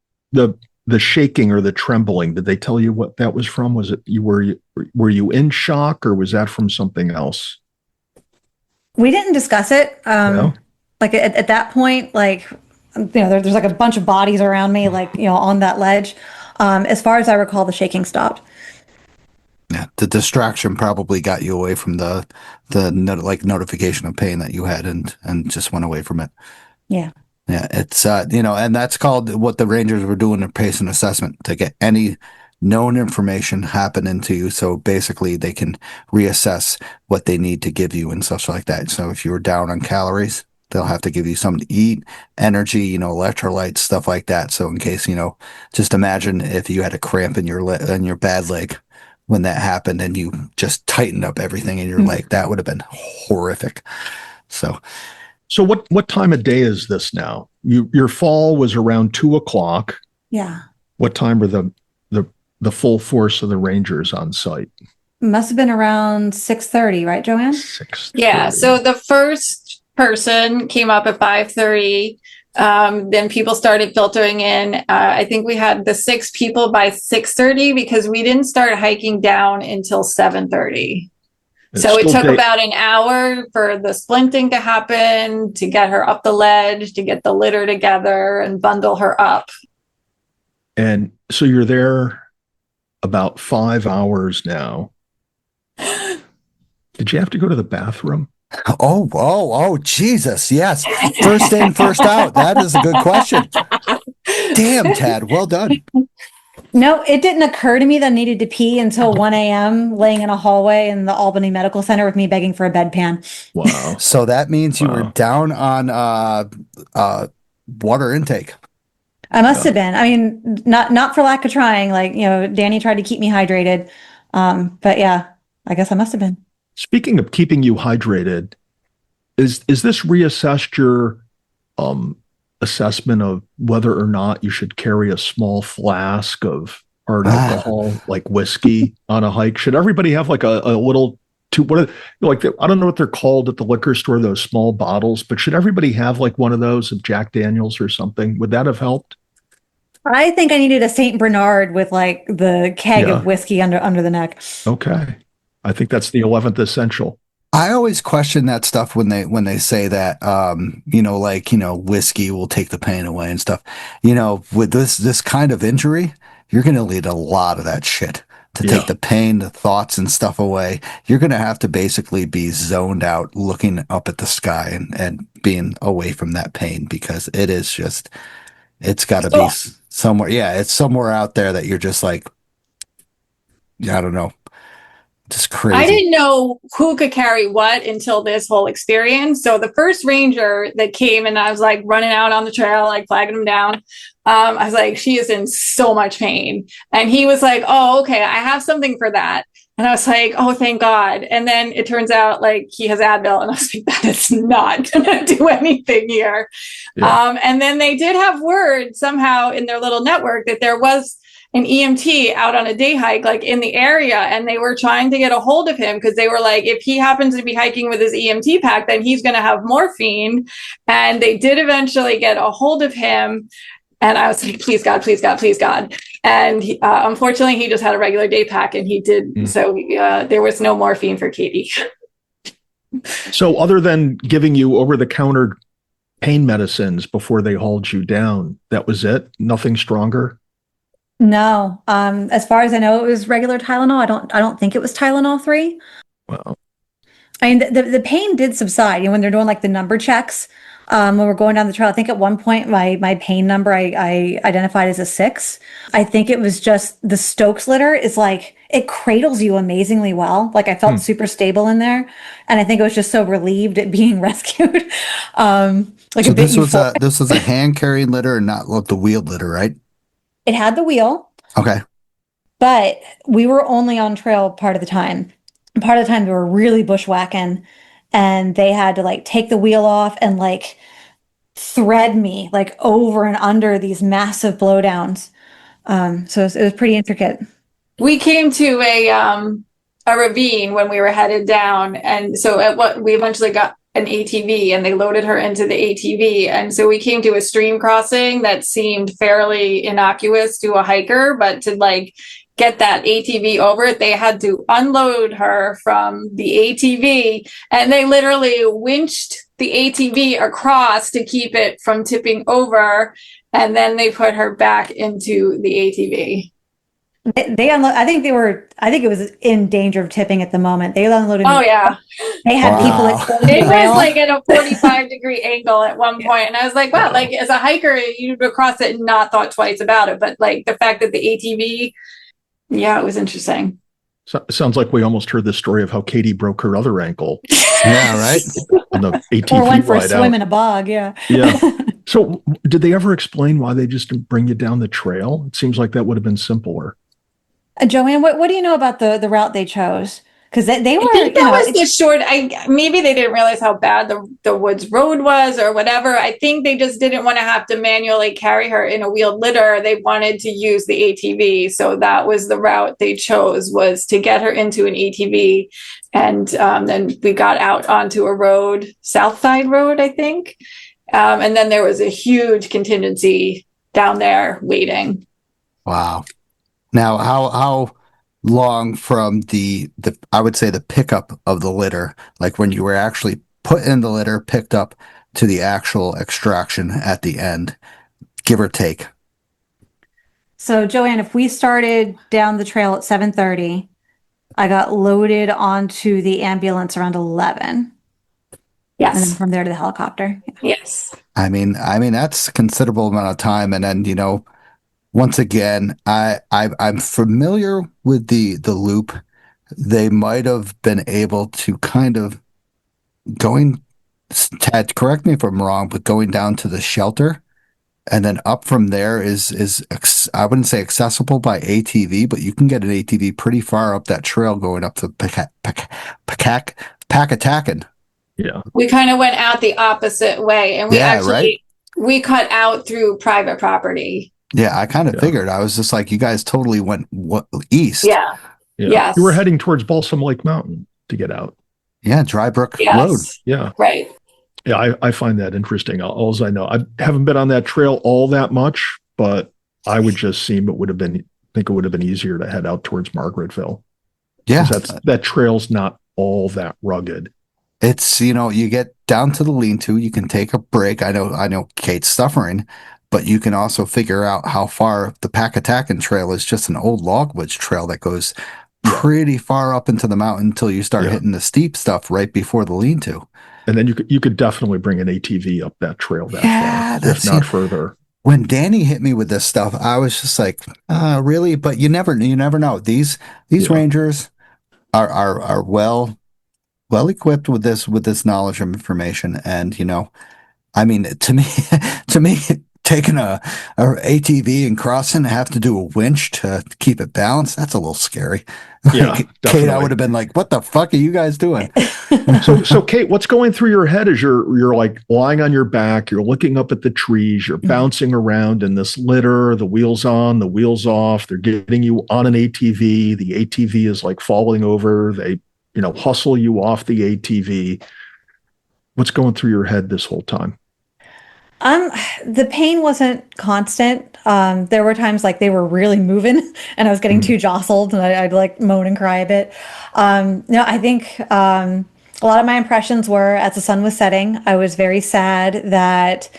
shaking or the trembling? Did they tell you what that was from? Was it were you in shock, or was that from something else? We didn't discuss it. No? At that point, there's a bunch of bodies around me, on that ledge. As far as I recall, the shaking stopped. Yeah, the distraction probably got you away from the notification of pain that you had, and just went away from it. Yeah. Yeah, it's and that's called what the Rangers were doing, a pace and assessment to get any known information happening to you. So basically, they can reassess what they need to give you and stuff like that. So if you were down on calories, they'll have to give you something to eat, energy, electrolytes, stuff like that. So in case, just imagine if you had a cramp in your bad leg when that happened, and you just tightened up everything in your leg, that would have been horrific. So what time of day is this now? Your fall was around 2:00. Yeah. What time were the full force of the Rangers on site? Must have been around 6:30, right, Joanne? 6:30. Yeah. So the first person came up at 5:30. Then people started filtering in. I think we had the 6 people by 6:30 because we didn't start hiking down until 7:30. So it Still took about an hour for the splinting to happen, to get her up the ledge, to get the litter together and bundle her up. And so you're there about 5 hours now. Did you have to go to the bathroom? Oh, Jesus. Yes. First in, first out. That is a good question. Damn, Tad. Well done. No, it didn't occur to me that I needed to pee until 1 a.m. laying in a hallway in the Albany Medical Center with me begging for a bedpan. Wow. So that means you were Wow. down on water intake. I must have been. I mean, not for lack of trying. Like, Danny tried to keep me hydrated. But yeah, I guess I must have been. Speaking of keeping you hydrated, is this reassessed your assessment of whether or not you should carry a small flask of hard alcohol like whiskey on a hike? Should everybody have like a little I don't know what they're called at the liquor store, those small bottles, but should everybody have like one of those of Jack Daniels or something? Would that have helped? I think I needed a Saint Bernard with like the keg Yeah. of whiskey under the neck. Okay. I think that's the 11th essential. I always question that stuff when they say that, whiskey will take the pain away and stuff. With this kind of injury, you're going to need a lot of that shit to take the pain, the thoughts and stuff away. You're going to have to basically be zoned out, looking up at the sky and being away from that pain, because it is just, it's got to be somewhere. Yeah, it's somewhere out there that you're just like, I don't know. Just crazy. I didn't know who could carry what until this whole experience. So the first ranger that came and I was like running out on the trail, like flagging him down. I was like, she is in so much pain. And he was like, oh, okay, I have something for that. And I was like, oh, thank God. And then it turns out like he has Advil. And I was like, that is not going to do anything here. Yeah. And then they did have word somehow in their little network that there was an EMT out on a day hike, like in the area, and they were trying to get a hold of him because they were like, if he happens to be hiking with his EMT pack, then he's going to have morphine. And they did eventually get a hold of him. And I was like, please God, please God, please God. And unfortunately, he just had a regular day pack, and he did. So there was no morphine for Katie. So other than giving you over-the-counter pain medicines before they hauled you down, that was it? Nothing stronger? No. As far as I know, it was regular Tylenol. I don't think it was Tylenol 3. Wow. I mean, the pain did subside. When they're doing like the number checks, when we're going down the trail, I think at one point my pain number I identified as a 6. I think it was just the Stokes litter is like, it cradles you amazingly well. Like I felt super stable in there. And I think I was just so relieved at being rescued. So this was a hand carrying litter and not the wheeled litter, right? It had the wheel. Okay. But we were only on trail part of the time. Part of the time we were really bushwhacking, and they had to like take the wheel off and like thread me like over and under these massive blowdowns. So it was pretty intricate. We came to a ravine when we were headed down, and so we eventually got an ATV, and they loaded her into the ATV. And so we came to a stream crossing that seemed fairly innocuous to a hiker, but to like get that ATV over it, they had to unload her from the ATV, and they literally winched the ATV across to keep it from tipping over. And then they put her back into the ATV. They unloaded. I think it was in danger of tipping at the moment. They unloaded. Oh yeah. They had people at It was like at a 45-degree angle at one point. And I was like, wow, like as a hiker, you'd cross it and not thought twice about it. But like the fact that the ATV, yeah, it was interesting. So, sounds like we almost heard the story of how Katie broke her other ankle. Yeah, right. On the ATV or went for a ride swim out. in a bog. Yeah. Yeah. So did they ever explain why they just didn't bring you down the trail? It seems like that would have been simpler. Joanne, what do you know about the route they chose? Because they were. I think that was the short. Maybe they didn't realize how bad the woods road was, or whatever. I think they just didn't want to have to manually carry her in a wheeled litter. They wanted to use the ATV, so that was the route they chose, was to get her into an ATV, and then we got out onto a road, South Side Road, I think, and then there was a huge contingency down there waiting. Wow. Now, how long from the I would say the pickup of the litter, like when you were actually put in the litter, picked up to the actual extraction at the end, give or take? So Joanne, if we started down the trail at 7:30, I got loaded onto the ambulance around 11, and then Yes. from there to the helicopter. Yes. I mean that's a considerable amount of time, and then once again, I'm familiar with the loop. They might have been able to kind of going. Ted, correct me if I'm wrong, but going down to the shelter and then up from there I wouldn't say accessible by ATV, but you can get an ATV pretty far up that trail going up to Packatacken. Yeah. We kind of went out the opposite way, and Right? we cut out through private property. Yeah, I kind of Yeah. figured. I was just like, you guys totally went east. Yeah. Yeah. Yes. You were heading towards Balsam Lake Mountain to get out. Yeah, Dry Brook Yes. Road. Yeah. Right. Yeah. I find that interesting. All I know, I haven't been on that trail all that much, but I would just think it would have been easier to head out towards Margaretville. Yeah. That trail's not all that rugged. It's, you get down to the lean-to, you can take a break. I know Kate's suffering, but you can also figure out how far the Packatacken Trail is just an old logwoods trail that goes pretty far up into the mountain until you start hitting the steep stuff right before the lean-to. And then you could definitely bring an ATV up that trail that far, if not further. When Danny hit me with this stuff, I was just like, really? But you never know. These rangers are well equipped with this knowledge and information. And, I mean, to me, taking a ATV and crossing, have to do a winch to keep it balanced. That's a little scary. Yeah, Kate, definitely. I would have been like, what the fuck are you guys doing? So Kate, what's going through your head as you're like lying on your back, you're looking up at the trees, you're bouncing around in this litter, the wheels on, the wheels off, they're getting you on an ATV, the ATV is like falling over, they, hustle you off the ATV. What's going through your head this whole time? The pain wasn't constant. There were times like they were really moving and I was getting too jostled and I'd like moan and cry a bit. No, I think a lot of my impressions were as the sun was setting, I was very sad that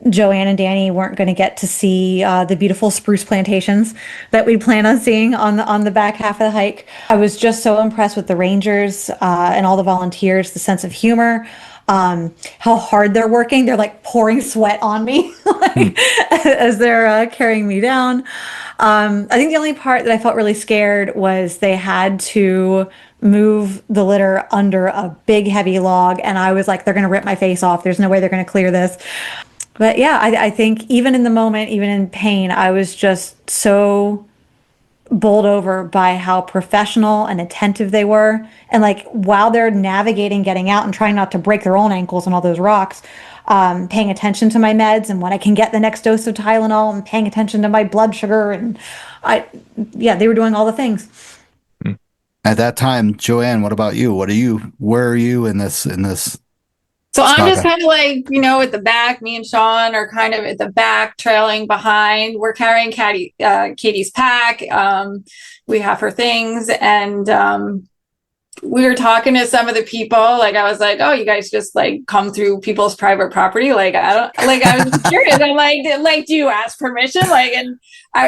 Joanne and Danny weren't going to get to see the beautiful spruce plantations that we plan on seeing on the back half of the hike. I was just so impressed with the rangers and all the volunteers, the sense of humor. How hard they're working. They're like pouring sweat on me as they're carrying me down. I think the only part that I felt really scared was they had to move the litter under a big heavy log. And I was like, they're going to rip my face off. There's no way they're going to clear this. But yeah, I think even in the moment, even in pain, I was just so bowled over by how professional and attentive they were. And like while they're navigating, getting out and trying not to break their own ankles on all those rocks, paying attention to my meds and when I can get the next dose of Tylenol and paying attention to my blood sugar. And they were doing all the things. At that time, Joanne, what about you? Where are you in this? So I'm just kind of like, at the back, me and Sean are kind of at the back, trailing behind. We're carrying Katie's pack. We have her things. And we were talking to some of the people. Like, I was like, oh, you guys just like come through people's private property. Like, I was just curious. I'm like, do you ask permission?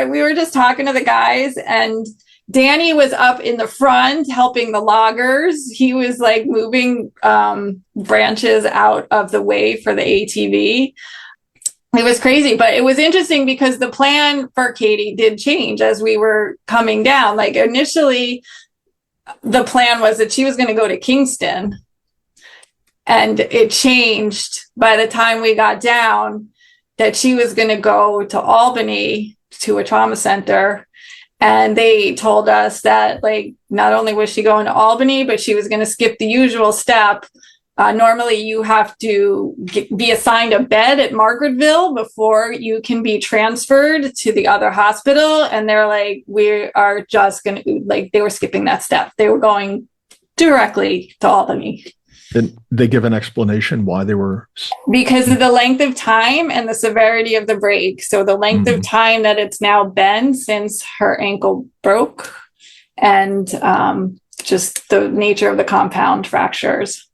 We were just talking to the guys, and Danny was up in the front helping the loggers. He was like moving branches out of the way for the ATV. It was crazy, but it was interesting because the plan for Katie did change as we were coming down. Like initially, the plan was that she was going to go to Kingston, and it changed by the time we got down that she was going to go to Albany to a trauma center. And they told us that, like, not only was she going to Albany, but she was going to skip the usual step. Normally, you have to be assigned a bed at Margaretville before you can be transferred to the other hospital. And they're like, we are just going to, like, they were skipping that step. They were going directly to Albany. Did they give an explanation why they were? Because of the length of time and the severity of the break. So the length of time that it's now been since her ankle broke, and just the nature of the compound fractures.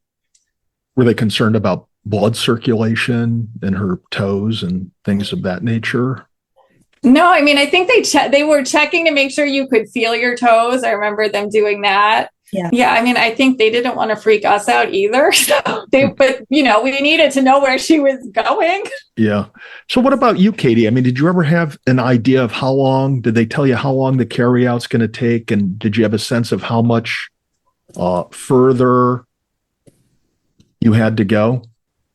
Were they concerned about blood circulation in her toes and things of that nature? No, I mean, I think they were checking to make sure you could feel your toes. I remember them doing that. Yeah. I mean, I think they didn't want to freak us out either. So but we needed to know where she was going. Yeah. So what about you, Katie? I mean, did you ever have an idea of how long, did they tell you how long the carryout's going to take? And did you have a sense of how much further you had to go?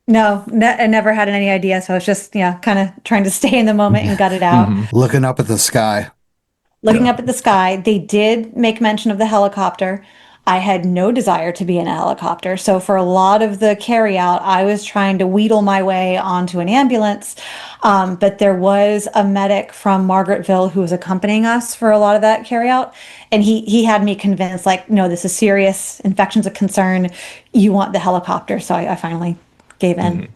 No, I never had any idea. So I was just, kind of trying to stay in the moment and gut it out. Mm-hmm. Looking up at the sky. Looking up at the sky, they did make mention of the helicopter. I had no desire to be in a helicopter. So for a lot of the carryout, I was trying to wheedle my way onto an ambulance. But there was a medic from Margaretville who was accompanying us for a lot of that carryout. And he had me convinced, like, no, this is serious. Infection's a concern. You want the helicopter. So I finally gave in. Mm-hmm.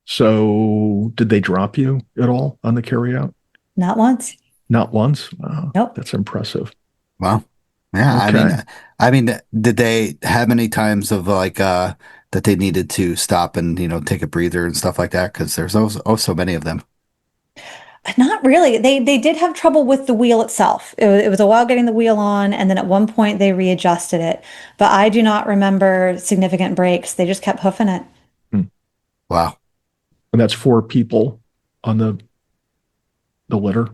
So did they drop you at all on the carryout? Not once. Not once? Wow. Nope. That's impressive. Wow. Yeah. Okay. I mean, did they have any times of like, that they needed to stop and, take a breather and stuff like that? Cause there's so many of them. Not really. They did have trouble with the wheel itself. It was a while getting the wheel on, and then at one point they readjusted it. But I do not remember significant breaks. They just kept hoofing it. Wow. And that's 4 people on the litter,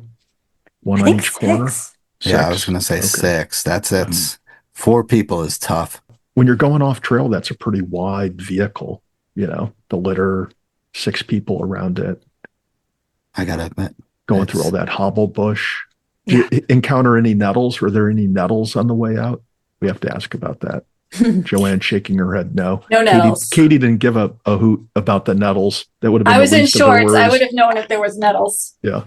one I on think each corner. 6. Yeah, I was going to say 6. That's 4 people is tough. When you're going off trail, that's a pretty wide vehicle, the litter, 6 people around it. I got to admit. Going through all that hobble bush. Did you encounter any nettles? Were there any nettles on the way out? We have to ask about that. Joanne shaking her head no. No nettles. Katie didn't give a hoot about the nettles. That would have been I was the in least of her shorts. I worries. would have known if there was nettles. Yeah.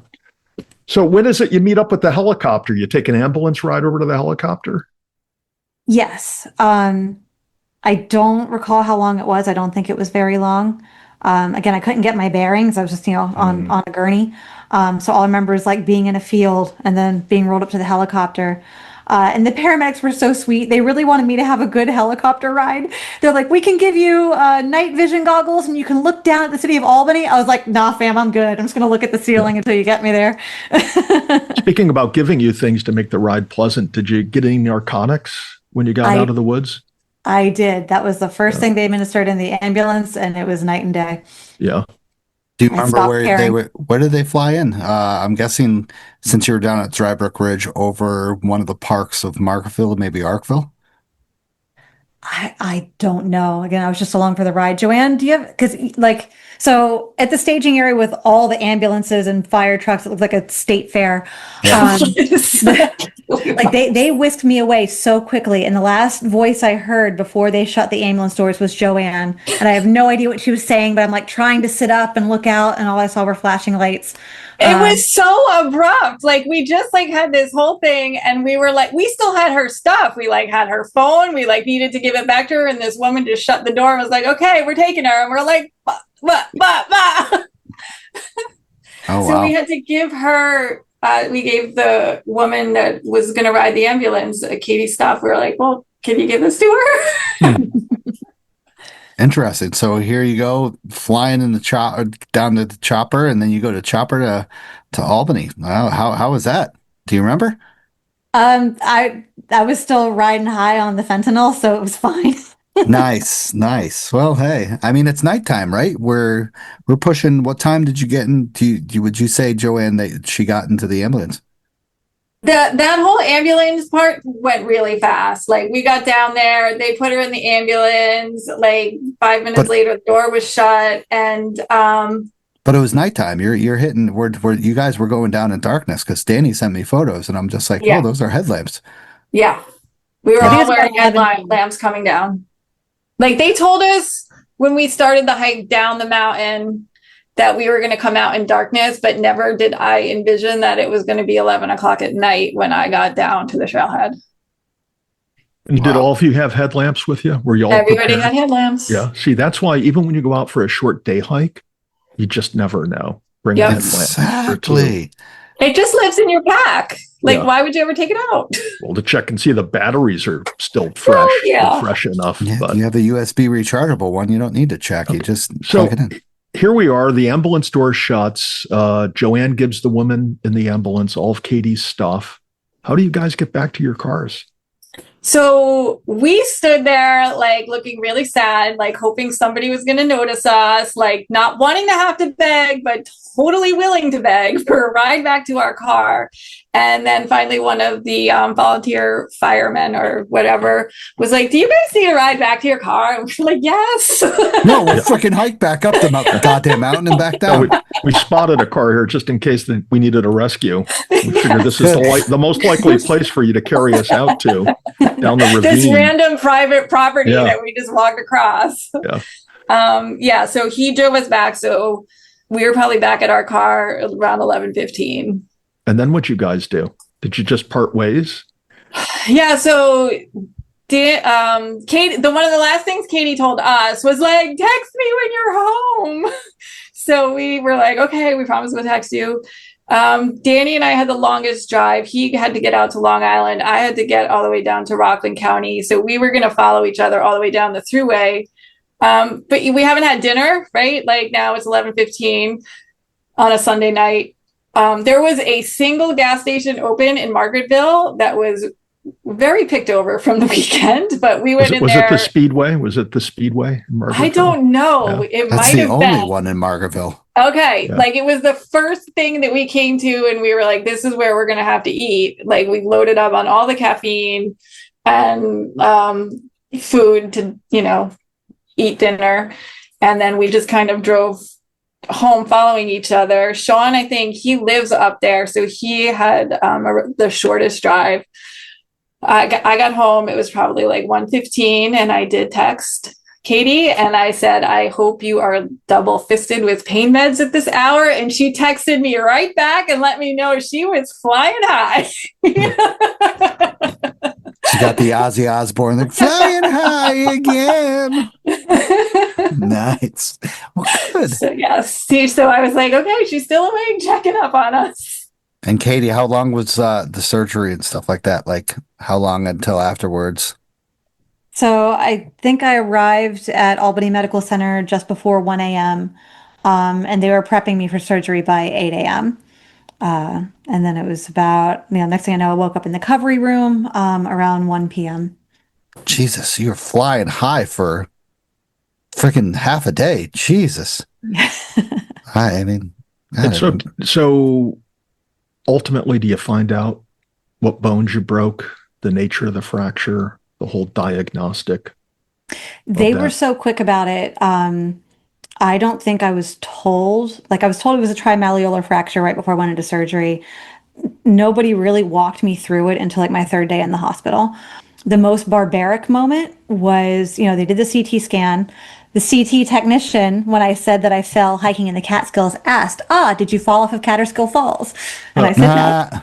So when is it you meet up with the helicopter? You take an ambulance ride over to the helicopter? Yes. I don't recall how long it was. I don't think it was very long. Again, I couldn't get my bearings. I was just, on a gurney. So all I remember is like being in a field and then being rolled up to the helicopter. And the paramedics were so sweet. They really wanted me to have a good helicopter ride. They're like, we can give you night vision goggles and you can look down at the city of Albany. I was like, nah, fam, I'm good. I'm just going to look at the ceiling until you get me there. Speaking about giving you things to make the ride pleasant, did you get any narcotics when you got out of the woods? I did. That was the first thing they administered in the ambulance, and it was night and day. Yeah. Do you remember where did they fly in? I'm guessing since you were down at Dry Brook Ridge over one of the parks of Margaretville, maybe Arkville? I don't know. Again, I was just along for the ride. Joanne, do you have, because so at the staging area with all the ambulances and fire trucks, it looked like a state fair. Yeah. Like they whisked me away so quickly. And the last voice I heard before they shut the ambulance doors was Joanne. And I have no idea what she was saying, but I'm like trying to sit up and look out, and all I saw were flashing lights. It was so abrupt. Like we just had this whole thing, and we were like, we still had her stuff. We had her phone. We needed to give it back to her, and this woman just shut the door and was like, "Okay, we're taking her." And we're like, "Bah." Oh, so wow. we had to give her. We gave the woman that was going to ride the ambulance Katie's stuff. We were like, "Well, can you give this to her?" Interesting. So here you go, flying in the down to the chopper, and then you go to chopper to Albany. Wow, how was that? Do you remember? I was still riding high on the fentanyl, so it was fine. Nice. Well, hey, I mean, it's nighttime, right? We're pushing. What time did you get in? Would you say, Joanne, that she got into the ambulance? That whole ambulance part went really fast. We got down there, they put her in the ambulance. 5 minutes later, the door was shut, and but it was nighttime. You're hitting. You guys were going down in darkness because Danny sent me photos, and I'm just like, oh, those are headlamps. Yeah, we were all wearing headlamps coming down. They told us when we started the hike down the mountain that we were going to come out in darkness, but never did I envision that it was going to be 11 o'clock at night when I got down to the trailhead. And did all of you have headlamps with you? Were you all Everybody prepared? had headlamps. Yeah. See, that's why even when you go out for a short day hike, you just never know. Bring a headlamp. Exactly. It just lives in your pack. Like, Yeah. why would you ever take it out? Well, to check and see the batteries are still fresh, yeah. fresh enough. Yeah, But you have the USB rechargeable one. You don't need to check. You just so plug it in. here we are. The ambulance door shuts. Joanne gives the woman in the ambulance all of Katie's stuff. How do you guys get back to your cars? So we stood there, like, looking really sad, like, hoping somebody was going to notice us, like, not wanting to have to beg, but totally willing to beg for a ride back to our car. And then finally, one of the volunteer firemen or whatever was like, "Do you guys need a ride back to your car?" And we're like, "Yes." No, we'll freaking hike back up the goddamn mountain and back down. We spotted a car here just in case that we needed a rescue. We figured this is the most likely place for you to carry us out to, down the ravine. This random private property Yeah. that we just walked across. Yeah. So he drove us back. So we were probably back at our car around 11:15. And then what'd you guys do? Did you just part ways? Yeah, so Katie, one of the last things Katie told us was like, "Text me when you're home." So we were like, "Okay, we promise we'll text you." Danny and I had the longest drive. He had to get out to Long Island. I had to get all the way down to Rockland County. So we were going to follow each other all the way down the thruway. But we haven't had dinner, right? Like, now it's 11:15 on a Sunday night. There was a single gas station open in Margaretville that was very picked over from the weekend, but we went in Was there. it the Speedway? Was it the Speedway in Margaretville? I don't know. Yeah. It That's might the have only been. one in Margaretville. Okay. Yeah. Like, it was the first thing that we came to, and we were like, this is where we're going to have to eat. Like, we loaded up on all the caffeine and food to, eat dinner. And then we just kind of drove home following each other. Sean, I think he lives up there, so he had the shortest drive. I got home, it was probably like 1:15, and I did text Katie and I said, "I hope you are double fisted with pain meds at this hour." And she texted me right back and let me know she was flying high. She got the Ozzy Osbourne, like, flying high again. Nice. Well, good. So, yes. So I was like, okay, she's still awake, checking up on us. And Katie, how long was the surgery and stuff like that? Like, how long until afterwards? So I think I arrived at Albany Medical Center just before 1 a.m. And they were prepping me for surgery by 8 a.m. And then it was about, next thing I know, I woke up in the recovery room around 1 p.m. Jesus, you're flying high for freaking half a day. Jesus. I mean, And so ultimately, do you find out what bones you broke, the nature of the fracture, the whole diagnostic? They were so quick about it. I don't think I was told. Like, I was told it was a trimalleolar fracture right before I went into surgery. Nobody really walked me through it until like my third day in the hospital. The most barbaric moment was, they did the CT scan. The CT technician, when I said that I fell hiking in the Catskills, asked, "Did you fall off of Catskill Falls?" And I said,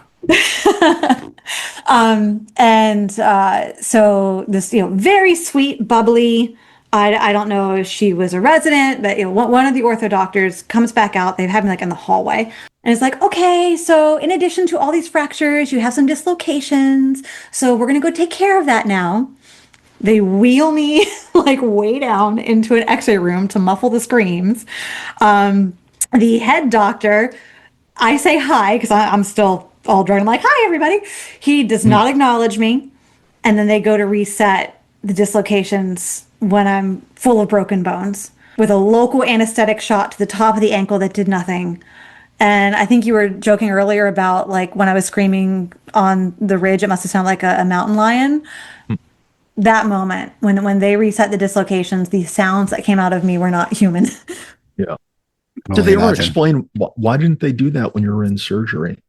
"No." So this, very sweet, bubbly, I don't know if she was a resident, but one of the ortho doctors comes back out. They have me like in the hallway, and it's like, "Okay, so in addition to all these fractures, you have some dislocations. So we're gonna go take care of that now." They wheel me like way down into an X-ray room to muffle the screams. The head doctor, I say hi because I'm still all drunk. I'm like, "Hi, everybody." He does not acknowledge me. And then they go to reset the dislocations when I'm full of broken bones with a local anesthetic shot to the top of the ankle that did nothing. And I think you were joking earlier about like when I was screaming on the ridge, it must have sounded like a mountain lion. That moment when they reset the dislocations, the sounds that came out of me were not human. Yeah. Did they ever explain why didn't they do that when you were in surgery?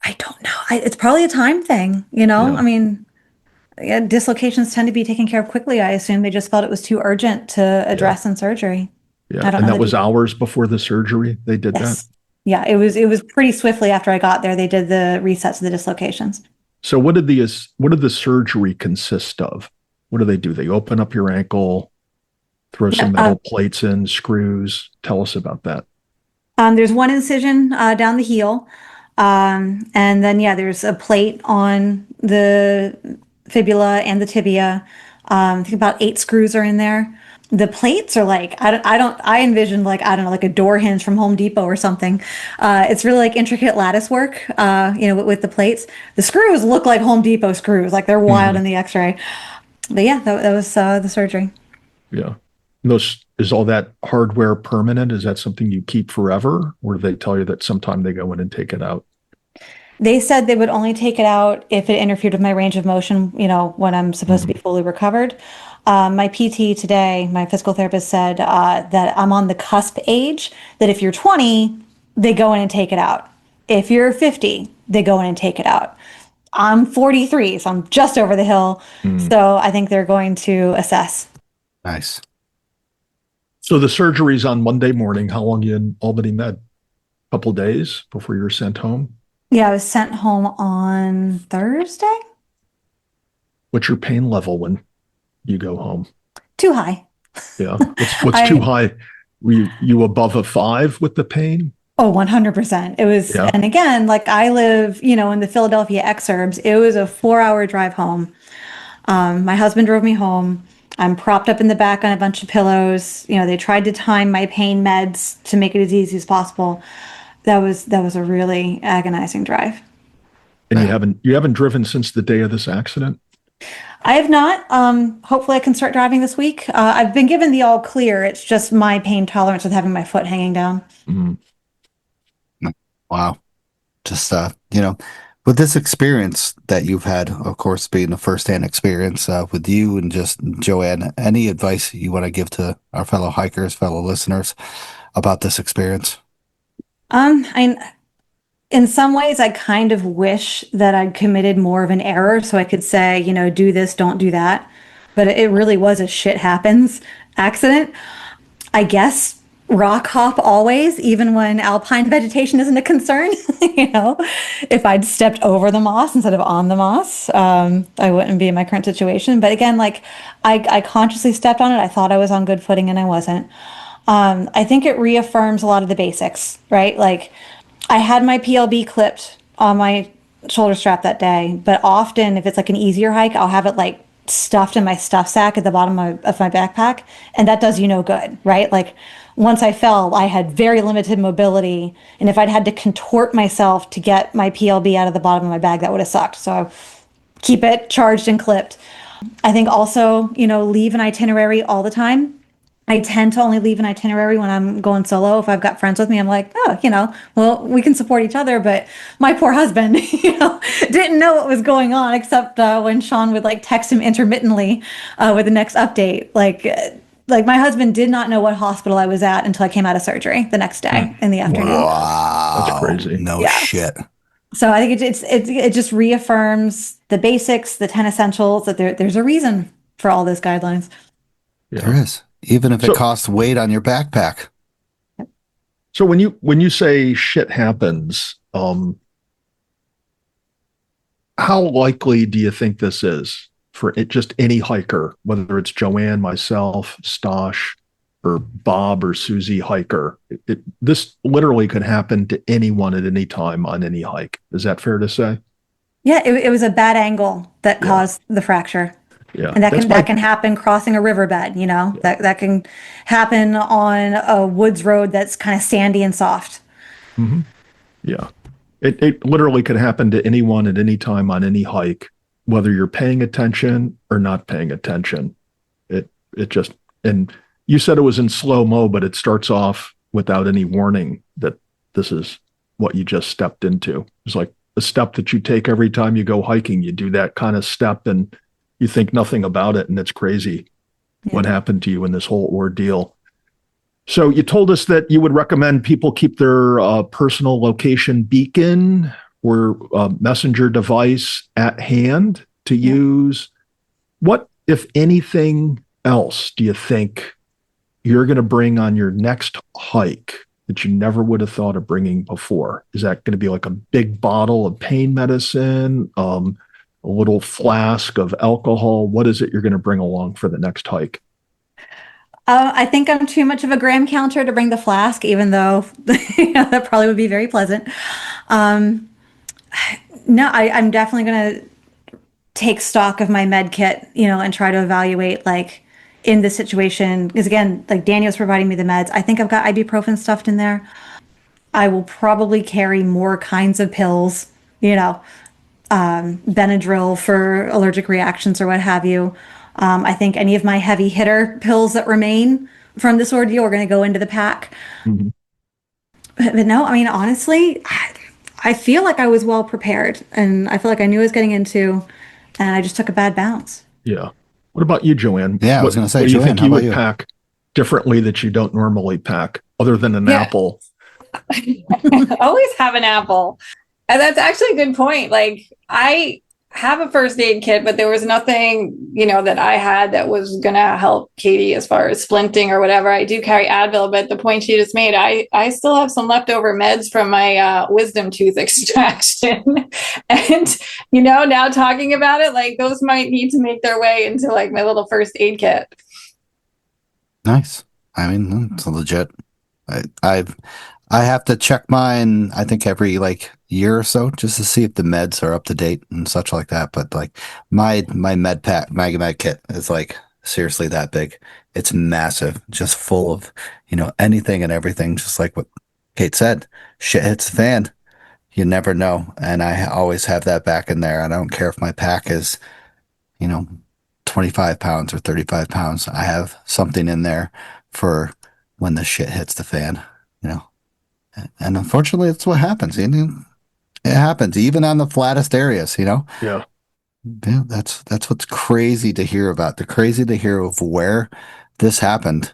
I don't know. It's probably a time thing, Yeah. I mean, dislocations tend to be taken care of quickly. I assume they just felt it was too urgent to address in surgery. Yeah. And that was hours before the surgery they did that? Yeah, it was pretty swiftly after I got there. They did the resets of the dislocations. So what did the surgery consist of? What do they do? They open up your ankle, throw some metal plates in, screws. Tell us about that. There's one incision down the heel. And then, yeah, there's a plate on the fibula and the tibia. I think about 8 screws are in there. The plates are like, I envisioned like, I don't know, like a door hinge from Home Depot or something. It's really like intricate lattice work, with the plates. The screws look like Home Depot screws, like they're wild in the x-ray. But yeah, that was the surgery. Yeah. Is all that hardware permanent? Is that something you keep forever? Or do they tell you that sometime they go in and take it out? They said they would only take it out if it interfered with my range of motion, when I'm supposed to be fully recovered. My PT today, my physical therapist said that I'm on the cusp age, that if you're 20, they go in and take it out. If you're 50, they go in and take it out. I'm 43, so I'm just over the hill. So I think they're going to assess. Nice. So the surgery's on Monday morning. How long you in Albany Med? Couple days before you're sent home? Yeah, I was sent home on Thursday. What's your pain level when you go home? Too high. Yeah. What's too high? Were you above a 5 with the pain? Oh, 100%. It was, Yeah. And again, like I live, in the Philadelphia exurbs. It was a 4-hour drive home. My husband drove me home. I'm propped up in the back on a bunch of pillows. They tried to time my pain meds to make it as easy as possible. That was a really agonizing drive. And you haven't driven since the day of this accident? I have not. Hopefully I can start driving this week. I've been given the all clear. It's just my pain tolerance with having my foot hanging down. Wow. Just, with this experience that you've had, of course, being a firsthand experience with you and just Joanne, any advice you want to give to our fellow hikers, fellow listeners about this experience? In some ways, I kind of wish that I'd committed more of an error so I could say, do this, don't do that. But it really was a shit happens accident. I guess rock hop always, even when alpine vegetation isn't a concern. If I'd stepped over the moss instead of on the moss, I wouldn't be in my current situation. But again, like I consciously stepped on it. I thought I was on good footing and I wasn't. I think it reaffirms a lot of the basics, right? Like I had my PLB clipped on my shoulder strap that day, but often if it's like an easier hike, I'll have it like stuffed in my stuff sack at the bottom of my backpack, and that does you no good, right? Like once I fell, I had very limited mobility, and if I'd had to contort myself to get my PLB out of the bottom of my bag, that would have sucked. So keep it charged and clipped. I think also, leave an itinerary all the time. I tend to only leave an itinerary when I'm going solo. If I've got friends with me, I'm like, well, we can support each other. But my poor husband, didn't know what was going on except when Sean would like text him intermittently with the next update. Like my husband did not know what hospital I was at until I came out of surgery the next day in the afternoon. Wow. That's crazy. No shit. So I think it just reaffirms the basics, the 10 essentials, that there's a reason for all those guidelines. Yeah. There is. Even if it costs weight on your backpack. So when you say shit happens, how likely do you think this is for just any hiker, whether it's Joanne, myself, Stosh, or Bob or Susie hiker? This literally could happen to anyone at any time on any hike. Is that fair to say? Yeah, it was a bad angle that caused the fracture. Yeah. And that can happen crossing a riverbed, that can happen on a woods road that's kind of sandy and soft. Mm-hmm. Yeah. It literally could happen to anyone at any time on any hike, whether you're paying attention or not paying attention. It just, and you said it was in slow-mo, but it starts off without any warning that this is what you just stepped into. It's like a step that you take every time you go hiking. You do that kind of step and you think nothing about it, and it's crazy what happened to you in this whole ordeal. So you told us that you would recommend people keep their personal location beacon or messenger device at hand to use. What, if anything else, do you think you're going to bring on your next hike that you never would have thought of bringing before? Is that going to be like a big bottle of pain medicine, a little flask of alcohol? What is it you're going to bring along for the next hike? I think I'm too much of a gram counter to bring the flask, even though that probably would be very pleasant. No, I'm definitely going to take stock of my med kit, and try to evaluate like in this situation. Because again, like Daniel's providing me the meds. I think I've got ibuprofen stuffed in there. I will probably carry more kinds of pills, Benadryl for allergic reactions or what have you. I think any of my heavy hitter pills that remain from this ordeal are going to go into the pack. Mhm. But no, I mean, honestly, I feel like I was well prepared and I feel like I knew what I was getting into, and I just took a bad bounce. Yeah. What about you, Joanne? Yeah, I was going to say, what do you Joanne, think how you about would you? pack differently that you don't normally pack, other than an Yeah. apple? Always have an apple. And that's actually a good point. Like, I have a first aid kit, but there was nothing, that I had that was going to help Katie as far as splinting or whatever. I do carry Advil, but the point she just made, I still have some leftover meds from my wisdom tooth extraction. And, now talking about it, like those might need to make their way into like my little first aid kit. Nice. I mean, it's legit. I have to check mine, I think every like year or so, just to see if the meds are up to date and such like that. But like my med pack, my med kit is like seriously that big. It's massive, just full of, anything and everything. Just like what Kate said, shit hits the fan. You never know. And I always have that back in there. I don't care if my pack is, 25 pounds or 35 pounds. I have something in there for when the shit hits the fan, And unfortunately, it's what happens. It happens even on the flattest areas, Yeah. Yeah, that's what's crazy to hear about. The crazy to hear of where this happened.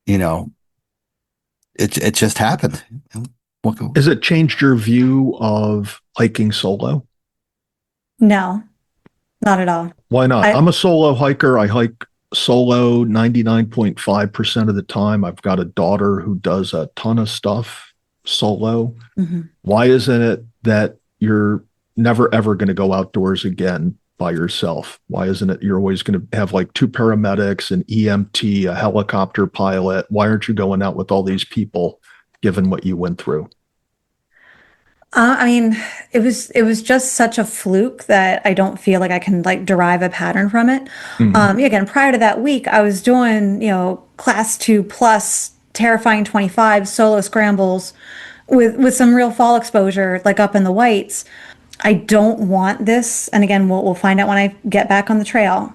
It just happened. Has it changed your view of hiking solo? No, not at all. Why not? I- I'm a solo hiker. I hike solo 99.5% of the time. I've got a daughter who does a ton of stuff solo. Mhm. Why isn't it that you're never ever going to go outdoors again by yourself? Why isn't it you're always going to have like two paramedics, an EMT, a helicopter pilot? Why aren't you going out with all these people, given what you went through? I mean, it was just such a fluke that I don't feel like I can like derive a pattern from it. Again, prior to that week, I was doing class 2 plus terrifying 25 solo scrambles with some real fall exposure, like up in the whites. I don't want this, and again, we'll find out when I get back on the trail.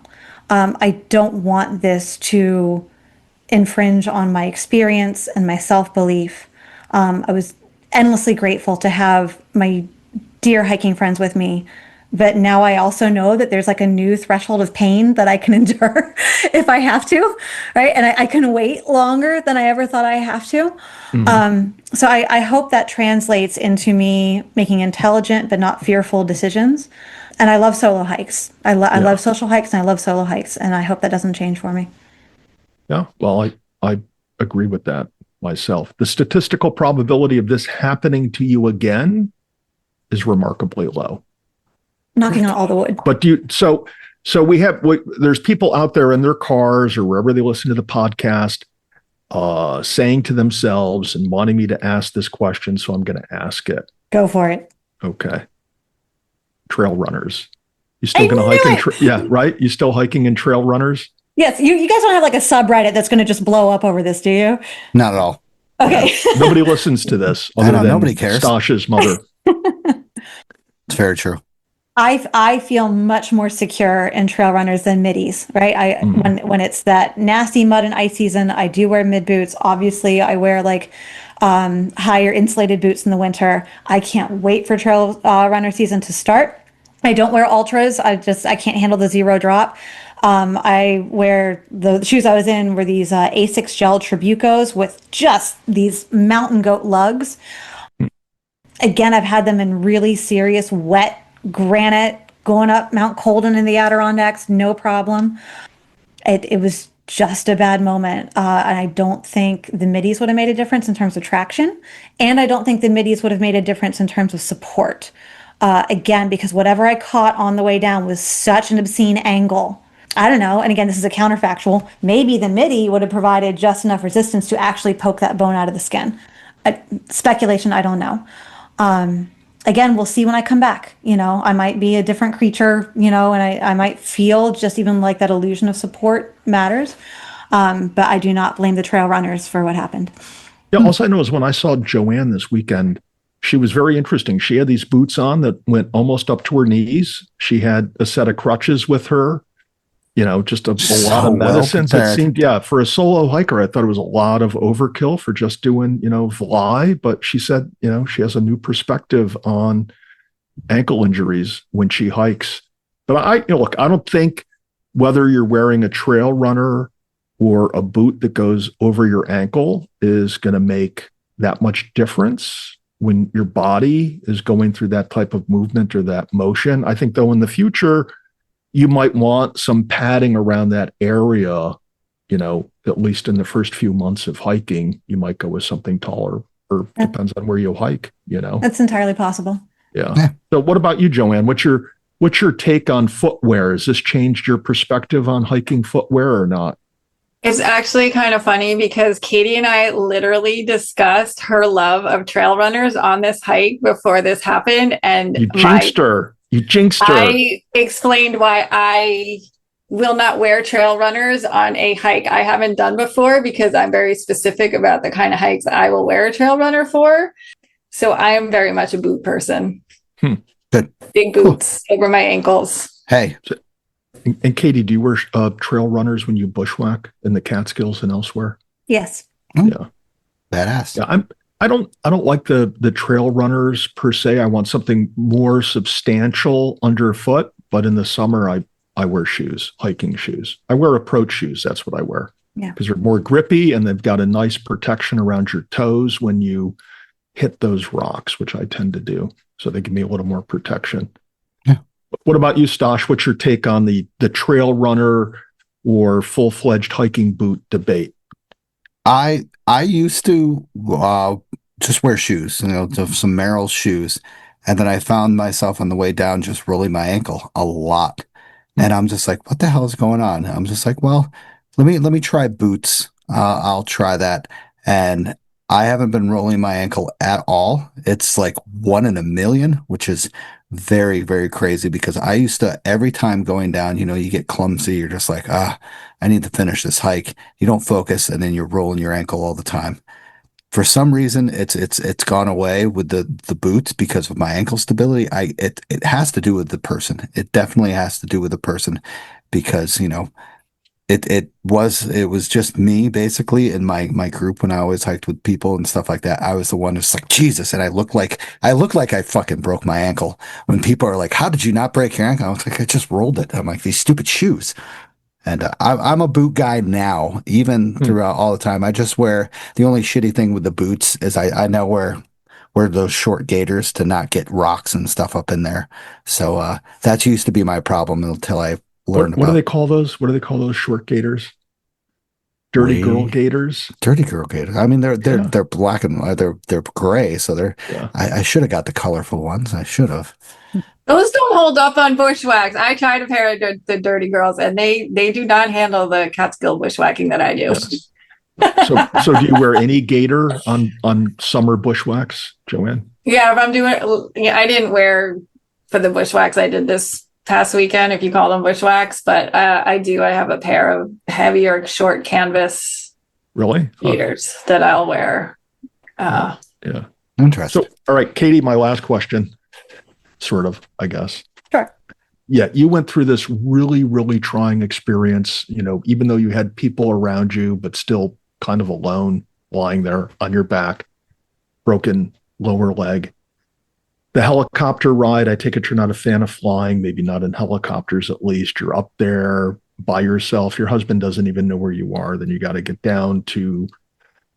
I don't want this to infringe on my experience and my self-belief. I was endlessly grateful to have my dear hiking friends with me, but now I also know that there's like a new threshold of pain that I can endure if I have to, right? And I can wait longer than I ever thought I have to. So I hope that translates into me making intelligent but not fearful decisions. And I love solo hikes. I love social hikes and I love solo hikes, and I hope that doesn't change for me. Yeah, well, I agree with that myself. The statistical probability of this happening to you again is remarkably low. Knocking on all the wood. But so there's people out there in their cars or wherever they listen to the podcast, saying to themselves and wanting me to ask this question, so I'm going to ask it. Go for it. Okay. Trail runners. You still going to hike? Yeah, right? You still hiking in trail runners? Yes, you guys don't have like a subreddit that's going to just blow up over this, do you? Not at all. Okay. Yeah. Nobody listens to this. I know, nobody cares. Stasha's mother. It's very true. I feel much more secure in trail runners than middies, right? When it's that nasty mud and ice season, I do wear mid boots. Obviously, I wear like higher insulated boots in the winter. I can't wait for trail runner season to start. I don't wear ultras. I can't handle the zero drop. I wear the shoes I was in were these Asics gel Tribucos with just these mountain goat lugs. Again, I've had them in really serious wet granite going up Mount Colden in the Adirondacks, no problem. It was just a bad moment. And I don't think the middies would have made a difference in terms of traction. And I don't think the middies would have made a difference in terms of support. Again, because whatever I caught on the way down was such an obscene angle. I don't know. And again, this is a counterfactual. Maybe the midi would have provided just enough resistance to actually poke that bone out of the skin. Speculation, I don't know. Again, we'll see when I come back. I might be a different creature, and I might feel just even like that illusion of support matters. But I do not blame the trail runners for what happened. Yeah, all I know is when I saw Joanne this weekend, she was very interesting. She had these boots on that went almost up to her knees. She had a set of crutches with her, just a lot of medicines. It seemed, for a solo hiker, I thought it was a lot of overkill for just doing, fly. But she said, she has a new perspective on ankle injuries when she hikes. But look, I don't think whether you're wearing a trail runner or a boot that goes over your ankle is going to make that much difference when your body is going through that type of movement or that motion. I think, though, in the future, you might want some padding around that area, at least in the first few months of hiking. You might go with something taller, or depends on where you hike, That's entirely possible. Yeah. So what about you, Joanne? What's your take on footwear? Has this changed your perspective on hiking footwear or not? It's actually kind of funny because Katie and I literally discussed her love of trail runners on this hike before this happened. And you jinxed her. I explained why I will not wear trail runners on a hike I haven't done before, because I'm very specific about the kind of hikes I will wear a trail runner for. So I am very much a boot person. Good. Big boots over my ankles. Hey. And Katie, do you wear trail runners when you bushwhack in the Catskills and elsewhere? Yes. Yeah. Badass. Yeah, I don't like the trail runners per se. I want something more substantial underfoot. But in the summer, I wear shoes, hiking shoes. I wear approach shoes. That's what I wear. Yeah. Because they're more grippy and they've got a nice protection around your toes when you hit those rocks, which I tend to do. So they give me a little more protection. Yeah. What about you, Stosh? What's your take on the trail runner or full-fledged hiking boot debate? I used to just wear shoes, some Merrell's shoes, and then I found myself on the way down just rolling my ankle a lot, and I'm just like, what the hell is going on? I'm just like, well, let me try boots. I'll try that, and I haven't been rolling my ankle at all. It's like 1 in a million, which is very, very crazy, because I used to, every time going down, you get clumsy. You're just like, I need to finish this hike. You don't focus, and then you're rolling your ankle all the time. For some reason, it's gone away with the boots because of my ankle stability. It has to do with the person. It definitely has to do with the person, because it was just me basically in my group when I always hiked with people and stuff like that. I was the one who's like, Jesus, and I look like I fucking broke my ankle. When people are like, how did you not break your ankle? I was like, I just rolled it. I'm like, these stupid shoes. And I'm a boot guy now, even throughout all the time. I just wear, the only shitty thing with the boots is I now wear those short gaiters to not get rocks and stuff up in there. So that used to be my problem until I learned what do they call those? What do they call those short gaiters? Dirty girl gaiters. Dirty girl gators. I mean, they're black and white. They're gray. So they're. Yeah. I should have got the colorful ones. I should have. Those don't hold up on bushwhacks. I tried a pair of the Dirty Girls, and they do not handle the Catskill bushwhacking that I do. Yeah. So do you wear any gaiter on summer bushwhacks, Joanne? Yeah, if I'm doing, I didn't wear for the bushwhacks I did this past weekend, if you call them bushwhacks, but I do. I have a pair of heavier, short canvas gaiters that I'll wear. Yeah, interesting. So, all right, Katie, my last question. Sort of, I guess. Sure. Yeah, you went through this really, really trying experience, even though you had people around you, but still kind of alone, lying there on your back, broken lower leg. The helicopter ride, I take it you're not a fan of flying, maybe not in helicopters at least. You're up there by yourself. Your husband doesn't even know where you are. Then you got to get down to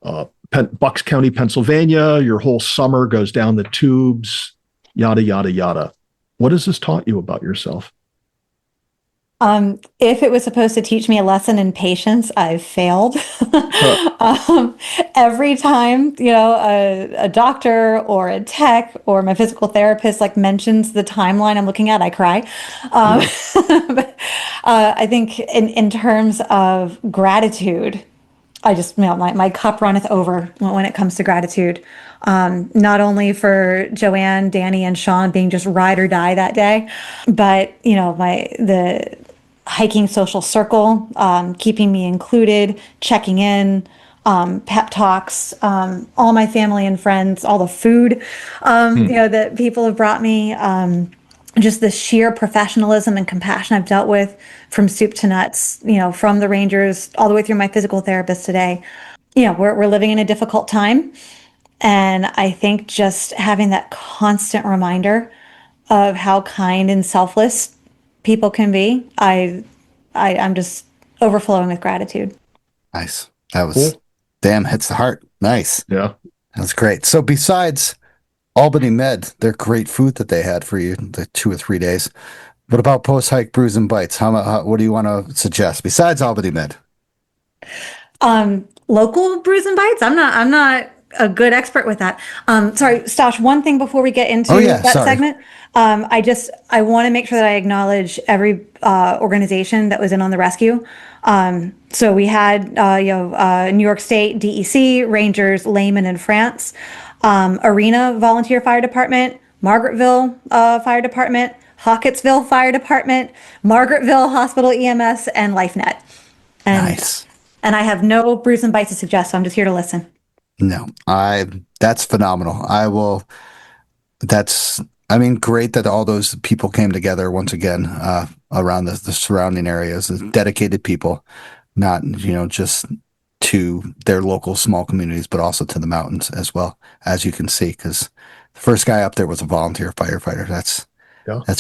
Bucks County, Pennsylvania. Your whole summer goes down the tubes. Yada, yada, yada. What has this taught you about yourself? If it was supposed to teach me a lesson in patience, I've failed. Every time, a doctor or a tech or my physical therapist mentions the timeline I'm looking at, I cry. But I think in terms of gratitude, I just, my cup runneth over when it comes to gratitude. Not only for Joanne, Danny, and Sean being just ride or die that day, but the hiking social circle, keeping me included, checking in, pep talks, all my family and friends, all the food, that people have brought me, just the sheer professionalism and compassion I've dealt with from soup to nuts, from the rangers all the way through my physical therapist today. We're living in a difficult time. And I think just having that constant reminder of how kind and selfless people can be, I'm just overflowing with gratitude. Nice. That was, damn, hits the heart. Nice. Yeah. That's great. So besides Albany Med, their great food that they had for you the 2 or 3 days, what about post-hike brews and bites? What do you want to suggest besides Albany Med? Local brews and bites? I'm not a good expert with that. Sorry, Stosh, one thing before we get into segment. I want to make sure that I acknowledge every organization that was in on the rescue. So we had New York State DEC, Rangers, Layman, and France, Arena Volunteer Fire Department, Margaretville Fire Department, Hawkettsville Fire Department, Margaretville Hospital EMS, and LifeNet. Nice. And I have no brews and bites to suggest, so I'm just here to listen. No, that's phenomenal. Great that all those people came together once again, around the surrounding areas, dedicated people, not, just to their local small communities, but also to the mountains as well, as you can see, because the first guy up there was a volunteer firefighter. That's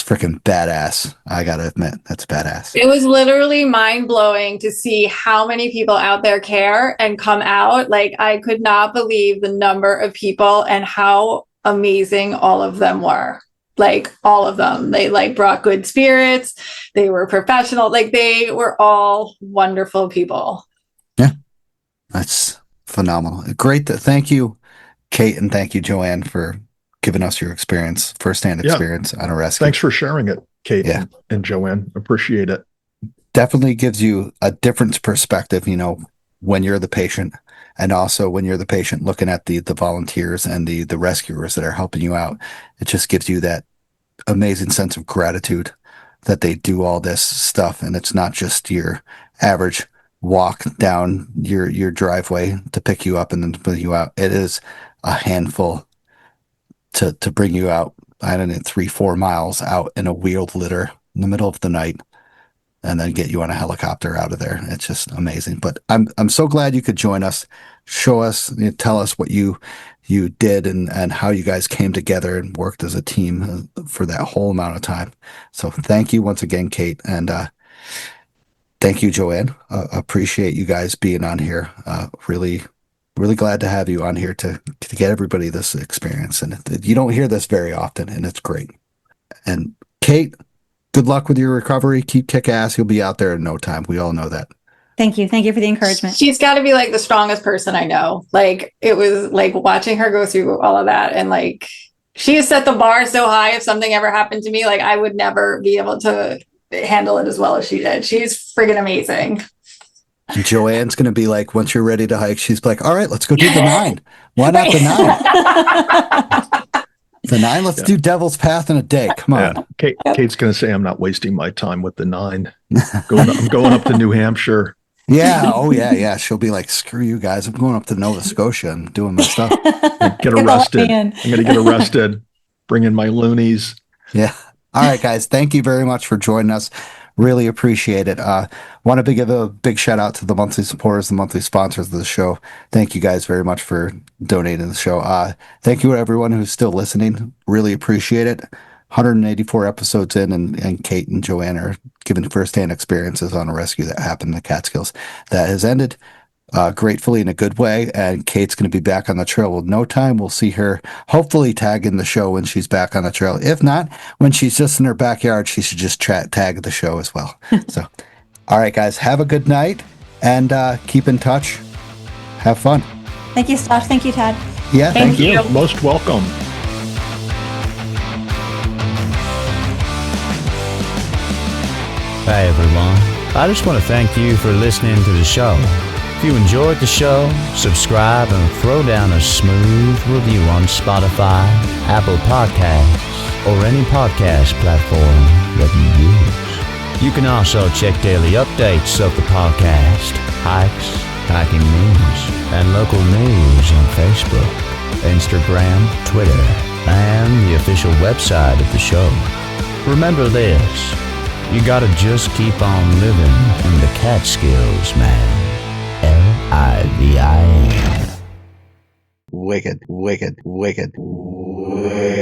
freaking badass. I gotta admit, that's badass. It was literally mind-blowing to see how many people out there care and come out. Like, I could not believe the number of people and how amazing all of them were. Like, all of them. They brought good spirits. They were professional. Like, they were all wonderful people. Yeah, that's phenomenal. Great. Thank you, Kate, and thank you, Joanne, for giving us your experience, firsthand experience on a rescue. Thanks for sharing it, Kate and Joanne. Appreciate it. Definitely gives you a different perspective, when you're the patient, and also when you're the patient looking at the volunteers and the rescuers that are helping you out. It just gives you that amazing sense of gratitude that they do all this stuff, and it's not just your average walk down your driveway to pick you up and then to put you out. It is a handful to bring you out, 3-4 miles out in a wheeled litter in the middle of the night, and then get you on a helicopter out of there. It's just amazing. But I'm so glad you could join us, show us, tell us what you did and how you guys came together and worked as a team for that whole amount of time. So thank you once again, Kate, and thank you, Joanne. Appreciate you guys being on here. Really glad to have you on here to get everybody this experience. And you don't hear this very often, and it's great. And Kate, good luck with your recovery. Keep kick ass. You'll be out there in no time. We all know that. Thank you. Thank you for the encouragement. She's got to be like the strongest person I know. Like, it was like watching her go through all of that. And like, she has set the bar so high. If something ever happened to me, like, I would never be able to handle it as well as she did. She's friggin' amazing. And Joanne's going to be like, once you're ready to hike, she's like, all right, let's go do the 9. Why not the 9? The 9, let's do Devil's Path in a day. Come on. Yeah. Kate's going to say, I'm not wasting my time with the 9. I'm going up to New Hampshire. Yeah. Oh, yeah. She'll be like, screw you guys. I'm going up to Nova Scotia and doing my stuff. Get arrested. I'm going to get arrested. Bring in my loonies. Yeah. All right, guys. Thank you very much for joining us. Really appreciate it. Want to give a big shout out to the monthly supporters, the monthly sponsors of the show. Thank you guys very much for donating the show. Thank you to everyone who's still listening. Really appreciate it. 184 episodes in, and Kate and Joanne are giving firsthand experiences on a rescue that happened in the Catskills that has ended gratefully in a good way. And Kate's going to be back on the trail with no time. We'll see her hopefully tag in the show when she's back on the trail. If not, when she's just in her backyard, she should just tag the show as well. So, all right, guys, have a good night and keep in touch. Have fun. Thank you, Stosh. Thank you, Tad. Yeah, thank you. Most welcome. Hey everyone, I just want to thank you for listening to the show. If you enjoyed the show, subscribe and throw down a smooth review on Spotify, Apple Podcasts, or any podcast platform that you use. You can also check daily updates of the podcast, hikes, hiking news, and local news on Facebook, Instagram, Twitter, and the official website of the show. Remember this, you gotta just keep on living in the Catskills, man. Livin. Wicked, wicked, wicked, wicked.